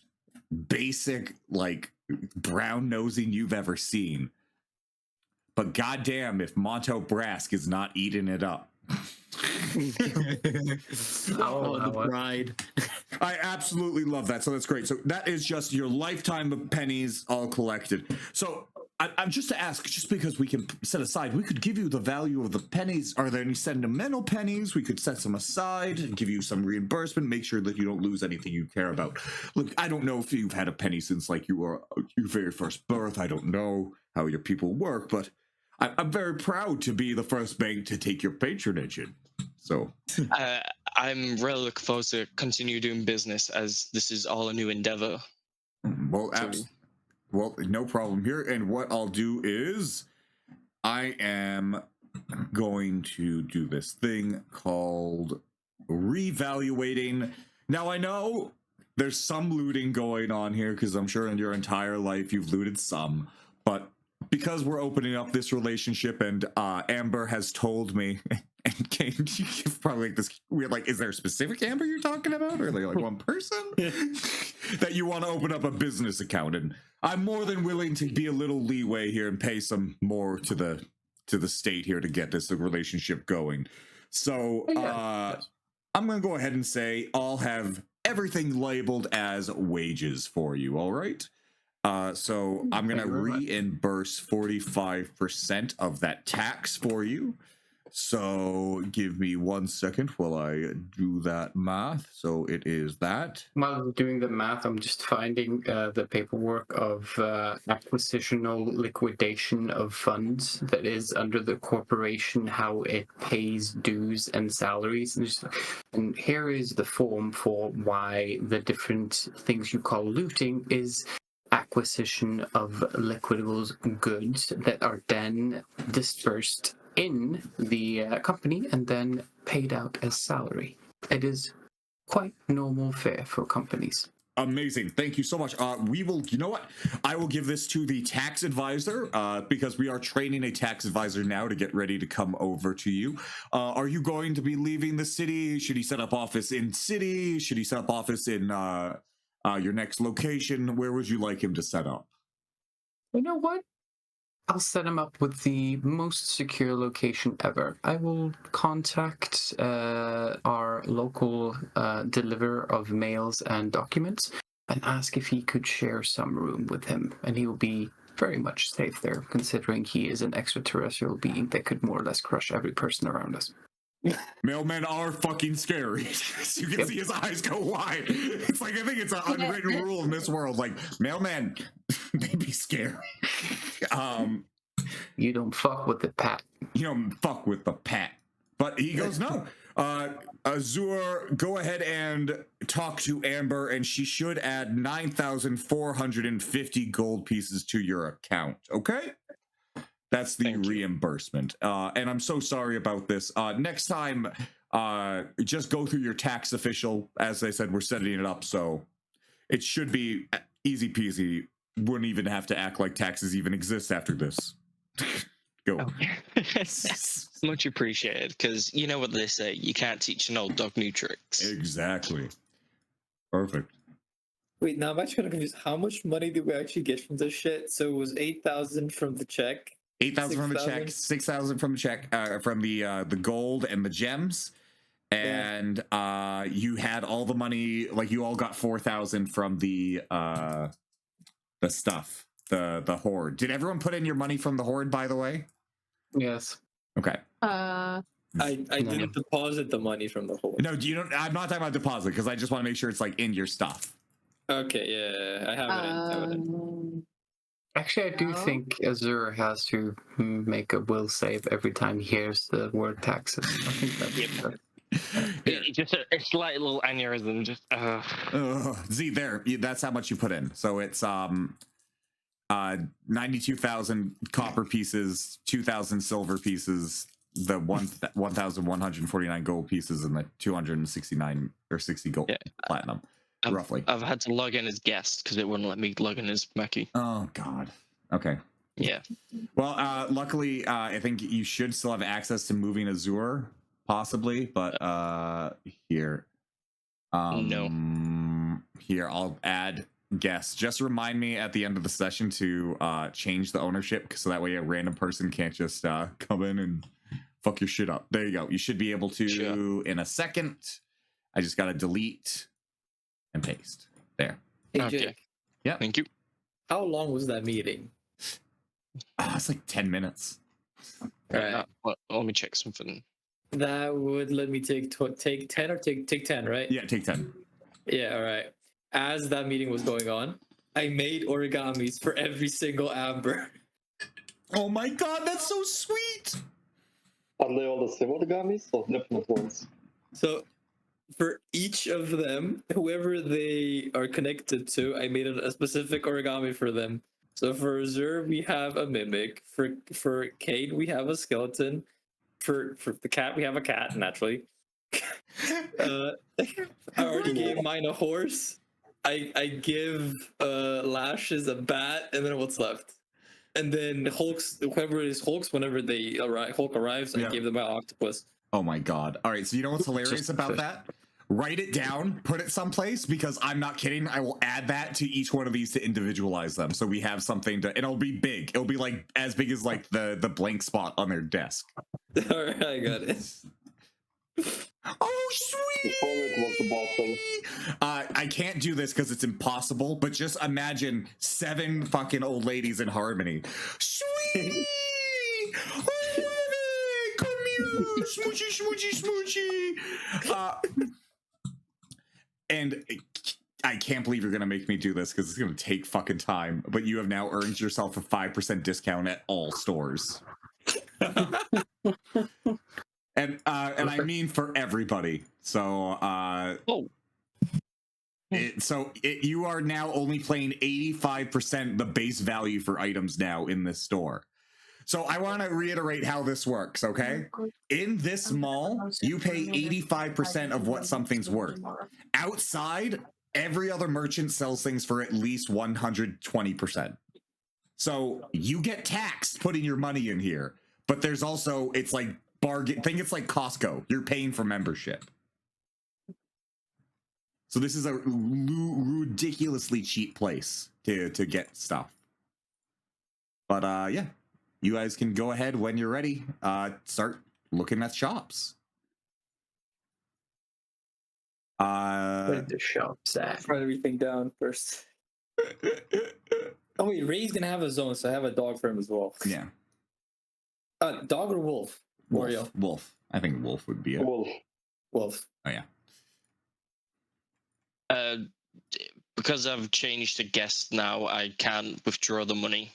basic, like, brown nosing you've ever seen. But goddamn, if Monto Brask is not eating it up. Oh, the pride. I absolutely love that. So that's great. So that is just your lifetime of pennies all collected. So I'm just to ask, just because we can set aside, we could give you the value of the pennies. Are there any sentimental pennies? We could set some aside and give you some reimbursement, make sure that you don't lose anything you care about. Look, I don't know if you've had a penny since like you were your very first birth. I don't know how your people work, but I'm very proud to be the first bank to take your patronage in. So I'm really looking forward to continue doing business as this is all a new endeavor. well, well, no problem here. And what I'll do is I am going to do this thing called revaluating. Now I know there's some looting going on here because I'm sure in your entire life you've looted some, but because we're opening up this relationship and Amber has told me, and Kane, you probably like this weird, like, is there a specific Amber you're talking about, or like one person that you want to open up a business account? And I'm more than willing to be a little leeway here and pay some more to the state here to get this relationship going. So I'm gonna go ahead and say I'll have everything labeled as wages for you. All right. So I'm going to reimburse 45% of that tax for you. So give me 1 second while I do that math. So it is that. While doing the math, I'm just finding the paperwork of acquisitional liquidation of funds that is under the corporation, how it pays dues and salaries. And here is the form for why the different things you call looting is acquisition of liquidables goods that are then dispersed in the company and then paid out as salary. It is quite normal fare for companies. Amazing. Thank you so much. We will, you know what? I will give this to the tax advisor because we are training a tax advisor now to get ready to come over to you. Are you going to be leaving the city? Should he set up office in city? Should he set up office in your next location? Where would you like him to set up? You know what? I'll set him up with the most secure location ever. I will contact our local deliverer of mails and documents and ask if he could share some room with him. And he will be very much safe there, considering he is an extraterrestrial being that could more or less crush every person around us. Mailmen are fucking scary. You can see his eyes go wide. It's like, I think it's an unwritten rule in this world. Like, mailmen, they be scary. You don't fuck with the Pat. You don't fuck with the Pat. But he goes, no. Azur, go ahead and talk to Amber, and she should add 9,450 gold pieces to your account. Okay? That's the reimbursement. And I'm so sorry about this. Next time, just go through your tax official. As I said, we're setting it up, so it should be easy peasy. Wouldn't even have to act like taxes even exist after this. Go. Much appreciated, because you know what they say, you can't teach an old dog new tricks. Exactly. Perfect. Wait, now I'm actually kind of confused. How much money did we actually get from this shit? So it was 8,000 from the check. 8,000 from the check, 6,000 from the check, from the gold and the gems, and you had all the money. Like, you all got 4,000 from the stuff, the horde. Did everyone put in your money from the horde, by the way? Yes. Okay. I didn't deposit the money from the horde. No, you don't. I'm not talking about deposit because I just want to make sure it's like in your stuff. Okay, yeah, I have it in. Actually, I do think Azur has to make a will save every time he hears the word taxes. I think that's Just a slight little aneurysm. Just Z, there. That's how much you put in. So it's 92,000 copper pieces, 2,000 silver pieces, the 1,149 gold pieces, and the 269 or 60 gold platinum. Roughly. I've had to log in as guest because it wouldn't let me log in as Mackie. Oh God. Okay. Yeah. Well, luckily, I think you should still have access to moving Azur, possibly. But here, No. Here, I'll add guess, just remind me at the end of the session to change the ownership, so that way a random person can't just come in and fuck your shit up. There you go. You should be able to in a second. I just gotta delete and paste. There. Hey, Okay. Jake, Yeah. Thank you. how long was that meeting? It's like 10 minutes. Right. Let me check something. That would let me take 10 or take 10, right? Yeah, take 10. Yeah, all right. As that meeting was going on, I made origamis for every single amber. Oh my god, that's so sweet. Are they all the same origamis or different ones? So for each of them, whoever they are connected to, I made a specific origami for them. So for Zer, we have a mimic. For Kate, we have a skeleton. For the cat, we have a cat, naturally. I already gave mine a horse. I give Lashes a bat, and then what's left? And then Hulk's, whoever is Hulk's, whenever they Hulk arrives, Yeah. I give them an octopus. Oh my god. All right, so you know what's hilarious about that? Write it down, put it someplace, because I'm not kidding. I will add that to each one of these to individualize them, so we have something to. It'll be big. It'll be like as big as like the blank spot on their desk. All right, I got it. Oh, sweet! If only it was the bottom. I can't do this because it's impossible, but just imagine 7 fucking old ladies in harmony. Sweet! I love it! Come here! Smoochy, smoochy, smoochy! And I can't believe you're gonna make me do this because it's gonna take fucking time, but you have now earned yourself a 5% discount at all stores. And I mean for everybody. So you are now only paying 85% the base value for items now in this store. So I want to reiterate how this works, okay? In this mall, you pay 85% of what something's worth. Outside, every other merchant sells things for at least 120%. So you get taxed putting your money in here, but there's also, it's like bargain. Think it's like Costco. You're paying for membership. So this is a ridiculously cheap place to get stuff. But yeah, you guys can go ahead when you're ready. Start looking at shops. Where the shop's at? Write everything down first. Oh wait, Ray's gonna have a zone, so I have a dog for him as well. Yeah. Dog or wolf? Mario. Wolf. I think wolf would be it. Wolf. Wolf. Oh yeah. Because I've changed to guest now, I can't withdraw the money.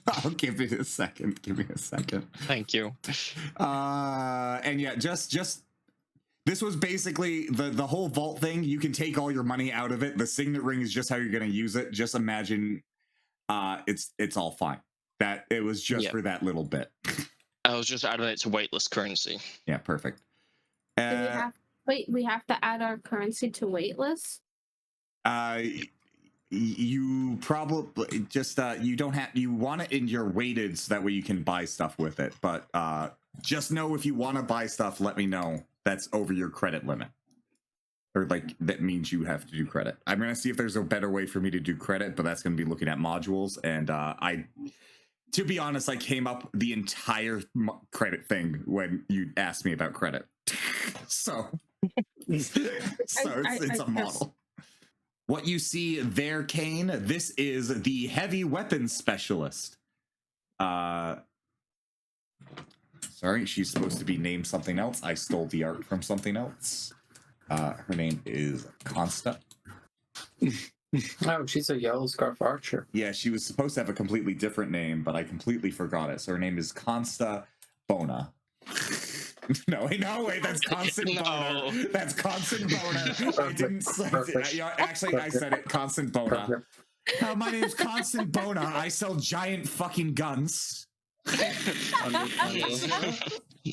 I'll give it a second. Give me a second. Thank you. And yeah, just this was basically the whole vault thing. You can take all your money out of it. The signet ring is just how you're gonna use it. Just imagine it's all fine. That it was just for that little bit. I was just adding it to waitlist currency. Yeah, perfect. We have to add our currency to waitlist? You probably just you don't have, you want it in your weighted so that way you can buy stuff with it, but just know if you want to buy stuff, let me know. That's over your credit limit, or like that means you have to do credit. I'm gonna see if there's a better way for me to do credit, but that's gonna be looking at modules. And to be honest, I came up the entire credit thing when you asked me about credit. So it's a model. What you see there, Kane, this is the heavy weapons specialist. Sorry, she's supposed to be named something else. I stole the art from something else. Her name is Consta. Oh, she's a yellow scarf archer. Yeah, she was supposed to have a completely different name, but I completely forgot it. So her name is Consta Bona. No, wait, that's Constant Boner. That's Constant Boner. I didn't say it. Actually, I said it. Constant Boner. My name's Constant Boner. I sell giant fucking guns.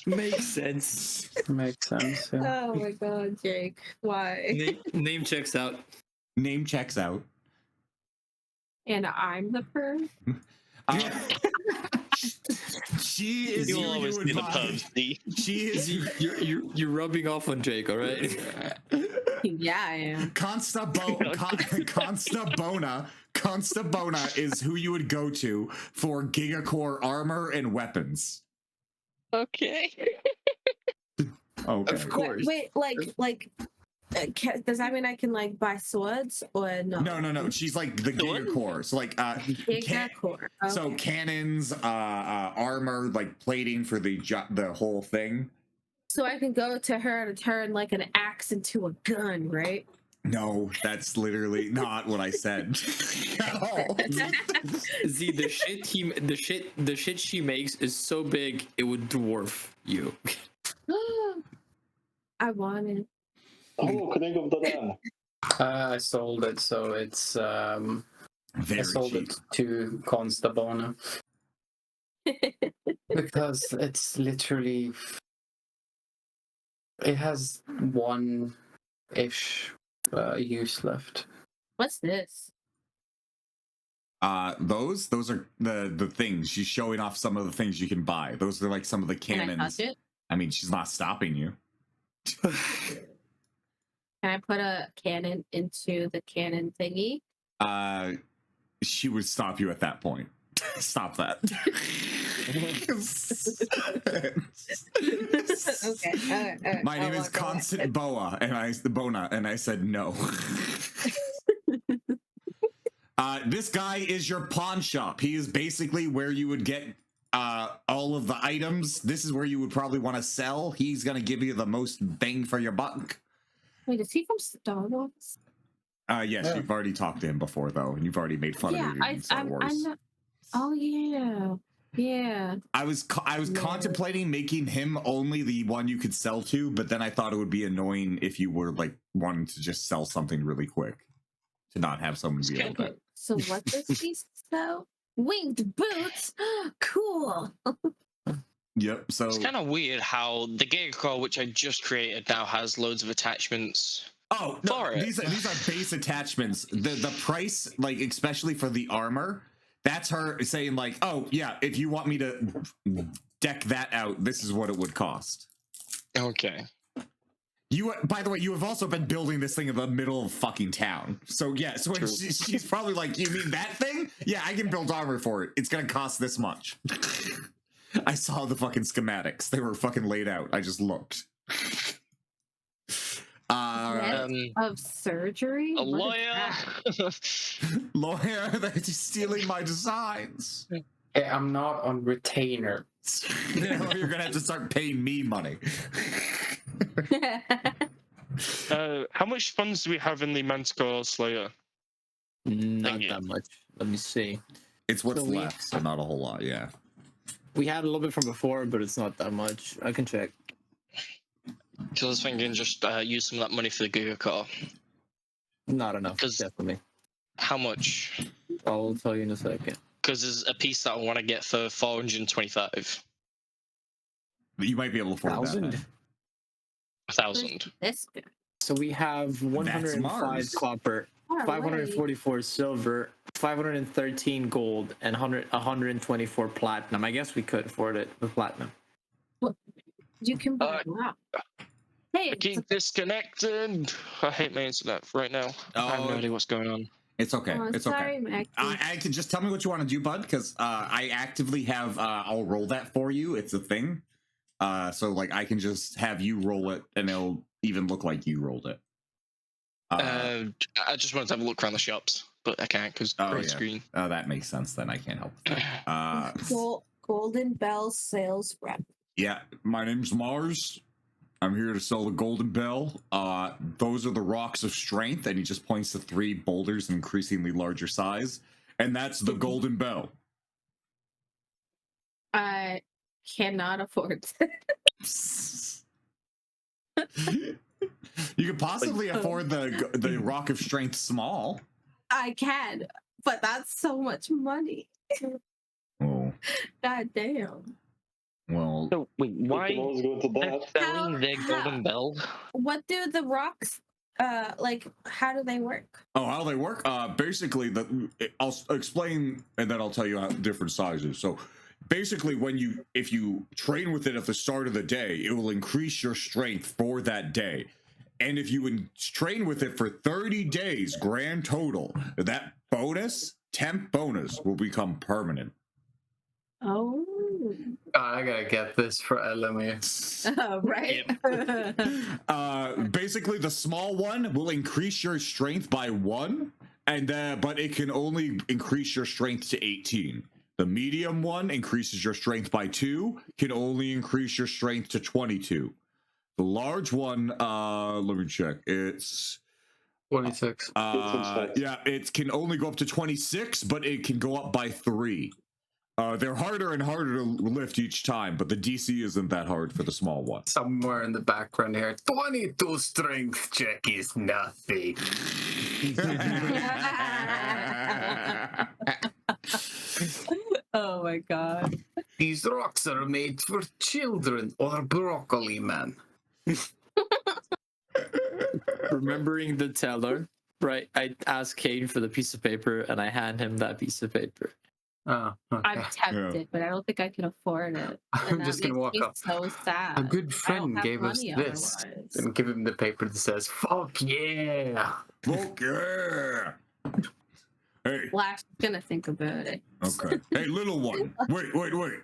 Makes sense. Makes sense. Yeah. Oh my god, Jake. Why? Name checks out. Name checks out. And I'm the perv? She is You'll you always would be the buy. pub, see? She is You're rubbing off on Jake, all right? Yeah, I am. Constabona is who you would go to for Gigacore armor and weapons. Okay. Okay. Of course. Wait, does that mean I can like buy swords or no? No. She's like the Gigacore. So like Gigacore. so Okay. cannons, armor, like plating for the whole thing. So I can go to her to turn like an axe into a gun, right? No, that's literally not what I said at all. See, the shit she makes is so big it would dwarf you. I want it. Oh, King of the Land. I sold it, so it's I Very sold cheap. it to Constabona because it's literally it has one-ish use left. What's this? Those are the things. She's showing off some of the things you can buy. Those are like some of the Can I cannons. touch it? I mean, she's not stopping you. Can I put a cannon into the cannon thingy? She would stop you at that point. Stop that. Okay. My name is Constant Bona, and I said no. This guy is your pawn shop. He is basically where you would get all of the items. This is where you would probably want to sell. He's gonna give you the most bang for your buck. Wait, is he from Star Wars? Yes, you've already talked to him before, though, and you've already made fun of him in Star Wars. I'm not... Oh yeah. I was contemplating making him only the one you could sell to, but then I thought it would be annoying if you were like wanting to just sell something really quick to not have someone be able to. So what does he sell? Winged boots. Cool. Yep. So It's kind of weird how the Gigacore, which I just created, now has loads of attachments. oh no, for it. these are base attachments. The price, like especially for the armor, that's her saying like, oh yeah, if you want me to deck that out, this is what it would cost. Okay. You, by the way, you have also been building this thing in the middle of fucking town. So yeah, so when she's probably like, you mean that thing? Yeah, I can build armor for it. It's gonna cost this much. I saw the fucking schematics. They were fucking laid out. I just looked. Of surgery? A What is lawyer. that? Lawyer, they're just stealing my designs. I'm not on retainer. You're gonna have to start paying me money. How much funds do we have in the Manticore Slayer? Not Thank you. that much. Let me see. It's what's So left, so not a whole lot, yeah. We had a little bit from before, but it's not that much. I can check. So I was thinking just use some of that money for the Gigacore. Not enough, 'Cause- definitely. How much? I'll tell you in a second. Because there's a piece that I want to get for 425. But you might be able to afford 1,000? that. 1,000. This guy. So we have 105 Mars. copper, Far away. 544 silver, 513 gold, and 124 platinum. I guess we could afford it with platinum. You can buy rock. Hey, I keep disconnecting. I hate my internet right now. I have no idea what's going on. It's okay. oh, It's sorry, okay. Mackie. I can just tell me what you want to do, bud, because I actively have I'll roll that for you. It's a thing. So like I can just have you roll it and it'll even look like you rolled it. I just wanted to have a look around the shops, but I can't because Oh, gray yeah. screen. Oh, that makes sense then. I can't help with that. Golden Bell sales rep. Yeah, my name's Mars. I'm here to sell the Golden Bell. Those are the rocks of strength, and he just points to 3 boulders in increasingly larger size, and that's the Golden Bell. I cannot afford it. You could possibly afford the rock of strength small. I can, but that's so much money. Oh, God damn. well, So wait, You can why always go to They're that. selling their How? Golden Bell. What do the rocks like how do they work? oh, how they work? Basically, I'll explain, and then I'll tell you how different sizes. So, basically, if you train with it at the start of the day, it will increase your strength for that day. And if you train with it for 30 days, grand total, that bonus, temp bonus, will become permanent. Oh. I gotta get this for Elamir. Right. Basically, the small one will increase your strength by 1, but it can only increase your strength to 18. The medium one increases your strength by 2, can only increase your strength to 22. The large one, let me check. It's 26. yeah, it can only go up to 26, but it can go up by 3. They're harder and harder to lift each time, but the DC isn't that hard for the small one. Somewhere in the background here, 22 strength check is nothing. Oh my god. These rocks are made for children or broccoli man. Remembering the teller, right? I ask Kane for the piece of paper and I hand him that piece of paper. Oh, okay. I'm tempted, but I don't think I can afford it. I'm And just that gonna walk makes me up. So sad. A good I don't friend have gave us money this. otherwise. And give him the paper that says, fuck yeah. Fuck yeah! Hey, Flash is gonna think about it. okay. Hey, little one. Wait.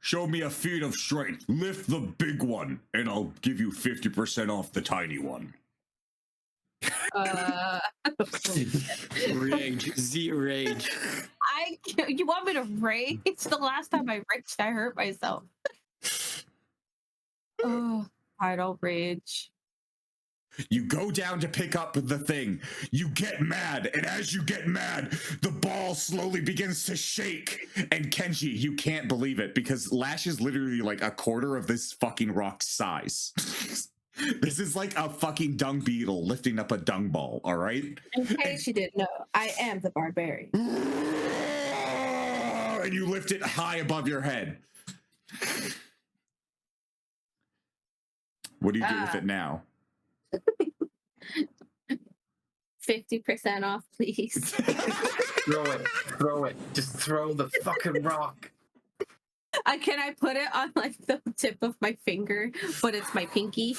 Show me a feat of strength. Lift the big one, and I'll give you 50% off the tiny one. Rage, Z rage. You want me to rage? The last time I raged, I hurt myself. Oh, I don't rage. You go down to pick up the thing. You get mad, and as you get mad, the ball slowly begins to shake. And Kenji, you can't believe it because Lash is literally like a quarter of this fucking rock's size. This is like a fucking dung beetle lifting up a dung ball, all right? In case you didn't know, I am the barbarian. And you lift it high above your head. What do you do with it now? 50% off, please. Throw it. Just throw the fucking rock. Can I put it on like the tip of my finger, but it's my pinky?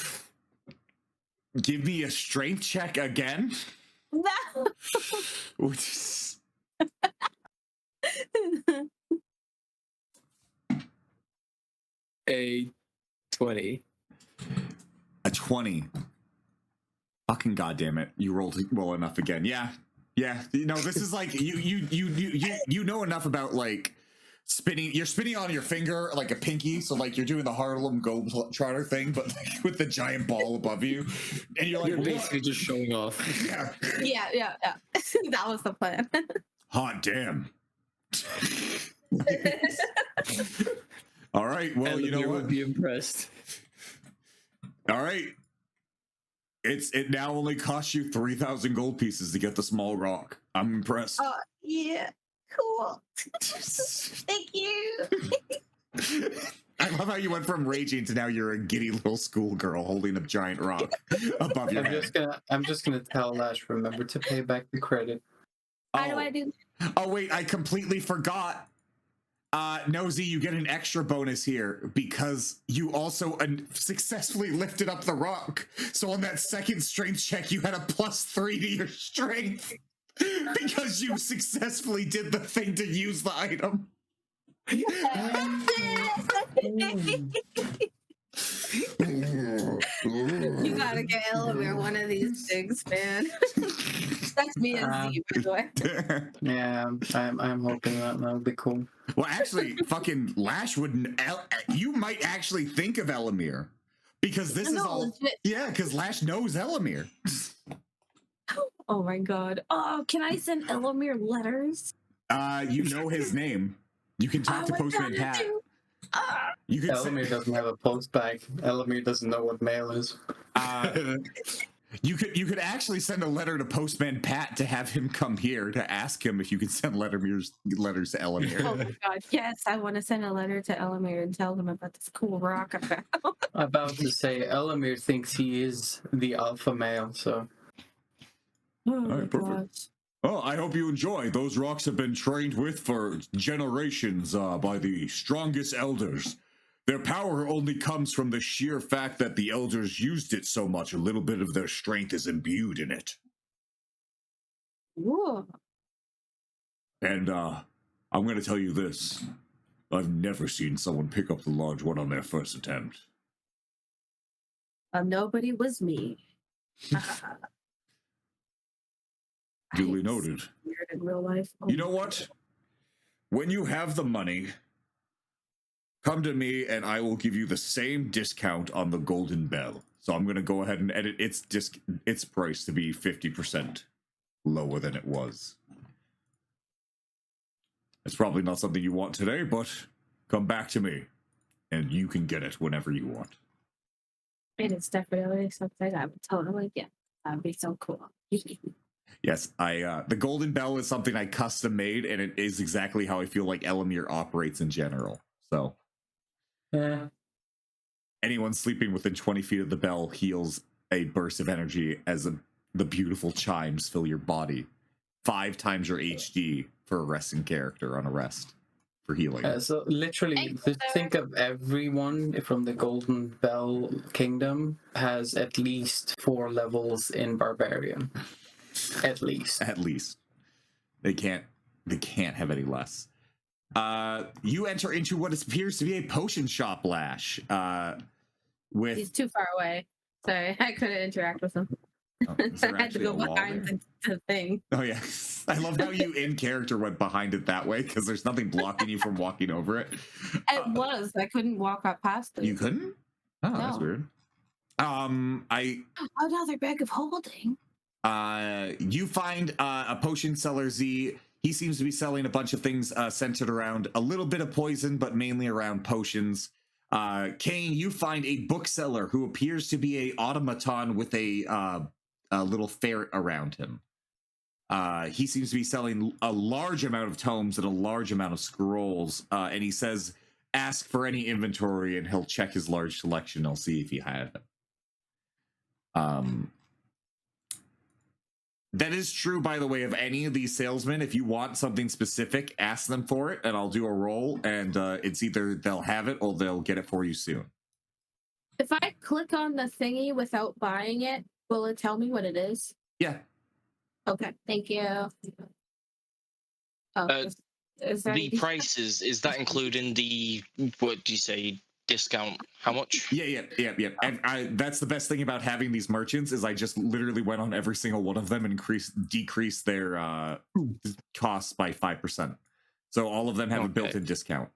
Give me a strength check again. No. A 20. A 20. Fucking goddamn it! You rolled well enough again. Yeah. You know, this is like you know enough about like spinning. You're spinning on your finger like a pinky, so like you're doing the Harlem Globetrotter thing, but like, with the giant ball above you, and you're like Basically just showing off. Yeah. That was the plan. Hot damn. All right. Well, you know what? Would be impressed. All right. It now only costs you 3,000 gold pieces to get the small rock. I'm impressed. Yeah. Cool. Thank you. I love how you went from raging to now you're a giddy little schoolgirl holding a giant rock above your head. I'm just gonna tell Lash, remember to pay back the credit. How do I do? Oh wait, I completely forgot. Nosy, you get an extra bonus here because you also successfully lifted up the rock. So on that second strength check, you had a +3 to your strength because you successfully did the thing to use the item. You gotta get Elamir one of these things, man. That's me and Z, by the way. Yeah, I'm hoping that would be cool. Well, actually, fucking Lash wouldn't. You might actually think of Elamir because this is all. Legit. Yeah, because Lash knows Elamir. Oh my god. Oh, can I send Elamir letters? You know his name. You can talk to Postman Pat. You can Elamir doesn't have a post bag. Elamir doesn't know what mail is. You could actually send a letter to Postman Pat to have him come here to ask him if you could send letters to Elamir. Oh my god. Yes, I want to send a letter to Elamir and tell him about this cool rock I found. About to say, Elamir thinks he is the alpha male, so. Oh All my right, perfect. gosh. Well, I hope you enjoy. Those rocks have been trained with for generations by the strongest elders. Their power only comes from the sheer fact that the elders used it so much. A little bit of their strength is imbued in it. Ooh. And I'm going to tell you this. I've never seen someone pick up the large one on their first attempt. Nobody was me. Duly noted. Weird in real life. Oh You know my what? When you have the money, come to me and I will give you the same discount on the Golden Bell. So I'm going to go ahead and edit its price to be 50% lower than it was. It's probably not something you want today, but come back to me and you can get it whenever you want. It is definitely something I would totally get. That'd be so cool. Yes, the Golden Bell is something I custom made, and it is exactly how I feel like Elamir operates in general. So, anyone sleeping within 20 feet of the bell heals a burst of energy as the beautiful chimes fill your body. 5 times your HD for a resting character on a rest for healing. So literally, Thanks, just sir. think of everyone from the Golden Bell Kingdom has at least 4 levels in Barbarian. At least. At least. They can't have any less. You enter into what appears to be a potion shop, Lash. With He's too far away. Sorry, I couldn't interact with him. is there I had to actually a go wall behind there? the thing. Oh yeah, I love how you in character went behind it that way because there's nothing blocking you from walking over it. It was. I couldn't walk up past it. You couldn't? Oh, that's No. weird. Another bag of holding. You find a potion seller, Z. He seems to be selling a bunch of things centered around a little bit of poison, but mainly around potions. Kane, you find a bookseller who appears to be a automaton with a little ferret around him. He seems to be selling a large amount of tomes and a large amount of scrolls, and he says, ask for any inventory and he'll check his large selection. I'll see if you have it. That is true, by the way, of any of these salesmen. If you want something specific, ask them for it, and I'll do a roll, and it's either they'll have it or they'll get it for you soon. If I click on the thingy without buying it, will it tell me what it is? Yeah. Okay, thank you. Oh, is there The any- prices, is that including the, what do you say, discount? How much? Yeah. And that's the best thing about having these merchants is I just literally went on every single one of them and decreased their costs by 5%. So all of them have a built-in discount.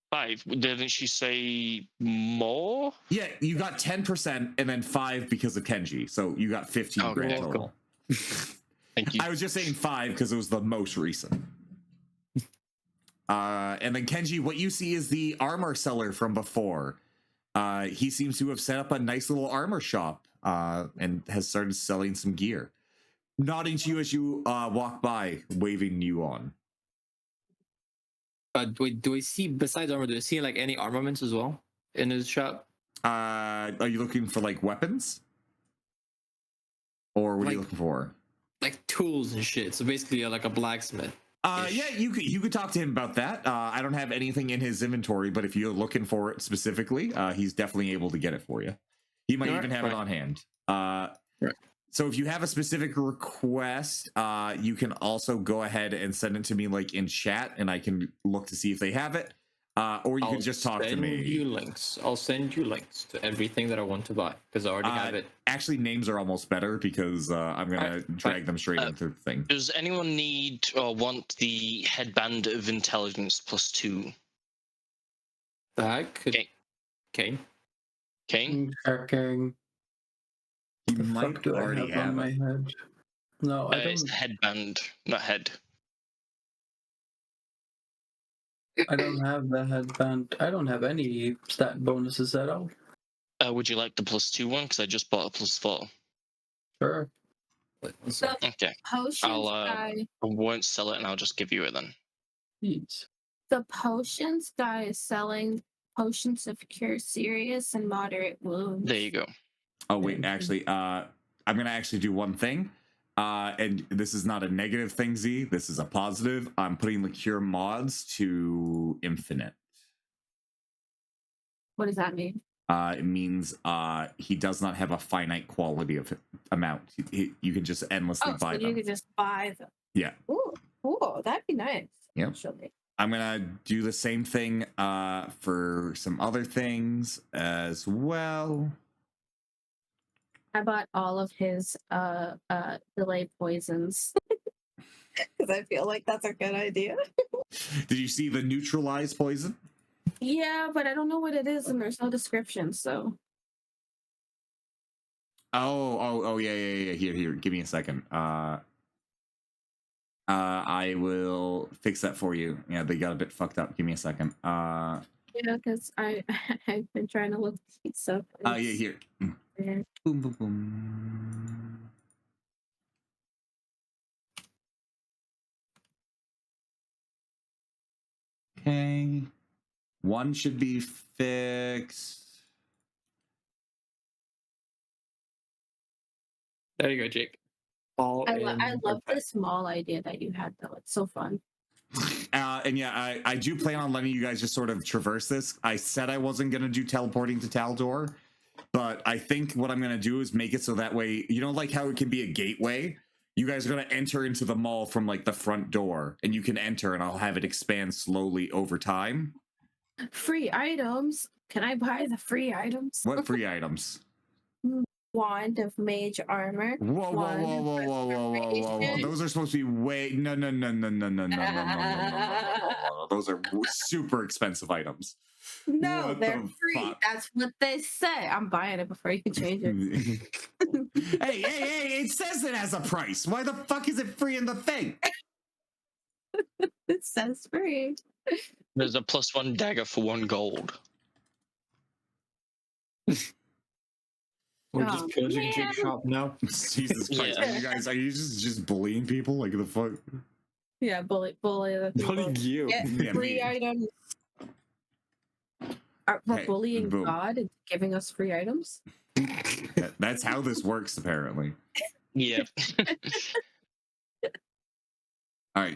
5. Didn't she say more? Yeah, you got 10% and then 5 because of Kenji. So you got 15 grand welcome. total. Thank you. I was just saying 5 because it was the most recent. And then Kenji, what you see is the armor seller from before. He seems to have set up a nice little armor shop and has started selling some gear. Nodding to you as you walk by, waving you on. Do we see, besides armor, do we see like any armaments as well in his shop? Are you looking for like weapons? Or what are you looking for? Like tools and shit. So basically like a blacksmith. Yeah, you could talk to him about that. I don't have anything in his inventory, but if you're looking for it specifically, he's definitely able to get it for you. He might even have it on hand. So if you have a specific request, you can also go ahead and send it to me like in chat, and I can look to see if they have it. Or you can just talk to me. I'll send you links to everything that I want to buy because I already have it. Actually, names are almost better because I'm gonna drag them straight into the thing. Does anyone need or want the headband of intelligence +2? That could. Okay. Kane. Checking. You The might fuck do I already have on have my it. head? No, I It's don't. headband, not head. I don't have the headband. I don't have any stat bonuses at all. Would you like the +2 one? Because I just bought a +4. Sure. The Okay. potions guy. I won't sell it, and I'll just give you it then. Jeez. The potions guy is selling potions of cure serious and moderate wounds. There you go. Oh wait, actually, I'm gonna actually do one thing. And this is not a negative thing, Z. This is a positive. I'm putting the cure mods to infinite. What does that mean? It means he does not have a finite quality of amount. You can just endlessly buy so them. you could just buy them. Yeah. Ooh, that'd be nice. Yep. Actually. I'm gonna do the same thing for some other things as well. I bought all of his delay poisons because I feel like that's a good idea. Did you see the neutralize poison? Yeah, but I don't know what it is, and there's no description. So. Oh, yeah. Here. Give me a second. I will fix that for you. Yeah, they got a bit fucked up. Give me a second. Yeah, because I've been trying to look these up. Oh, yeah, here. Yeah. Boom, boom, boom. Okay. One should be fixed. There you go, Jake. All I love the small idea that you had, though. It's so fun. And yeah, I do plan on letting you guys just sort of traverse this. I said I wasn't going to do teleporting to Taldor, but I think what I'm going to do is make it so that way, you know, like how it can be a gateway? You guys are going to enter into the mall from like the front door, and you can enter, and I'll have it expand slowly over time. Free items. Can I buy the free items? What free items? Wand of mage armor. Whoa. Those are supposed to be way no. Those are super expensive items. No, What they're the free. fuck? That's what they say. I'm buying it before you can change it. Hey, it says it has a price. Why the fuck is it free in the thing? It says free. There's a +1 dagger for 1 gold. We're just pillaging Jake's shop now. Jesus Christ. Yeah. Are you just bullying people? Like the fuck? Yeah, bully the people. Bullying you. Get free items. We're bullying boom. God and giving us free items? That's how this works, apparently. Yeah. All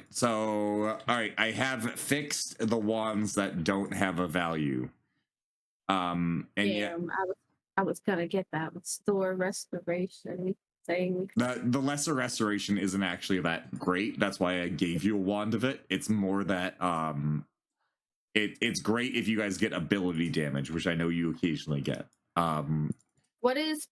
right, I have fixed the ones that don't have a value. And I was gonna get that store restoration thing. The lesser restoration isn't actually that great. That's why I gave you a wand of it. It's more that it's great if you guys get ability damage, which I know you occasionally get. What is?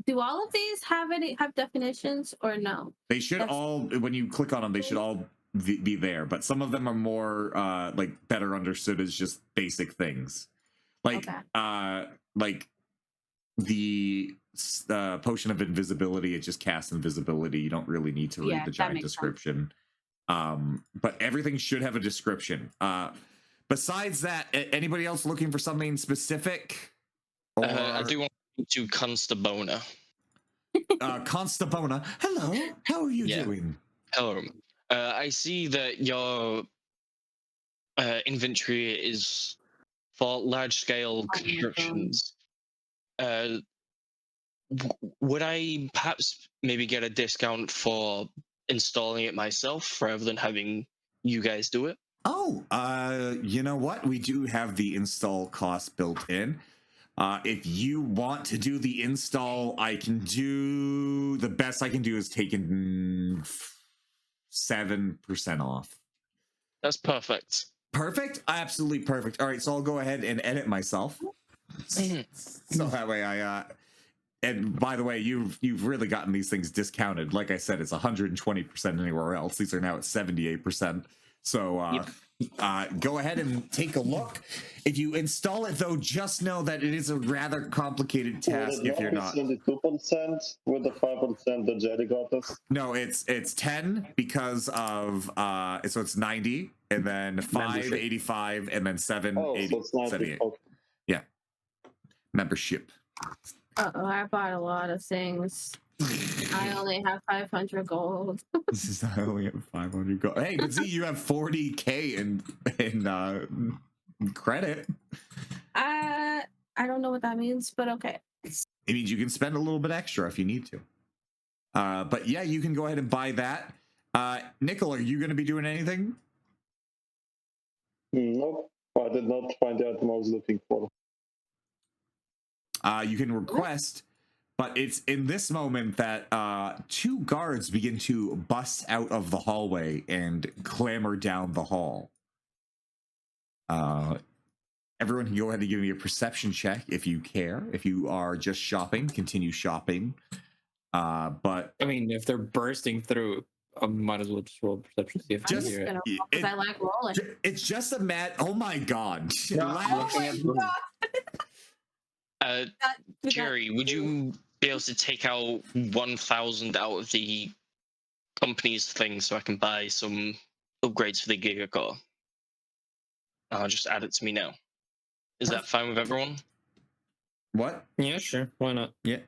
Do all of these have definitions or no? They should all, when you click on them, they should all be there. But some of them are more like better understood as just basic things, like the potion of invisibility. It just casts invisibility. You don't really need to read the giant description. But everything should have a description. Besides that, anybody else looking for something specific? Or... I do want to Constabona. Constabona, hello. How are you doing? Hello. I see that your inventory is for large-scale constructions. Would I perhaps maybe get a discount for installing it myself rather than having you guys do it? Oh, you know what? We do have the install cost built in. If you want to do the install, I can do the best I can do is taking 7% off. That's perfect. Perfect? Absolutely perfect. All right, so I'll go ahead and edit myself. So that way and by the way, you've really gotten these things discounted. Like I said, it's 120% anywhere else. These are now at 78%. So go ahead and take a look. If you install it, though, just know that it is a rather complicated task if you're not. 72% with the 5% that Jerry got us? No, it's 10 because of so it's 90 and then 5, 85, and then 7, 80, so it's 90. 78. Okay. Yeah. Membership. I bought a lot of things. I only have 500 gold. I only have 500 gold. Hey, but see, you have 40K in credit. I don't know what that means, but okay. It means you can spend a little bit extra if you need to. But yeah, you can go ahead and buy that. Nickel, are you going to be doing anything? Nope. I did not find the item I was looking for. You can request, but it's in this moment that 2 guards begin to bust out of the hallway and clamber down the hall. Everyone can go ahead and give me a perception check if you care. If you are just shopping, continue shopping. But I mean, if they're bursting through, I might as well just roll perception. See if I'm I just hear gonna it. roll because I like rolling. it's just a oh my god. Yeah, I'm looking at the- Jerry, would you be able to take out 1,000 out of the company's thing so I can buy some upgrades for the Giga car? I'll just add it to me now. Is that fine with everyone? What? Yeah, sure. Why not? Yeah.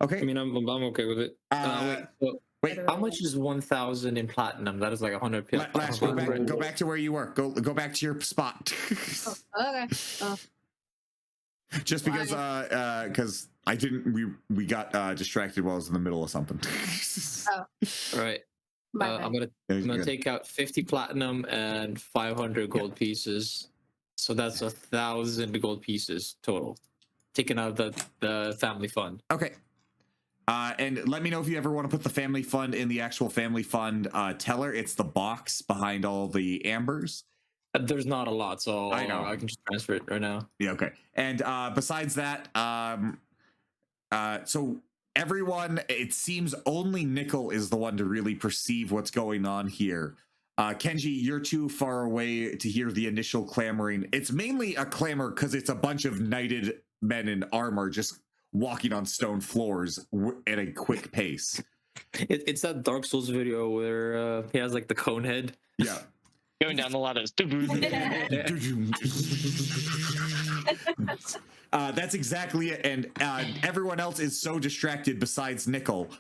Okay. I mean, I'm okay with it. Wait, how much is 1,000 in platinum? That is like 100. Lash, go back to where you were. Go back to your spot. Okay. Oh. Just because I didn't we got distracted while I was in the middle of something. Right. I'm gonna take out 50 platinum and 500 gold pieces. So that's 1,000 gold pieces total, taken out of the family fund. Okay. And let me know if you ever want to put the family fund in the actual family fund teller. It's the box behind all the ambers. There's not a lot, so I know. I can just transfer it right now. Yeah, okay. And besides that, so everyone, it seems only Nickel is the one to really perceive what's going on here. Kenji, you're too far away to hear the initial clamoring. It's mainly a clamor because it's a bunch of knighted men in armor just walking on stone floors at a quick pace. It's that Dark Souls video where he has like the cone head. Yeah. Going down the ladders. That's exactly it. And everyone else is so distracted besides Nickel.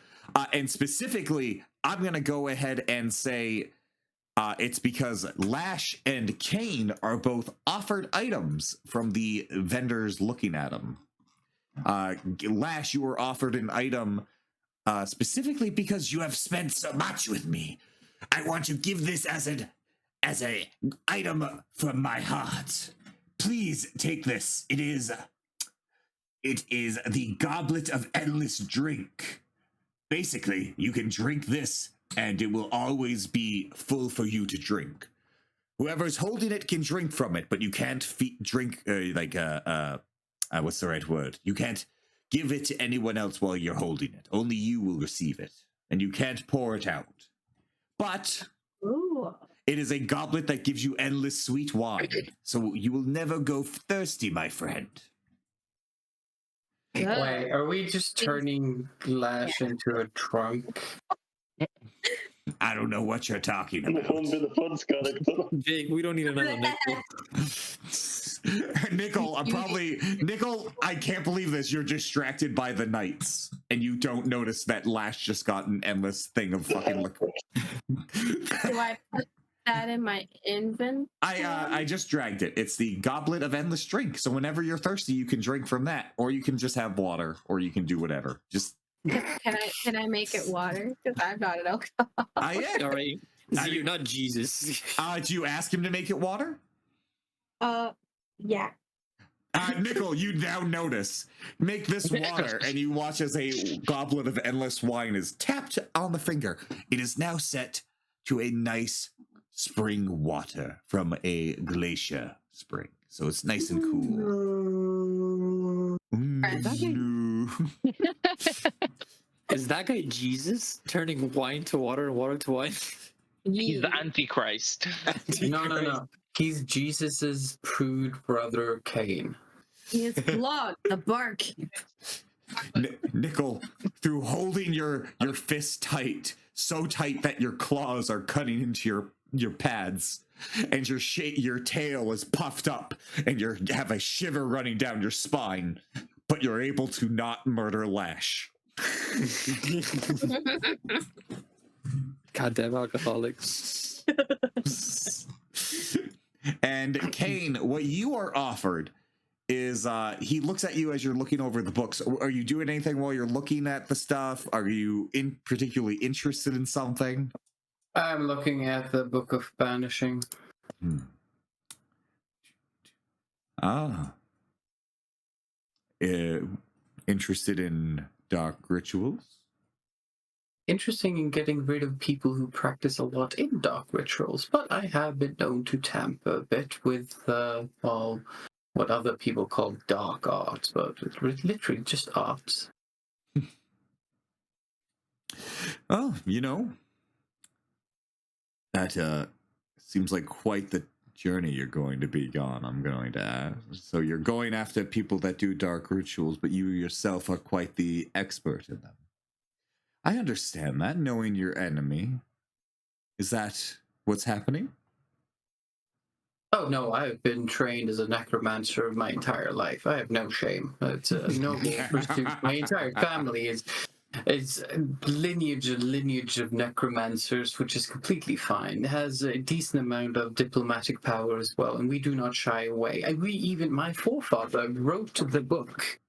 And specifically, I'm going to go ahead and say it's because Lash and Kane are both offered items from the vendors looking at them. Lash, you were offered an item specifically because you have spent so much with me. I want to give this as a item from my heart. Please take this. It is the Goblet of Endless Drink. Basically, you can drink this and it will always be full for you to drink. Whoever's holding it can drink from it, but you can't drink what's the right word? You can't give it to anyone else while you're holding it. Only you will receive it, and you can't pour it out. But Ooh. it is a goblet that gives you endless sweet wine, so you will never go thirsty, my friend. Good. Wait, are we just turning Lash into a trunk? I don't know what you're talking Det about. kommer bli the fun character. Jake, we don't need another Nickel. Nickel, I can't believe this. You're distracted by the knights, and you don't notice that Lash just got an endless thing of fucking liquor. Do I put that in my inventory? I just dragged it. It's the Goblet of Endless Drink. So whenever you're thirsty, you can drink from that, or you can just have water, or you can do whatever. Just Can I make it water? Because I'm not an alcoholic. yeah. All right. So you're not Jesus. Do you ask him to make it water? Yeah. Nickel, you now notice. Make this water, and you watch as a goblet of endless wine is tapped on the finger. It is now set to a nice spring water from a glacier spring. So it's nice and cool. Is that guy Jesus turning wine to water and water to wine? He's the Antichrist. No. He's Jesus's prude brother Cain. He is blood, the bark. Nickel, through holding your fist tight, so tight that your claws are cutting into your pads, and your tail is puffed up, and you have a shiver running down your spine, but you're able to not murder Lash. Goddamn alcoholics. And Kane, what you are offered is he looks at you as you're looking over the books. Are you doing anything while you're looking at the stuff? Are you particularly interested in something? I'm looking at the Book of Banishing. interested in dark rituals? Interesting in getting rid of people who practice a lot in dark rituals, but I have been known to tamper a bit with, well, what other people call dark arts, but it's literally just arts. Oh, that seems like quite the journey you're going to be on, I'm going to ask. So you're going after people that do dark rituals, but you yourself are quite the expert in them. I understand that, knowing your enemy. Is that what's happening? Oh no, I've been trained as a necromancer my entire life. I have no shame. It's a noble pursuit. My entire family is lineage of necromancers, which is completely fine. It has a decent amount of diplomatic power as well, and we do not shy away. And my forefather wrote the book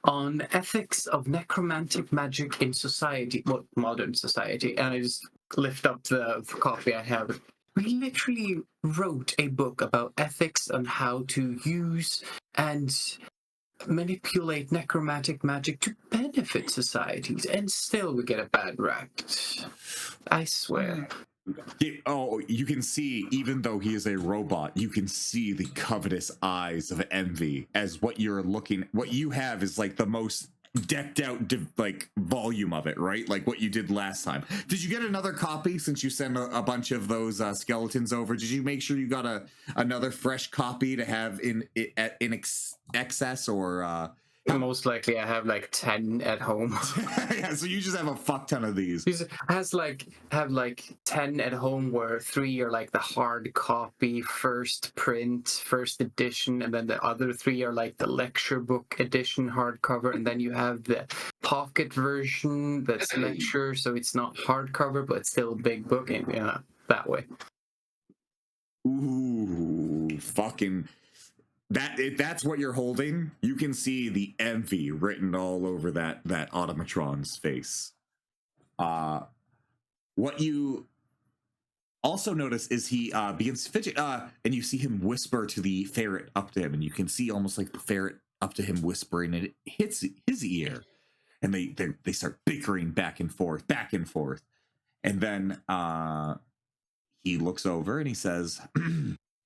on ethics of necromantic magic in society, well, modern society, and I just lift up the copy I have. We literally wrote a book about ethics on how to use and manipulate necromantic magic to benefit societies, and still we get a bad rap. I swear. You can see, even though he is a robot, you can see the covetous eyes of envy as what you have is like the most decked out volume of it, right? Like what you did last time. Did you get another copy since you sent a bunch of those skeletons over? Did you make sure you got another fresh copy to have in excess, or most likely I have like 10 at home. Yeah, so you just have a fuck ton of these. Have like 10 at home, where 3 are like the hard copy, first print, first edition, and then the other 3 are like the lecture book edition hardcover, and then you have the pocket version that's lecture, so it's not hardcover but it's still a big book, and that way. Ooh, fucking... If that's what you're holding, you can see the envy written all over that automatron's face. What you also notice is he begins to fidget, and you see him whisper to the ferret up to him, and you can see almost like the ferret up to him whispering, and it hits his ear, and they start bickering back and forth, and then he looks over and he says,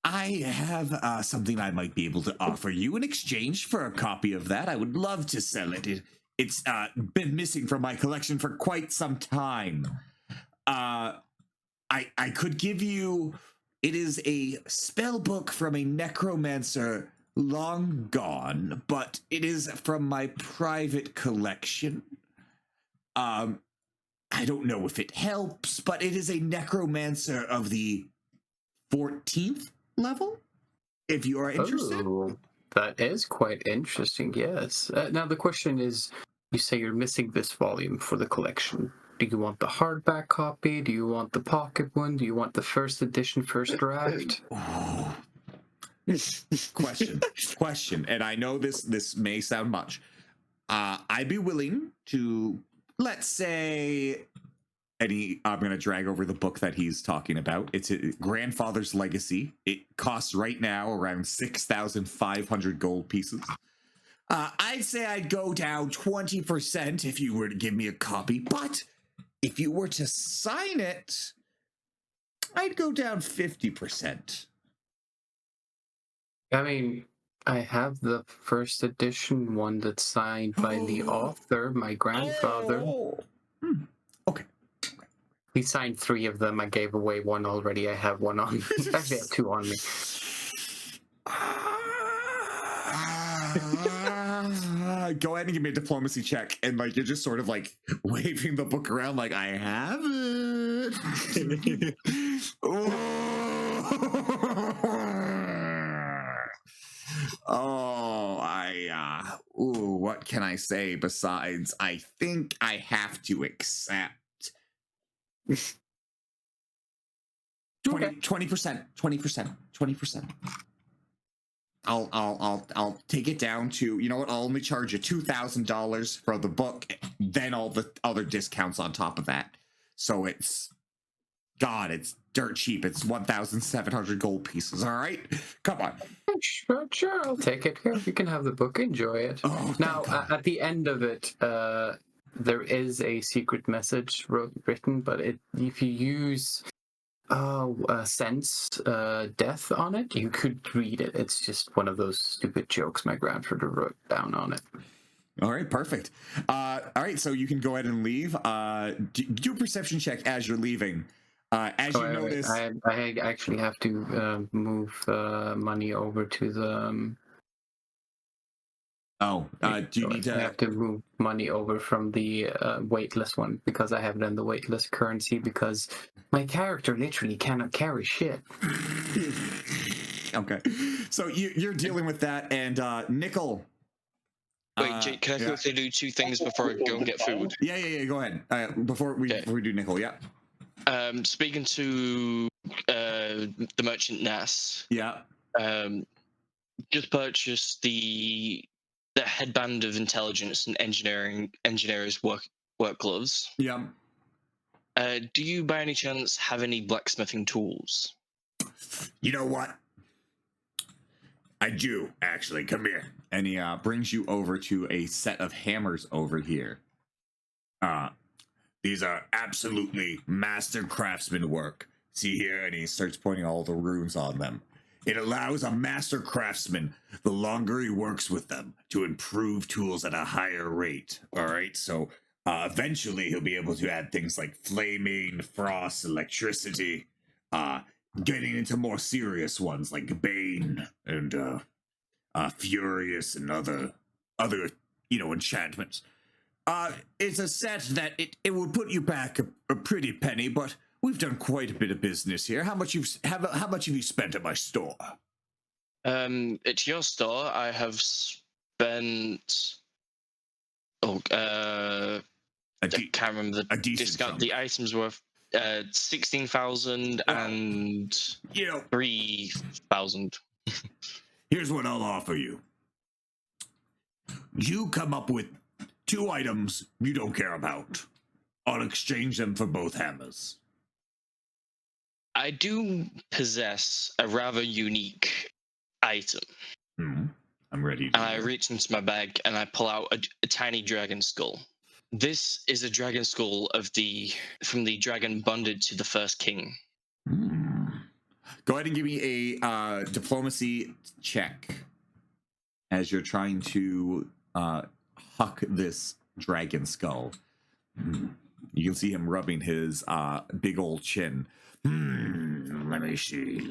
I have something I might be able to offer you in exchange for a copy of that. I would love to sell it. It's been missing from my collection for quite some time. I could give you... It is a spell book from a necromancer long gone, but it is from my private collection. I don't know if it helps, but it is a necromancer of the 14th level, if you are interested. Oh, that is quite interesting, yes. Now the question is, you say you're missing this volume for the collection. Do you want the hardback copy? Do you want the pocket one? Do you want the first edition, first draft? Oh. Question, and I know this may sound much. I'd be willing to, let's say... I'm going to drag over the book that he's talking about. It's a Grandfather's Legacy. It costs right now around 6,500 gold pieces. I'd say I'd go down 20% if you were to give me a copy, but if you were to sign it, I'd go down 50%. I mean, I have the first edition one that's signed by the author, my grandfather. Okay. He signed 3 of them. I gave away 1 already. I have 1 on me. Actually, I have 2 on me. Go ahead and give me a diplomacy check, and you're just sort of waving the book around like, I have it. What can I say besides I think I have to accept 20%. I'll take it down to, you know what, I'll only charge you $2,000 for the book, then all the other discounts on top of that. So it's God, it's dirt cheap. It's 1,700 gold pieces. All right, come on. Sure, I'll take it. Here, you can have the book. Enjoy it. Oh, Now, thank God. at the end of it, there is a secret message written, but if you use sense death on it, you could read it. It's just one of those stupid jokes my grandfather wrote down on it. All right, perfect. All right, so you can go ahead and leave. Do a perception check as you're leaving. As you notice, I actually have to move money over to the. do you need I to? have to move money over from the weightless one because I have it in the weightless currency because my character literally cannot carry shit. Okay, so you're dealing with that, and Nickel. Wait, Jake, can I quickly do two things before I go and get food? Yeah. Go ahead. Before we do Nickel, yeah. Speaking to the merchant Nass. Yeah. Just purchased the headband of intelligence and engineers work gloves. Yeah. Do you by any chance have any blacksmithing tools? You know what? I do, actually. Come here. And he brings you over to a set of hammers over here. These are absolutely master craftsman work. See here? And he starts pointing all the runes on them. It allows a master craftsman, the longer he works with them, to improve tools at a higher rate. All right? So eventually he'll be able to add things like flaming, frost, electricity, getting into more serious ones like Bane and Furious and other enchantments. It's a set that it would put you back a pretty penny, but we've done quite a bit of business here. How much have you spent at my store? At your store, I have spent. I can't remember the discount. Chunk. The items were 16,000 and 3,000. Here's what I'll offer you. You come up with 2 items you don't care about. I'll exchange them for both hammers. I do possess a rather unique item. I'm ready. And I reach into my bag and I pull out a tiny dragon skull. This is a dragon skull from the dragon bonded to the first king. Go ahead and give me a diplomacy check as you're trying to huck this dragon skull. You can see him rubbing his big old chin. Let me see.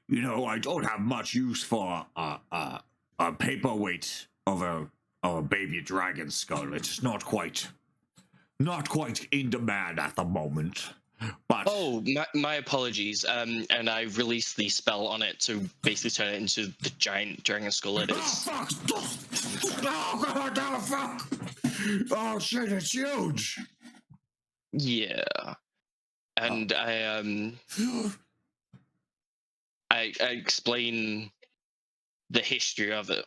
I don't have much use for a paperweight of a baby dragon skull. It's not quite in demand at the moment. But my apologies. And I released the spell on it to basically turn it into the giant dragon skull it is. Fuck! Oh god, no, fuck! Oh shit, it's huge. Yeah, and I explain the history of it.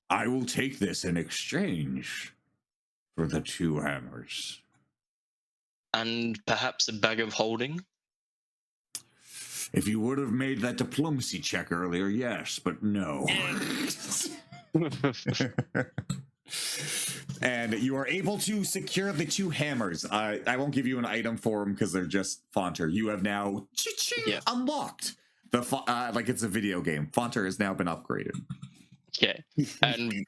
I will take this in exchange for the 2 hammers. And perhaps a bag of holding? If you would have made that diplomacy check earlier, yes, but no. And you are able to secure the 2 hammers. I won't give you an item for them because they're just Fonter. You have now unlocked the like it's a video game. Fonter has now been upgraded. Okay, and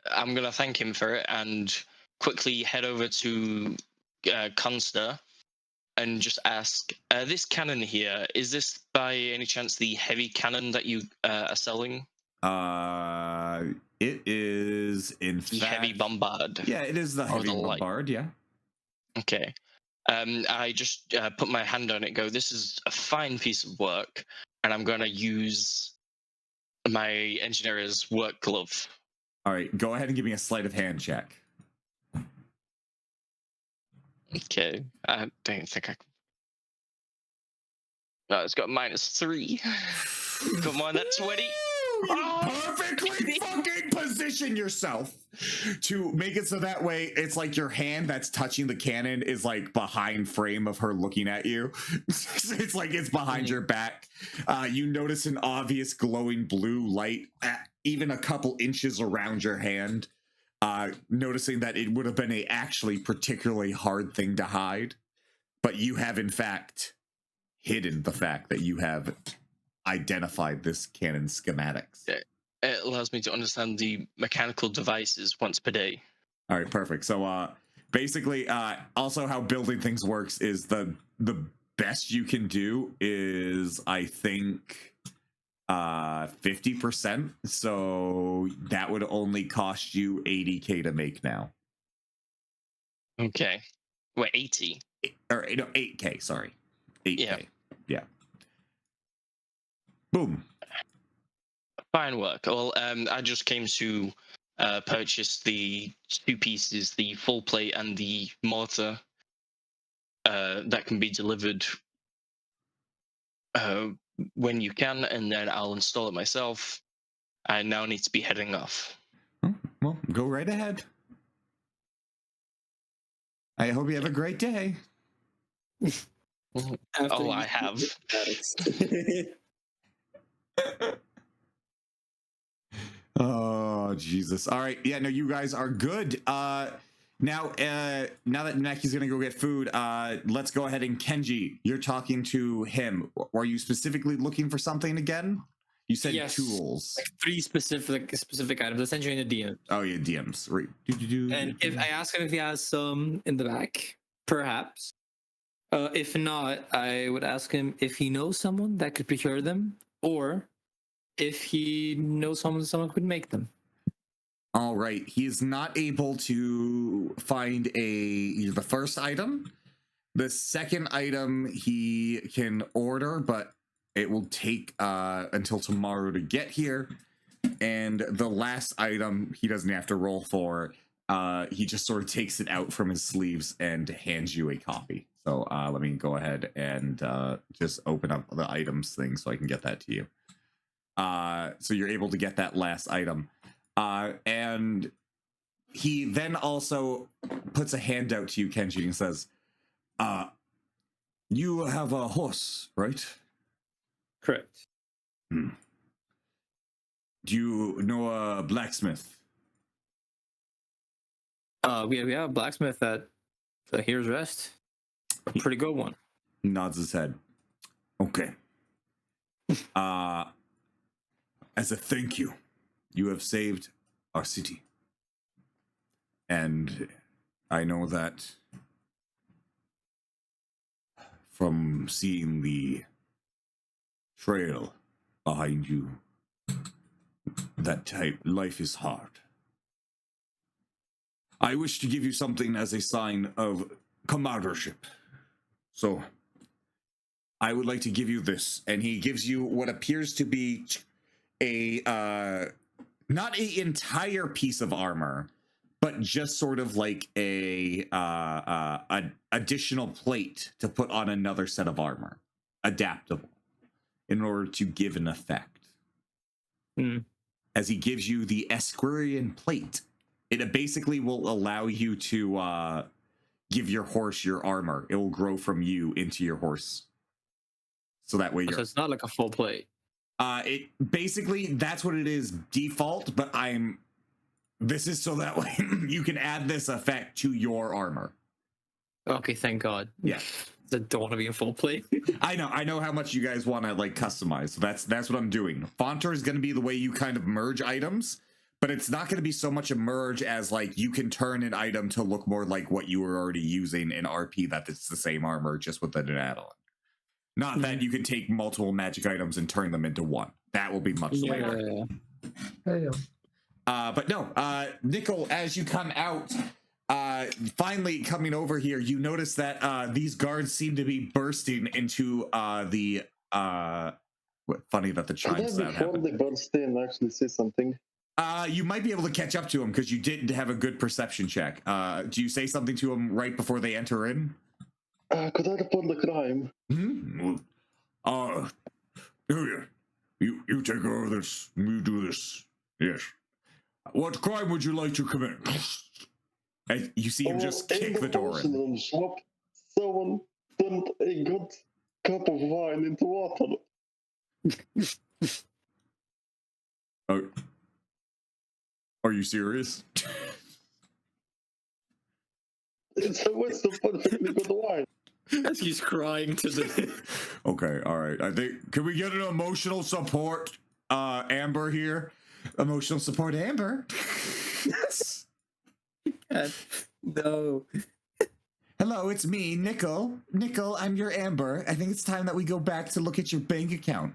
I'm gonna thank him for it and quickly head over to Consta and just ask, this cannon here, is this by any chance the heavy cannon that you are selling? It is in the fact heavy bombard. Yeah, it is the heavy bombard. Yeah. Okay. I just put my hand on it. Go. This is a fine piece of work, and I'm gonna use my engineer's work glove. All right. Go ahead and give me a sleight of hand check. Okay. I don't think I can. No, it's got -3. Come on, that's 20. perfectly fucking position yourself to make it so that way it's like your hand that's touching the cannon is like behind frame of her looking at you. It's like it's behind your back. You notice an obvious glowing blue light even a couple inches around your hand, noticing that it would have been a actually particularly hard thing to hide, but you have in fact hidden the fact that you have identified this cannon schematics. It allows me to understand the mechanical devices once per day. All right, perfect. So basically, also how building things works is the best you can do is, I think, 50%. So that would only cost you 80K to make now. Okay. Wait, 80? Or no, 8K, sorry. 8K. Yeah. Boom. Fine work. Well, I just came to purchase the 2 pieces, the full plate and the mortar, that can be delivered when you can, and then I'll install it myself. I now need to be heading off. Oh, well, go right ahead. I hope you have a great day. Oh, I have. Oh, Jesus. All right. Yeah, no, you guys are good. Now that Naki's gonna go get food, let's go ahead and Kenji, you're talking to him. Were you specifically looking for something again? You said Yes. tools. Like 3 specific items, essentially in the DM. Oh yeah, DMs. Right. And if I ask him if he has some in the back, perhaps. If not, I would ask him if he knows someone that could procure them, or if he knows someone could make them. All right. He is not able to find the first item. The second item he can order, but it will take until tomorrow to get here. And the last item he doesn't have to roll for. He just sort of takes it out from his sleeves and hands you a copy. So let me go ahead and just open up the items thing so I can get that to you. So you're able to get that last item. And he then also puts a hand out to you, Kenji, and says, you have a horse, right? Correct. Do you know a blacksmith? We have a blacksmith at Here's Rest. A pretty good one. He nods his head. Okay. As a thank you, you have saved our city. And I know that from seeing the trail behind you, that type life is hard. I wish to give you something as a sign of camaraderie. So I would like to give you this. And he gives you what appears to be a not an entire piece of armor, but just sort of like a additional plate to put on another set of armor, adaptable, in order to give an effect. As he gives you the Esquirian plate, it basically will allow you to give your horse your armor. It will grow from you into your horse, so that way you're. So it's not like a full plate. It basically that's what it is default, but this is so that way you can add this effect to your armor. Okay, thank God. Yeah. I don't want to be in full plate. I know how much you guys want to like customize. So that's what I'm doing. Fonter is going to be the way you kind of merge items, but it's not going to be so much a merge as like you can turn an item to look more like what you were already using in RP, that it's the same armor just with an add-on. Not that you can take multiple magic items and turn them into one. That will be much later. But no, Nickel, as you come out, finally coming over here, you notice that these guards seem to be bursting into the funny that the chimes sound before happened. they burst in, actually say something. You might be able to catch up to them because you did have a good perception check. Do you say something to them right before they enter in? Could I report the crime? You You take over this. You do this. Yes. What crime would you like to commit? And you see him just kick the door in. Shop, someone dumped a good cup of wine into water. Are you serious? It's a waste of perfectly good wine. As he's crying to the. Okay, all right. I think can we get an emotional support, Amber here? Emotional support, Amber. Yes. No. Hello, it's me, Nickel. Nickel, I'm your Amber. I think it's time that we go back to look at your bank account.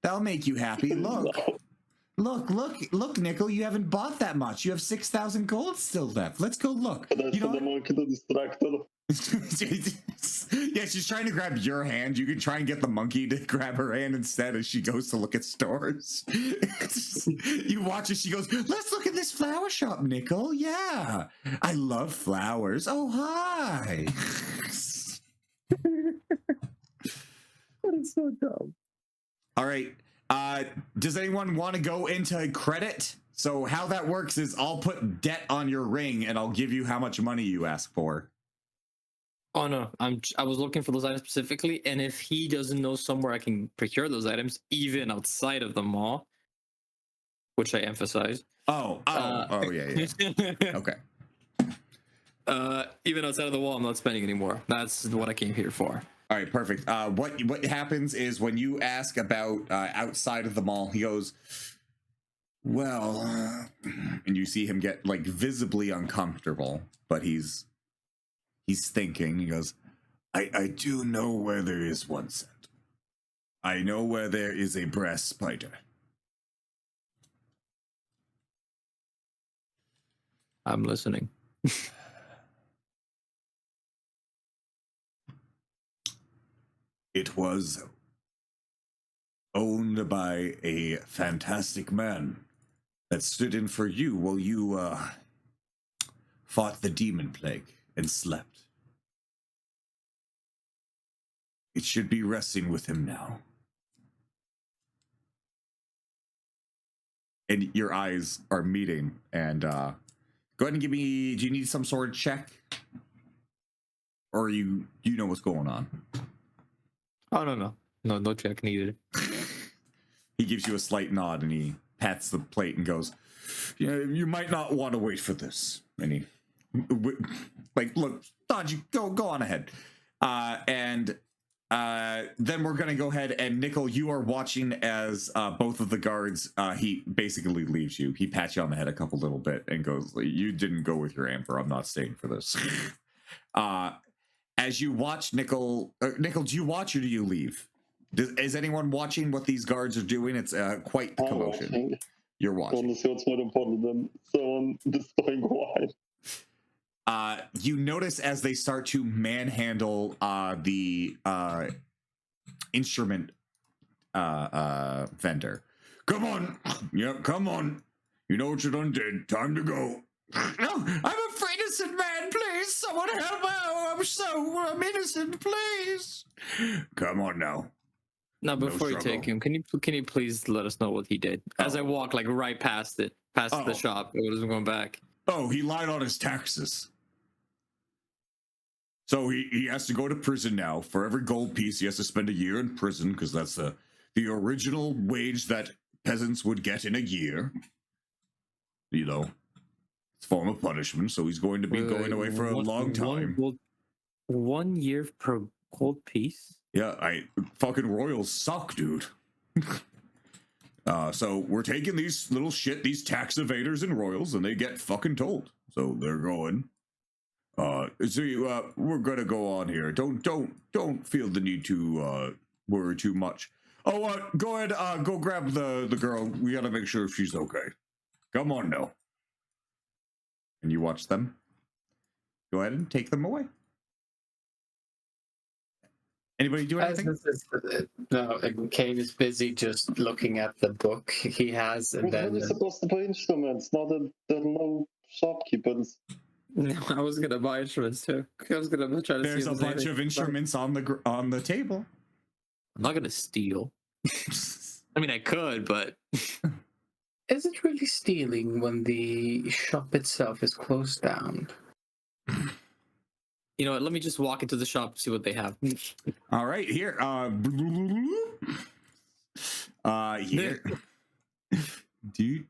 That'll make you happy. Look. Look, Nickel, you haven't bought that much. You have 6,000 gold still left. Let's go look. That's the monkey to distract her. Yeah, she's trying to grab your hand. You can try and get the monkey to grab her hand instead as she goes to look at stores. You watch as she goes, let's look at this flower shop, Nickel. Yeah, I love flowers. Oh, hi. That's so dumb. All right. Does anyone want to go into credit? So how that works is I'll put debt on your ring and I'll give you how much money you ask for. Oh no, I was looking for those items specifically, and if he doesn't know somewhere I can procure those items, even outside of the mall, which I emphasize. Yeah. Okay. Even outside of the wall, I'm not spending anymore. That's what I came here for. All right, perfect. What happens is when you ask about outside of the mall, he goes, well, and you see him get like visibly uncomfortable, but he's thinking. He goes, I do know where there is 1 cent. I know where there is a brass spider. I'm listening. It was owned by a fantastic man that stood in for you while you fought the demon plague and slept. It should be resting with him now. And your eyes are meeting, and go ahead and give me, do you need some sort of check? Or you know what's going on? Oh, no check needed. He gives you a slight nod and he pats the plate and goes, yeah, you might not want to wait for this. And he, like, look, Dodgy, go on ahead. And then we're going to go ahead and Nickel, you are watching as both of the guards, he basically leaves you. He pats you on the head a couple little bit and goes, you didn't go with your Amber. I'm not staying for this. As you watch Nickel, do you watch or do you leave? Is anyone watching what these guards are doing? It's quite the commotion. Watching. You're watching. Honestly, what's more important than someone destroying wine? You notice as they start to manhandle the instrument vendor. Come on. Yep, come on. You know what you done did. Time to go. No, I'm a innocent man, please. Someone help me. I'm innocent, please. Come on now. Now, before you take him, can you please let us know what he did? As I walk like right past the shop, I wasn't going back. Oh, he lied on his taxes. So he has to go to prison now. For every gold piece, he has to spend a year in prison because that's the original wage that peasants would get in a year. You know, it's a form of punishment. So he's going to be going away for a long time. 1 year per gold piece? Yeah, fucking royals suck, dude. So we're taking these these tax evaders and royals, and they get fucking told. So they're going. We're gonna go on here. Don't feel the need to worry too much. Oh, go ahead. Go grab the girl. We gotta make sure she's okay. Come on now. And you watch them. Go ahead and take them away. Anybody do anything? No, Kane is busy just looking at the book he has, and We're then supposed to buy instruments, now that there are no shopkeepers. No, I was gonna buy instruments too. I was gonna try to. There's a bunch of instruments on the table. I'm not gonna steal. I mean, I could, but Is it really stealing when the shop itself is closed down? you know what? Let me just walk into the shop and see what they have. All right, here. Here. do.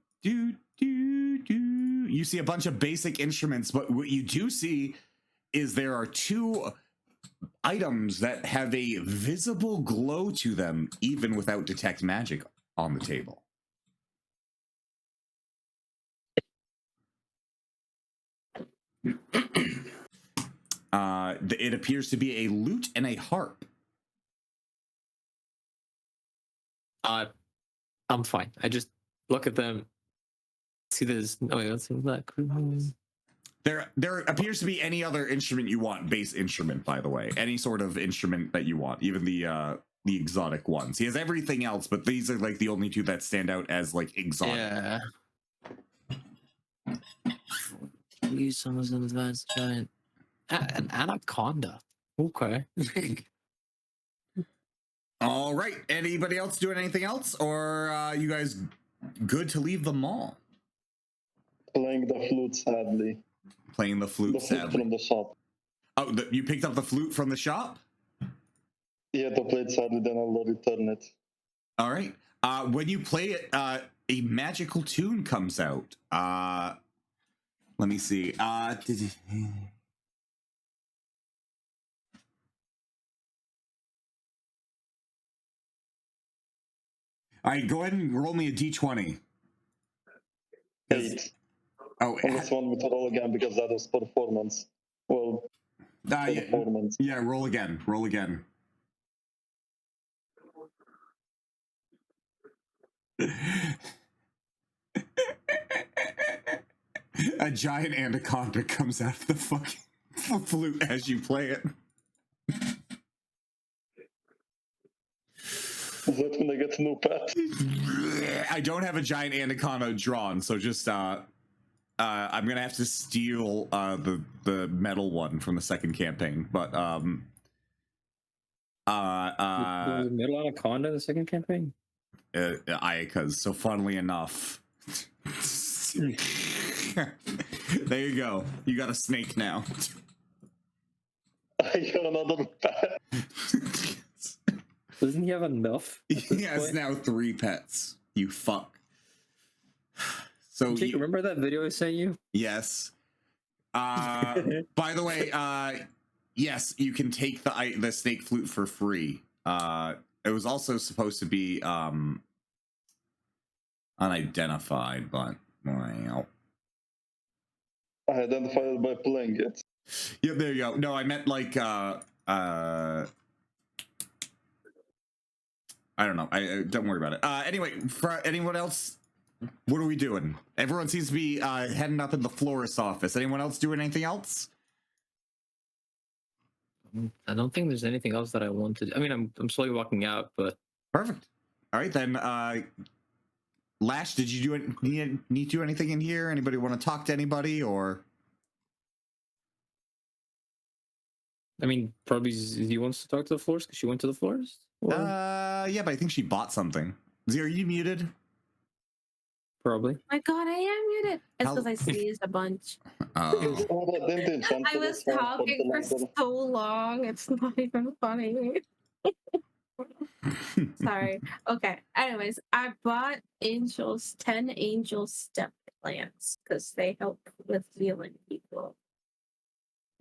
You see a bunch of basic instruments, but what you do see is there are two items that have a visible glow to them, even without detect magic on the table. It appears to be a lute and a harp. I'm fine. I just look at them. See this? Oh, wait, let's see that. There appears to be any other instrument you want, bass instrument, by the way. Any sort of instrument that you want, even the exotic ones. He has everything else, but these are like the only two that stand out as like exotic. Yeah. Use some of an advanced giant. An anaconda. Okay. All right. Anybody else doing anything else, or you guys good to leave the mall? Playing the flute, sadly. Playing the flute, The flute sadly. from the shop. Oh, you picked up the flute from the shop? Yeah, to play it sadly, then I'll return it. All right. When you play it, a magical tune comes out. Let me see. All right, go ahead and roll me a d20. 8. Oh, On this one, we roll again because that was performance. Well, performance. yeah, roll again. Roll again. A giant anaconda comes out of the fucking flute as you play it. Is that when I get a new pet? I don't have a giant anaconda drawn, so just I'm gonna have to steal the metal one from the second campaign. But the middle anaconda in the second campaign. Ayaka's. So funnily enough, there you go. You got a snake now. I got another pet. Doesn't he have enough? He has now 3 pets. You fuck. So Jake, remember that video I sent you? Yes. By the way, yes, you can take the snake flute for free. It was also supposed to be unidentified, but well. I identified it by playing it. Yeah, there you go. No, I meant like I don't know. I don't worry about it. Anyway, for anyone else, what are we doing? Everyone seems to be heading up in the florist's office. Anyone else doing anything else? I don't think there's anything else that I want to do. I mean, I'm slowly walking out, but Perfect. All right, then. Lash, did you need to do anything in here? Anybody want to talk to anybody, or? I mean, probably he wants to talk to the florist because she went to the florist. Or? Yeah, but I think she bought something. Are you muted? Probably. My God, I am muted. It's How- because I sneezed a bunch. Oh. Oh, that didn't enchant I for was this one, talking for something like so long. It's not even funny. Sorry. Okay. Anyways, I bought 10 angel step plants because they help with healing people.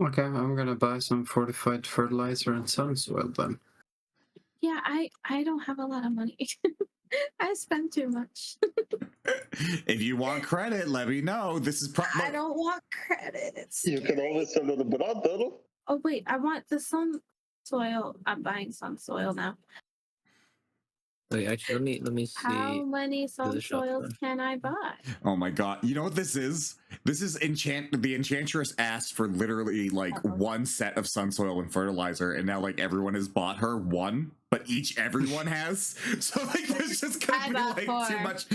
Okay, I'm gonna buy some fortified fertilizer and sun soil then. Yeah, I don't have a lot of money. I spend too much. If you want credit, let me know. This is I don't want credit. It's You can always sell it to the brother. Oh wait, I want the sun soil. I'm buying sun soil now. Wait, actually, let me see. How many sun the shop soils then. can I buy? Oh my god. You know what this is? This is the enchantress asked for literally like one set of sun soil and fertilizer, and now like everyone has bought her one, but everyone has. So like there's just I gonna bought be like too 4. much.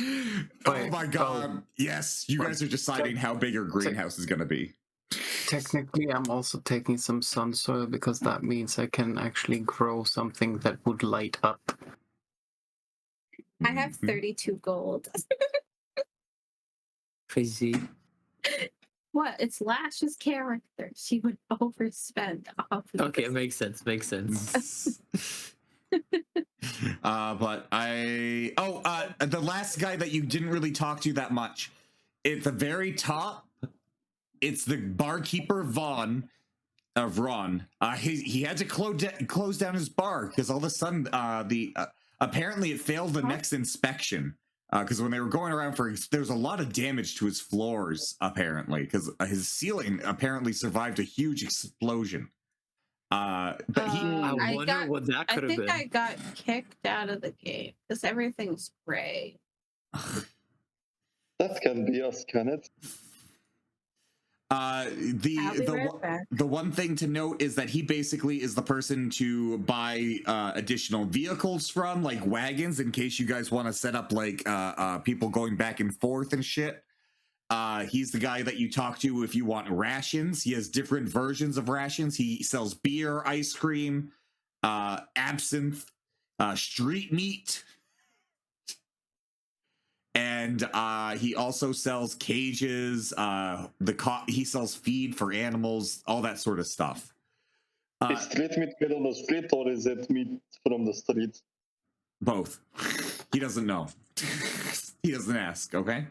Oh Wait, my god. Yes, you guys are deciding how big your greenhouse is gonna be. Technically, I'm also taking some sun soil because that means I can actually grow something that would light up. I have Mhm. 32 gold. Crazy. What? It's Lash's character. She would overspend. Okay, it makes sense. Makes sense. But the last guy that you didn't really talk to that much, at the very top, it's the barkeeper Ron. He had to close down his bar because all of a sudden apparently it failed the next inspection because when they were going around there's a lot of damage to his floors apparently because his ceiling apparently survived a huge explosion. But he I wonder what that could I have think been. I got kicked out of the game because everything's gray. That can be us, can it? I'll be right back. The one thing to note is that he basically is the person to buy additional vehicles from, like wagons, in case you guys want to set up like people going back and forth and shit. He's the guy that you talk to if you want rations. He has different versions of rations. He sells beer, ice cream, absinthe, street meat. And he also sells cages. He sells feed for animals, all that sort of stuff. Is street meat made on the street or is it meat from the street? Both. He doesn't know. He doesn't ask. Okay.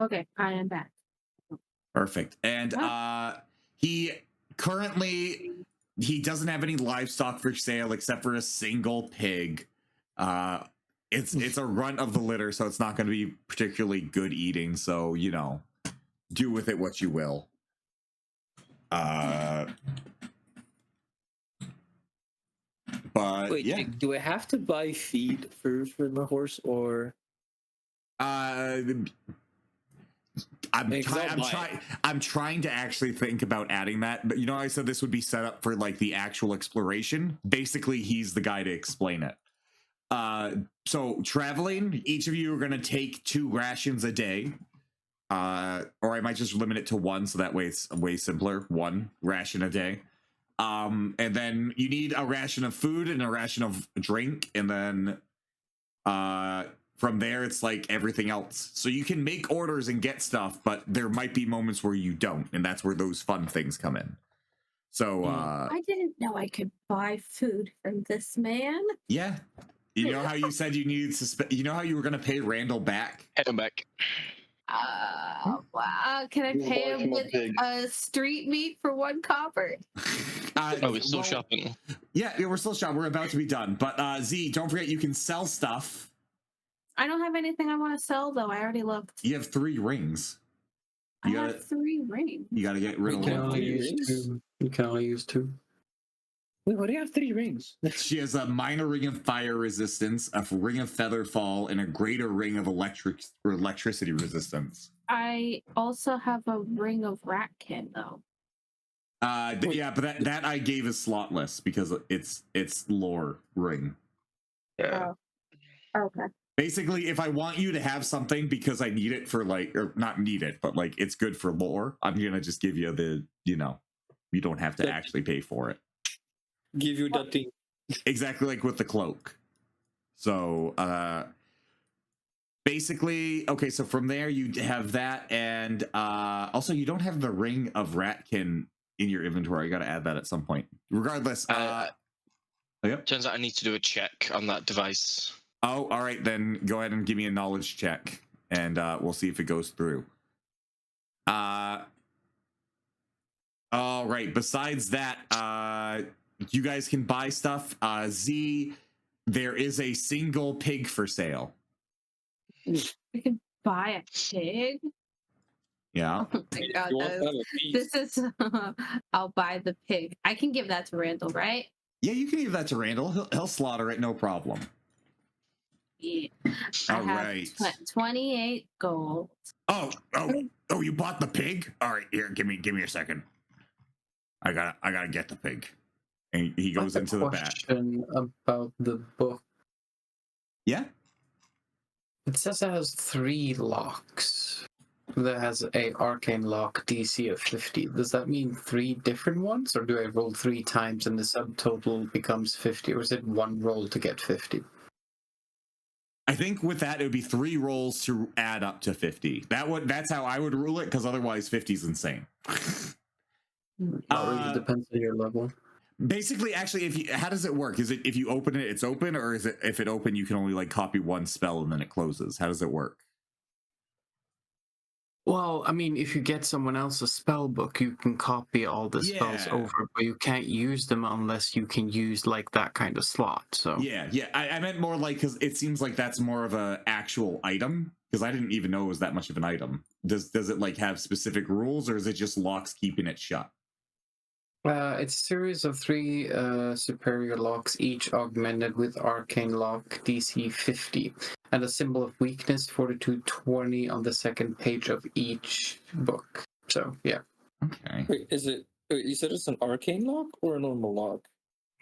Okay, I am back. Perfect. And he doesn't have any livestock for sale except for a single pig. It's a runt of the litter, so it's not going to be particularly good eating. So, do with it what you will. But Wait, yeah. Jake, do I have to buy feed for the horse or? I'm trying to actually think about adding that, but I said this would be set up for like the actual exploration. Basically, he's the guy to explain it. So traveling, each of you are going to take 2 rations a day. Or I might just limit it to 1, so that way it's way simpler. 1 ration a day. And then you need a ration of food and a ration of drink, and then from there it's like everything else. So you can make orders and get stuff, but there might be moments where you don't, and that's where those fun things come in. So I didn't know I could buy food from this man. yeah. You know how you said you needed you know how you were going to pay Randall back? Head him back. Wow. Can I You pay buy him him a with pig. street meat for 1 copper? Oh, we're still shopping. Yeah, we're still shopping. We're about to be done. But Z, don't forget you can sell stuff. I don't have anything I want to sell, though. I already looked. You have 3 rings. I have 3 rings. You got to get rid of You can one. only use 2. You can only use 2. Wait, why do you have 3 rings? She has a minor ring of fire resistance, a ring of feather fall, and a greater ring of electricity resistance. I also have a ring of ratkin, though. Yeah, but that I gave as slotless because it's lore ring. Yeah. Oh. Okay. Basically, if I want you to have something because I need it for or not need it, but like it's good for lore, I'm gonna just give you the you don't have to actually pay for it. Give you that thing. Exactly like with the cloak. So basically, okay, so from there you have that, and also you don't have the ring of Ratkin in your inventory. You got to add that at some point. Regardless, yep. Turns out I need to do a check on that device. Oh, all right, then go ahead and give me a knowledge check, and we'll see if it goes through. All right, besides that, you guys can buy stuff. Z, there is a single pig for sale. I can buy a pig? Yeah. Oh my god, this is I'll buy the pig. I can give that to Randall, right? Yeah, you can give that to Randall. He'll slaughter it, no problem. Yeah. I All have right. 28 gold. Oh, you bought the pig? All right, here, give me a second. I gotta get the pig. And he goes into the back. Question about the book. Yeah. It says it has 3 locks. That has a arcane lock DC of 50. Does that mean 3 different ones, or do I roll 3 times and the subtotal becomes 50, or is it 1 roll to get 50? I think with that, it would be 3 rolls to add up to 50. That's how I would rule it, because otherwise 50 is insane. It really depends on your level. Basically, actually, how does it work? Is it if you open it, it's open, or is it if it open, you can only like copy one spell and then it closes? How does it work? Well, I mean, if you get someone else's spell book, you can copy all the spells Yeah. over, but you can't use them unless you can use like that kind of slot. So Yeah. I meant more like, because it seems like that's more of a actual item, because I didn't even know it was that much of an item. Does it like have specific rules, or is it just locks keeping it shut? It's a series of 3 superior locks, each augmented with arcane lock DC 50, and a symbol of weakness fortitude 20 on the second page of each book. So yeah, Okay. Wait, you said it's an arcane lock or a normal lock?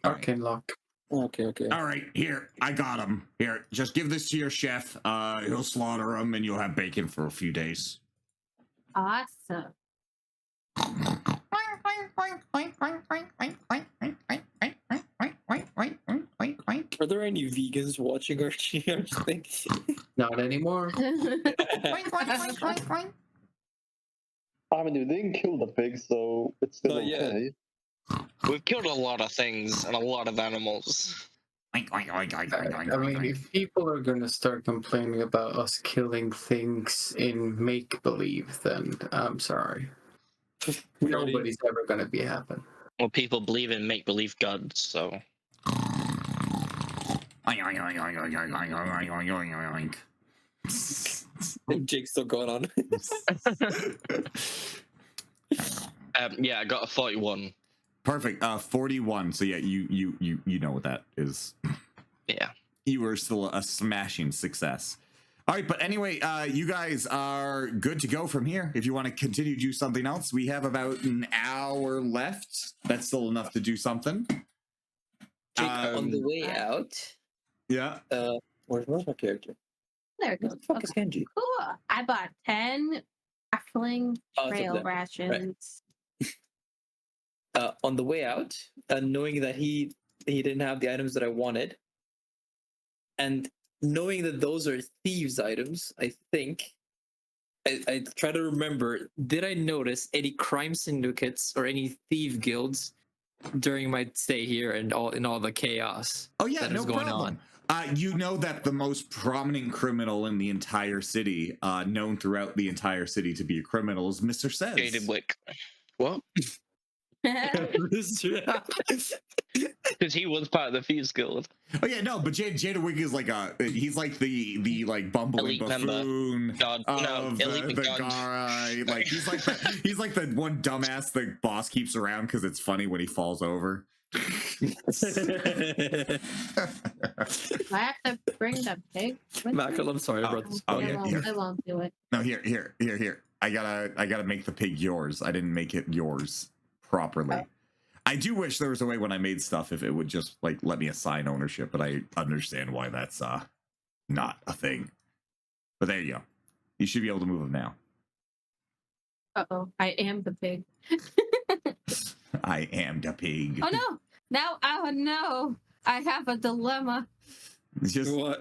All right. arcane lock. Okay. All right, here, I got him. Here, just give this to your chef. He'll slaughter him, and you'll have bacon for a few days. Awesome. Are there any vegans watching our thing? Not anymore. I mean, you didn't kill the pig, so it's still Not yet. okay. We've killed a lot of things and a lot of animals. I mean, if people are going to start complaining about us killing things in make-believe, then I'm sorry. Nobody's ever going to be happy. Well, people believe in make-believe gods, so... Jake's still going on. Yeah, I got a 41. Perfect. 41. So yeah, you know what that is. Yeah. You were still a smashing success. All right, but anyway, you guys are good to go from here. If you want to continue to do something else, we have about an hour left. That's still enough to do something. Jake, on the way out. Yeah. Where's my character? There it Where goes. the fuck is Kenji? Cool. I bought 10 halfling Oh, it's up trail there. rations. On the way out, knowing that he didn't have the items that I wanted, and knowing that those are thieves' items, I think I try to remember. Did I notice any crime syndicates or any thief guilds during my stay here and in all the chaos? Oh yeah, that no is going problem. You know that the most prominent criminal in the entire city, known throughout the entire city to be a criminal, is Mr. Says. Jaded Wick. What? Because he was part of the Thieves Guild. Oh yeah, no, but Jada Wick is like he's like the like bumbling Elite member. buffoon God, no, of elite the god. guy. Like he's like the one dumbass the boss keeps around because it's funny when he falls over. I have to bring the pig. with me? Michael, I'm sorry, I brought this. Oh, I yeah, won't, here. I won't do it. No, here. I gotta make the pig yours. I didn't make it yours properly. Oh. I do wish there was a way when I made stuff if it would just like let me assign ownership, but I understand why that's not a thing. But there you go. You should be able to move them now. Uh-oh, I am the pig. I am the pig. Oh no! Now, oh no! I have a dilemma. It's just What?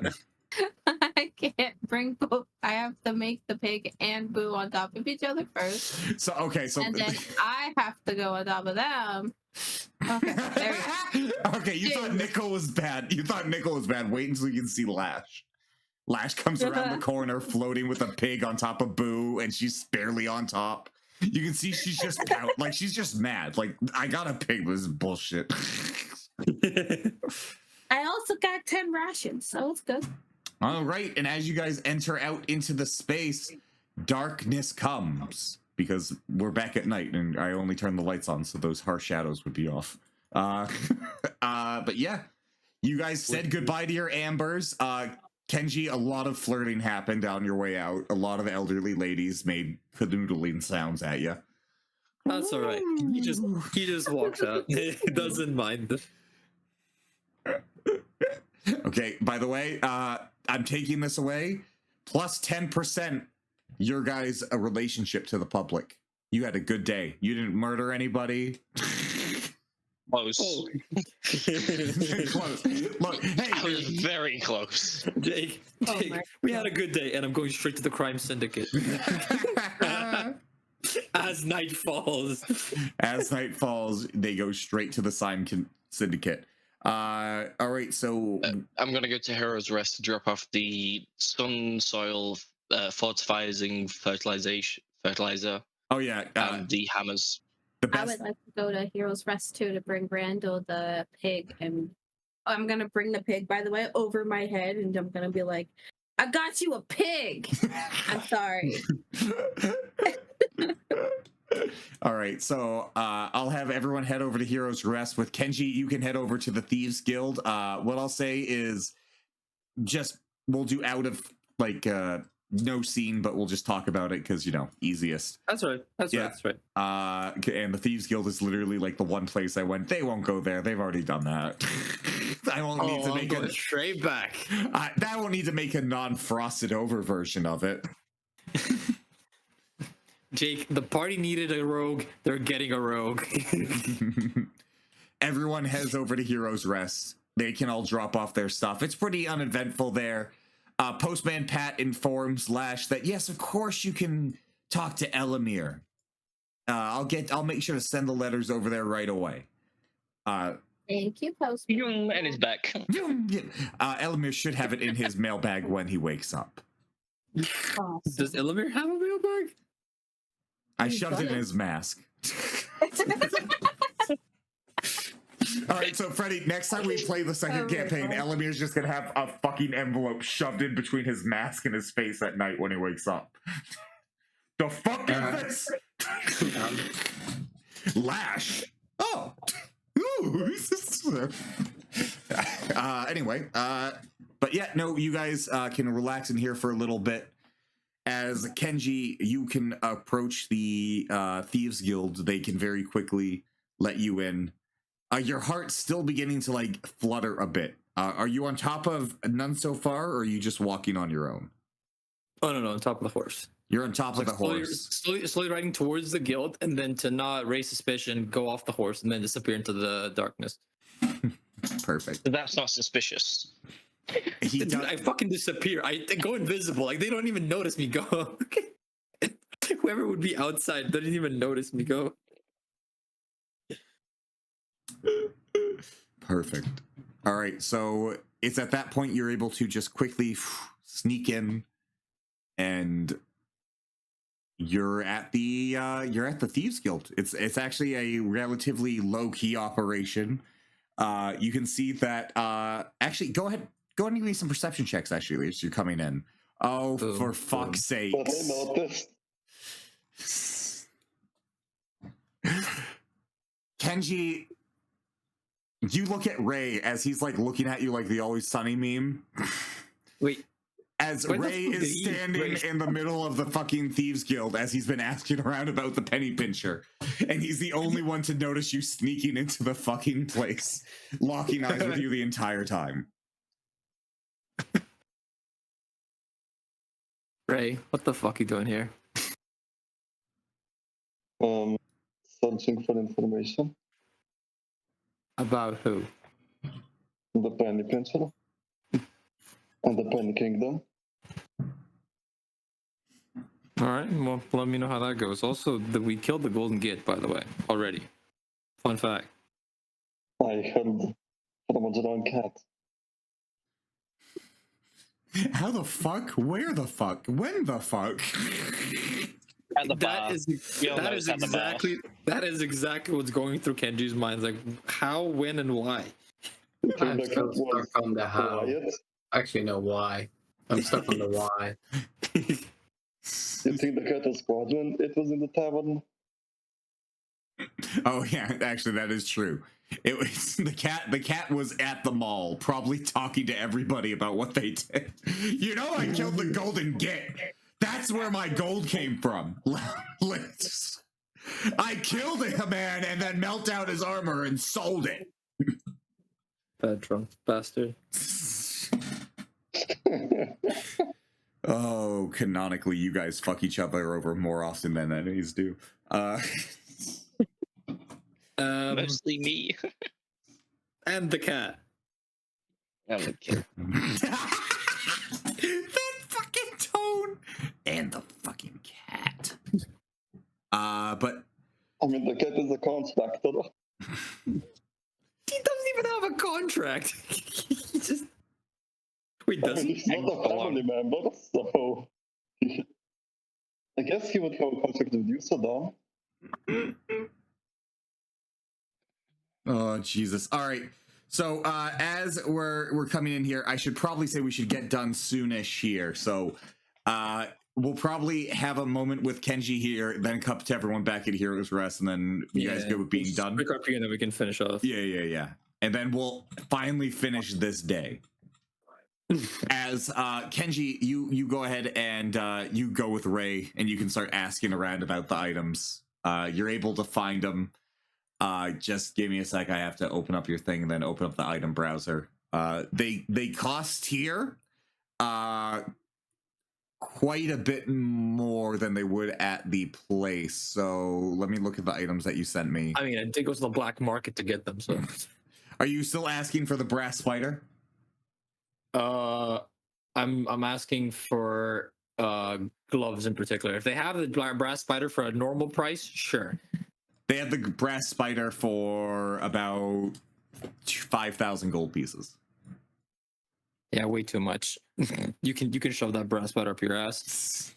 I can't bring both. I have to make the pig and Boo on top of each other first. so okay. So And then I have to go on top of them. Okay, there you go. okay, you thought Nickel was bad. Wait until you can see Lash. Lash comes around the corner floating with a pig on top of Boo, and she's barely on top. You can see she's just like she's just mad. Like, I got a pig, but this is bullshit. I also got 10 rations, so it's good. All right, and as you guys enter out into the space, darkness comes because we're back at night, and I only turned the lights on, so those harsh shadows would be off. But yeah, you guys said goodbye to your ambers. Kenji, a lot of flirting happened on your way out. A lot of elderly ladies made canoodling sounds at you. That's all right. He just walks out. He doesn't mind. Okay, by the way, I'm taking this away. Plus 10% your guys' a relationship to the public. You had a good day. You didn't murder anybody. Close. Oh. Close. Look, I was hey, very close. Jake, Oh Jake, my we had a good day, and I'm going straight to the crime syndicate. As night falls. as night falls, they go straight to the syndicate. All right, so I'm gonna go to Hero's Rest to drop off the sun soil fortifying fertilizer oh yeah, and the hammers. the I best. would like to go to Heroes Rest too to bring Randall the pig, and I'm gonna bring the pig, by the way, over my head, and I'm gonna be like, "I got you a pig." I'm sorry. All right, so I'll have everyone head over to Heroes Rest. With Kenji, you can head over to the Thieves Guild. What I'll say is just we'll do out of like no scene, but we'll just talk about it because easiest. That's right. That's Yeah. right. That's right. And the Thieves Guild is literally like the one place I went. They won't go there. They've already done that. I won't need to I'm make going straight back. that won't need to make a non-frosted over version of it. Jake, the party needed a rogue. They're getting a rogue. Everyone heads over to Heroes Rest. They can all drop off their stuff. It's pretty uneventful there. Postman Pat informs Lash that yes, of course you can talk to Elamir. I'll make sure to send the letters over there right away. Thank you, Postman. And it's back. Elamir should have it in his mailbag when he wakes up. Awesome. Does Illimir have a mailbag? I shoved it in his mask. All right, so Freddie, next time we play the second campaign, Elamir's just gonna have a fucking envelope shoved in between his mask and his face at night when he wakes up. The fuck is this? Lash. Oh. Ooh. Anyway, but yeah, no, you guys can relax in here for a little bit. As Kenji, you can approach the Thieves Guild. They can very quickly let you in. Your heart's still beginning to like flutter a bit. Are you on top of none so far, or are you just walking on your own? Oh no, on top of the horse. You're on top of the slowly, horse. slowly riding towards the guild, and then to not raise suspicion, go off the horse, and then disappear into the darkness. Perfect. That's not suspicious. Dude, I fucking disappear. I go invisible. Like they don't even notice me go. Whoever would be outside doesn't even notice me go. Perfect. All right, so it's at that point you're able to just quickly sneak in, and you're at the Thieves Guild. It's actually a relatively low key operation. You can see that. Actually, go ahead and give me some perception checks. Actually, as you're coming in. Oh, for fuck's sake! But I noticed. Kenji, you look at Ray as he's like looking at you like the Always Sunny meme. Wait. As Ray is standing in the middle of the fucking Thieves Guild as he's been asking around about the penny pincher. And he's the only one to notice you sneaking into the fucking place, locking eyes with you the entire time. Ray, what the fuck you doing here? Searching for information. About who? The penny pincher. And the penny kingdom. All right, well, let me know how that goes. Also, we killed the Golden Gate, by the way, already. Fun fact. I heard from a drunk cat. How the fuck? Where the fuck? When the fuck? At the bar. That is exactly what's going through Kenji's mind. Like, how, when, and why? I'm still stuck on the how. Quiet. Actually, no, why. I'm stuck on the why. You think the cat was quiet when it was in the tavern? Oh yeah, actually that is true. It was the cat was at the mall, probably talking to everybody about what they did. You know, I killed the Golden Git. That's where my gold came from. I killed a man and then melted out his armor and sold it. Bad drunk bastard. Oh, canonically, you guys fuck each other over more often than enemies do. Mostly me. And the cat. Okay. That fucking tone and the fucking cat. But I mean, the cat is a contractor. He doesn't even have a contract. He just. Wait, I does mean, he? he's not a family member, so I guess he would have a contract with you, so oh Jesus! All right. So as we're coming in here, I should probably say we should get done soonish here. So we'll probably have a moment with Kenji here, then cut to everyone back at Heroes Rest, and then you guys go with being done. Break up again, then we can finish off. Yeah. And then we'll finally finish this day. As Kenji, you go ahead and you go with Ray, and you can start asking around about the items. You're able to find them. Just give me a sec. I have to open up your thing and then open up the item browser. They cost here quite a bit more than they would at the place. So let me look at the items that you sent me. I mean, I did go to the black market to get them. So, are you still asking for the brass spider? I'm asking for gloves in particular. If they have the brass spider for a normal price, sure. They have the brass spider for about 5,000 gold pieces. Yeah, way too much. You can shove that brass spider up your ass.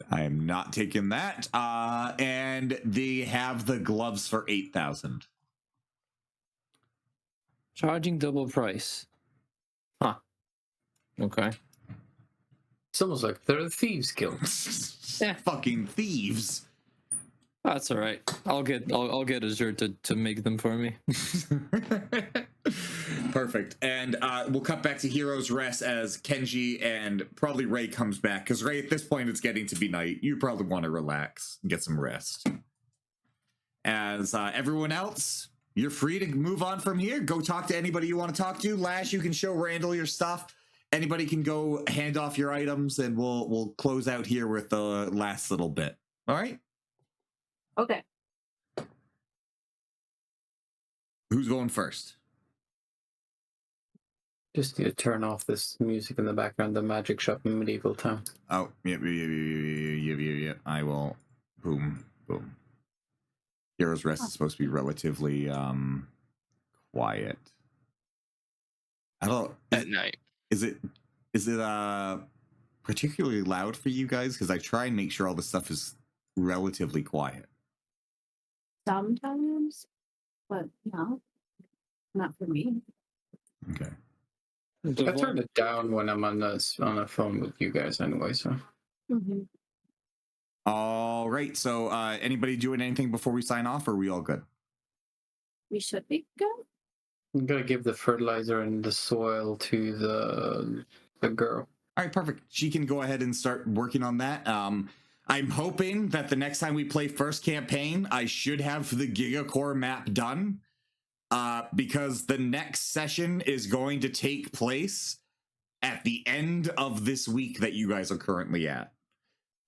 I am not taking that. And they have the gloves for 8,000. Charging double price. Huh. Okay. It's almost like they're the Thieves Guild. Yeah. Fucking thieves. That's all right. I'll get Azure to make them for me. Perfect. And we'll cut back to Heroes Rest as Kenji and probably Ray comes back, because Ray, at this point, it's getting to be night. You probably want to relax and get some rest. As everyone else, you're free to move on from here. Go talk to anybody you want to talk to. Lash, you can show Randall your stuff. Anybody can go hand off your items, and we'll close out here with the last little bit. All right? Okay. Who's going first? Just need to turn off this music in the background, the magic shop in medieval time. Oh, yep. I will. Boom. Heroes Rest is supposed to be relatively quiet. I don't know. At night. Is it particularly loud for you guys? Because I try and make sure all the stuff is relatively quiet. Sometimes, but no, not for me. Okay. I turn it down when I'm on a phone with you guys anyway, so. Mm-hmm. All right. So anybody doing anything before we sign off, or are we all good? We should be good. I'm gonna give the fertilizer and the soil to the girl. All right, perfect. She can go ahead and start working on that. I'm hoping that the next time we play first campaign, I should have the Gigacore map done, because the next session is going to take place at the end of this week that you guys are currently at.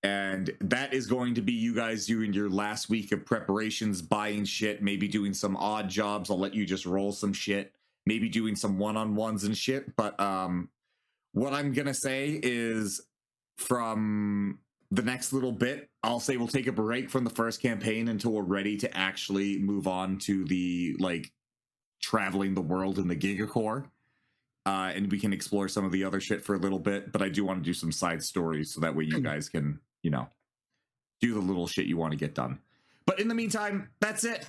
And that is going to be you guys doing your last week of preparations, buying shit, maybe doing some odd jobs. I'll let you just roll some shit, maybe doing some one-on-ones and shit. But what I'm going to say is, from the next little bit, I'll say we'll take a break from the first campaign until we're ready to actually move on to the, like, traveling the world in the Gigacore. And we can explore some of the other shit for a little bit, but I do want to do some side stories so that way you guys can, you know, do the little shit you want to get done. But in the meantime, that's it.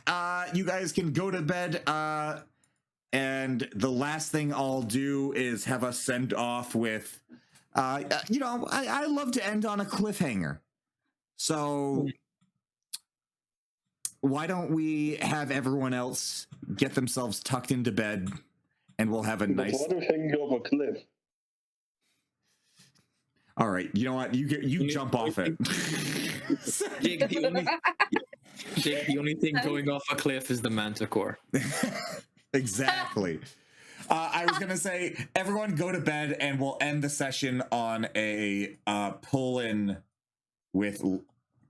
You guys can go to bed. And the last thing I'll do is have us send off with, you know, I love to end on a cliffhanger. So why don't we have everyone else get themselves tucked into bed, and we'll have a But nice... what if hanging off a cliff? All right, you know what? You jump off it. Jake, the only thing going off a cliff is the manticore. Exactly. I was gonna say, everyone go to bed, and we'll end the session on a pull-in with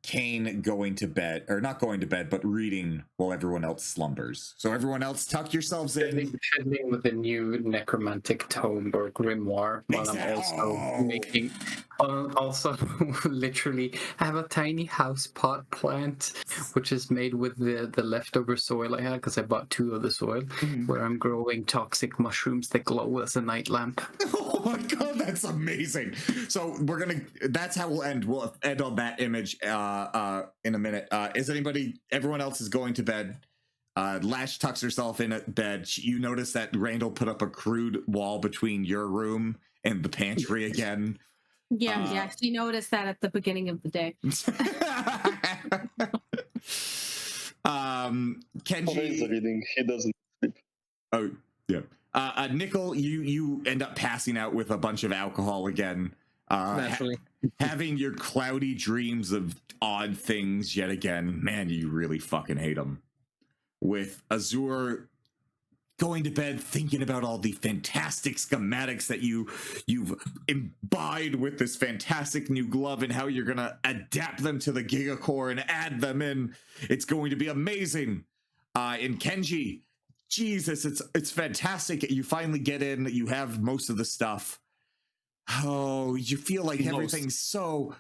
Kane going to bed, or not going to bed, but reading while everyone else slumbers. So everyone else, tuck yourselves in. Fiddling with the new necromantic tome or grimoire, while I'm also making. Also, literally, I have a tiny house pot plant, which is made with the leftover soil I had because I bought 2 of the soil, where I'm growing toxic mushrooms that glow as a night lamp. Oh my god, that's amazing. So that's how we'll end. We'll end on that image in a minute. Everyone else is going to bed. Lash tucks herself in at bed. You notice that Randall put up a crude wall between your room and the pantry again. Yeah, she noticed that at the beginning of the day. Kenji, reading. He doesn't sleep. oh yeah. Nickel, you end up passing out with a bunch of alcohol again. Naturally. Having your cloudy dreams of odd things yet again. Man, you really fucking hate them. With Azure going to bed thinking about all the fantastic schematics that you've imbibed with this fantastic new glove and how you're gonna adapt them to the Gigacore and add them in. It's going to be amazing. In Kenji, Jesus, it's fantastic. You finally get in, you have most of the stuff. Oh, you feel like everything's so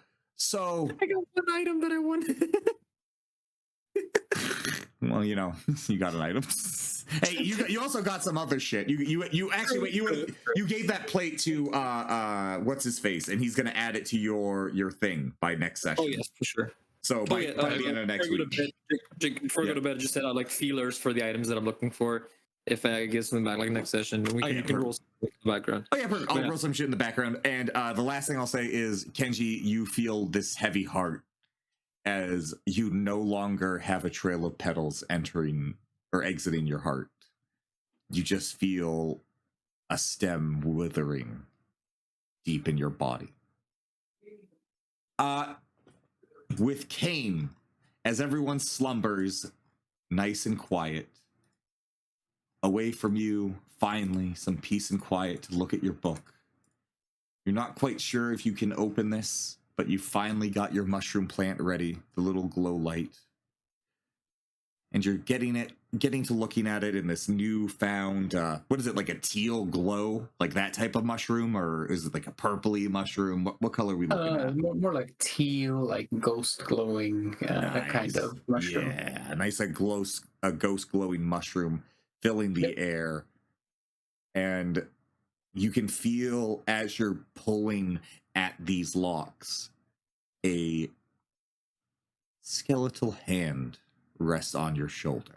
I got one item that I wanted. well, you got an item. Hey, you also got some other shit. You actually you gave that plate to what's his face, and he's gonna add it to your thing by next session. Oh yes, for sure. So by the end of next week. Before I go to bed, just set out like feelers for the items that I'm looking for. If I get something back like next session, you can roll something in the background. Oh yeah, perfect. I'll roll some shit in the background. And the last thing I'll say is, Kenji, you feel this heavy heart as you no longer have a trail of petals entering or exiting your heart. You just feel a stem withering deep in your body. With Kane, as everyone slumbers, nice and quiet, away from you, finally, some peace and quiet to look at your book. You're not quite sure if you can open this, but you finally got your mushroom plant ready, the little glow light. And you're getting to looking at it in this newfound, what is it, like a teal glow? Like that type of mushroom? Or is it like a purpley mushroom? What color are we looking at? More like teal, like ghost glowing Nice. kind of mushroom. Yeah, nice, a ghost glowing mushroom filling the air. And you can feel as you're pulling at these locks, a skeletal hand rests on your shoulder.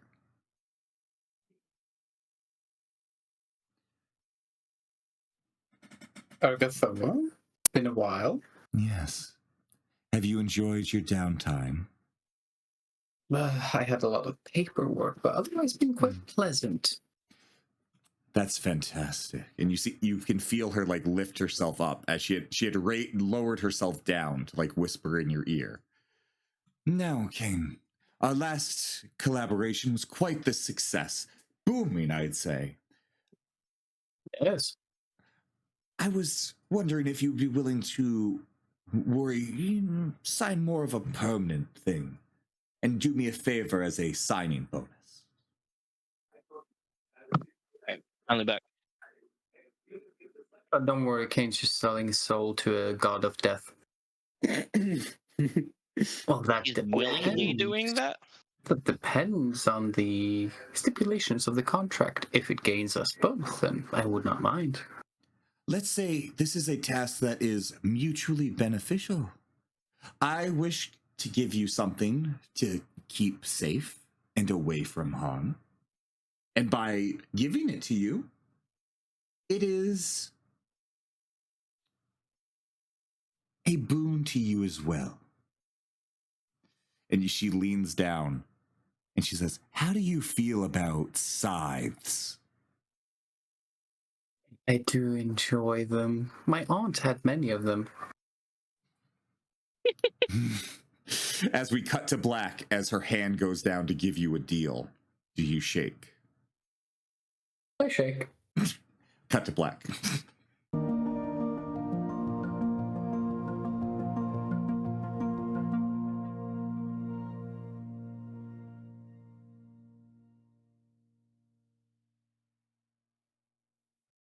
Agatha, been a while. Yes. Have you enjoyed your downtime? I had a lot of paperwork, but otherwise been quite pleasant. That's fantastic. And you can feel her like lift herself up as she had lowered herself down to like whisper in your ear. Now, Kane, our last collaboration was quite the success. Booming, I'd say. Yes. I was wondering if you'd be willing to sign more of a permanent thing and do me a favor as a signing bonus. Finally back. But don't worry, Kane's just selling his soul to a god of death. Well, that He's willingly doing that? That depends on the stipulations of the contract. If it gains us both, then I would not mind. Let's say this is a task that is mutually beneficial. I wish to give you something to keep safe and away from harm. And by giving it to you, it is a boon to you as well. And she leans down and she says, how do you feel about scythes? I do enjoy them. My aunt had many of them. As we cut to black, as her hand goes down to give you a deal, do you shake? I shake. Cut to black.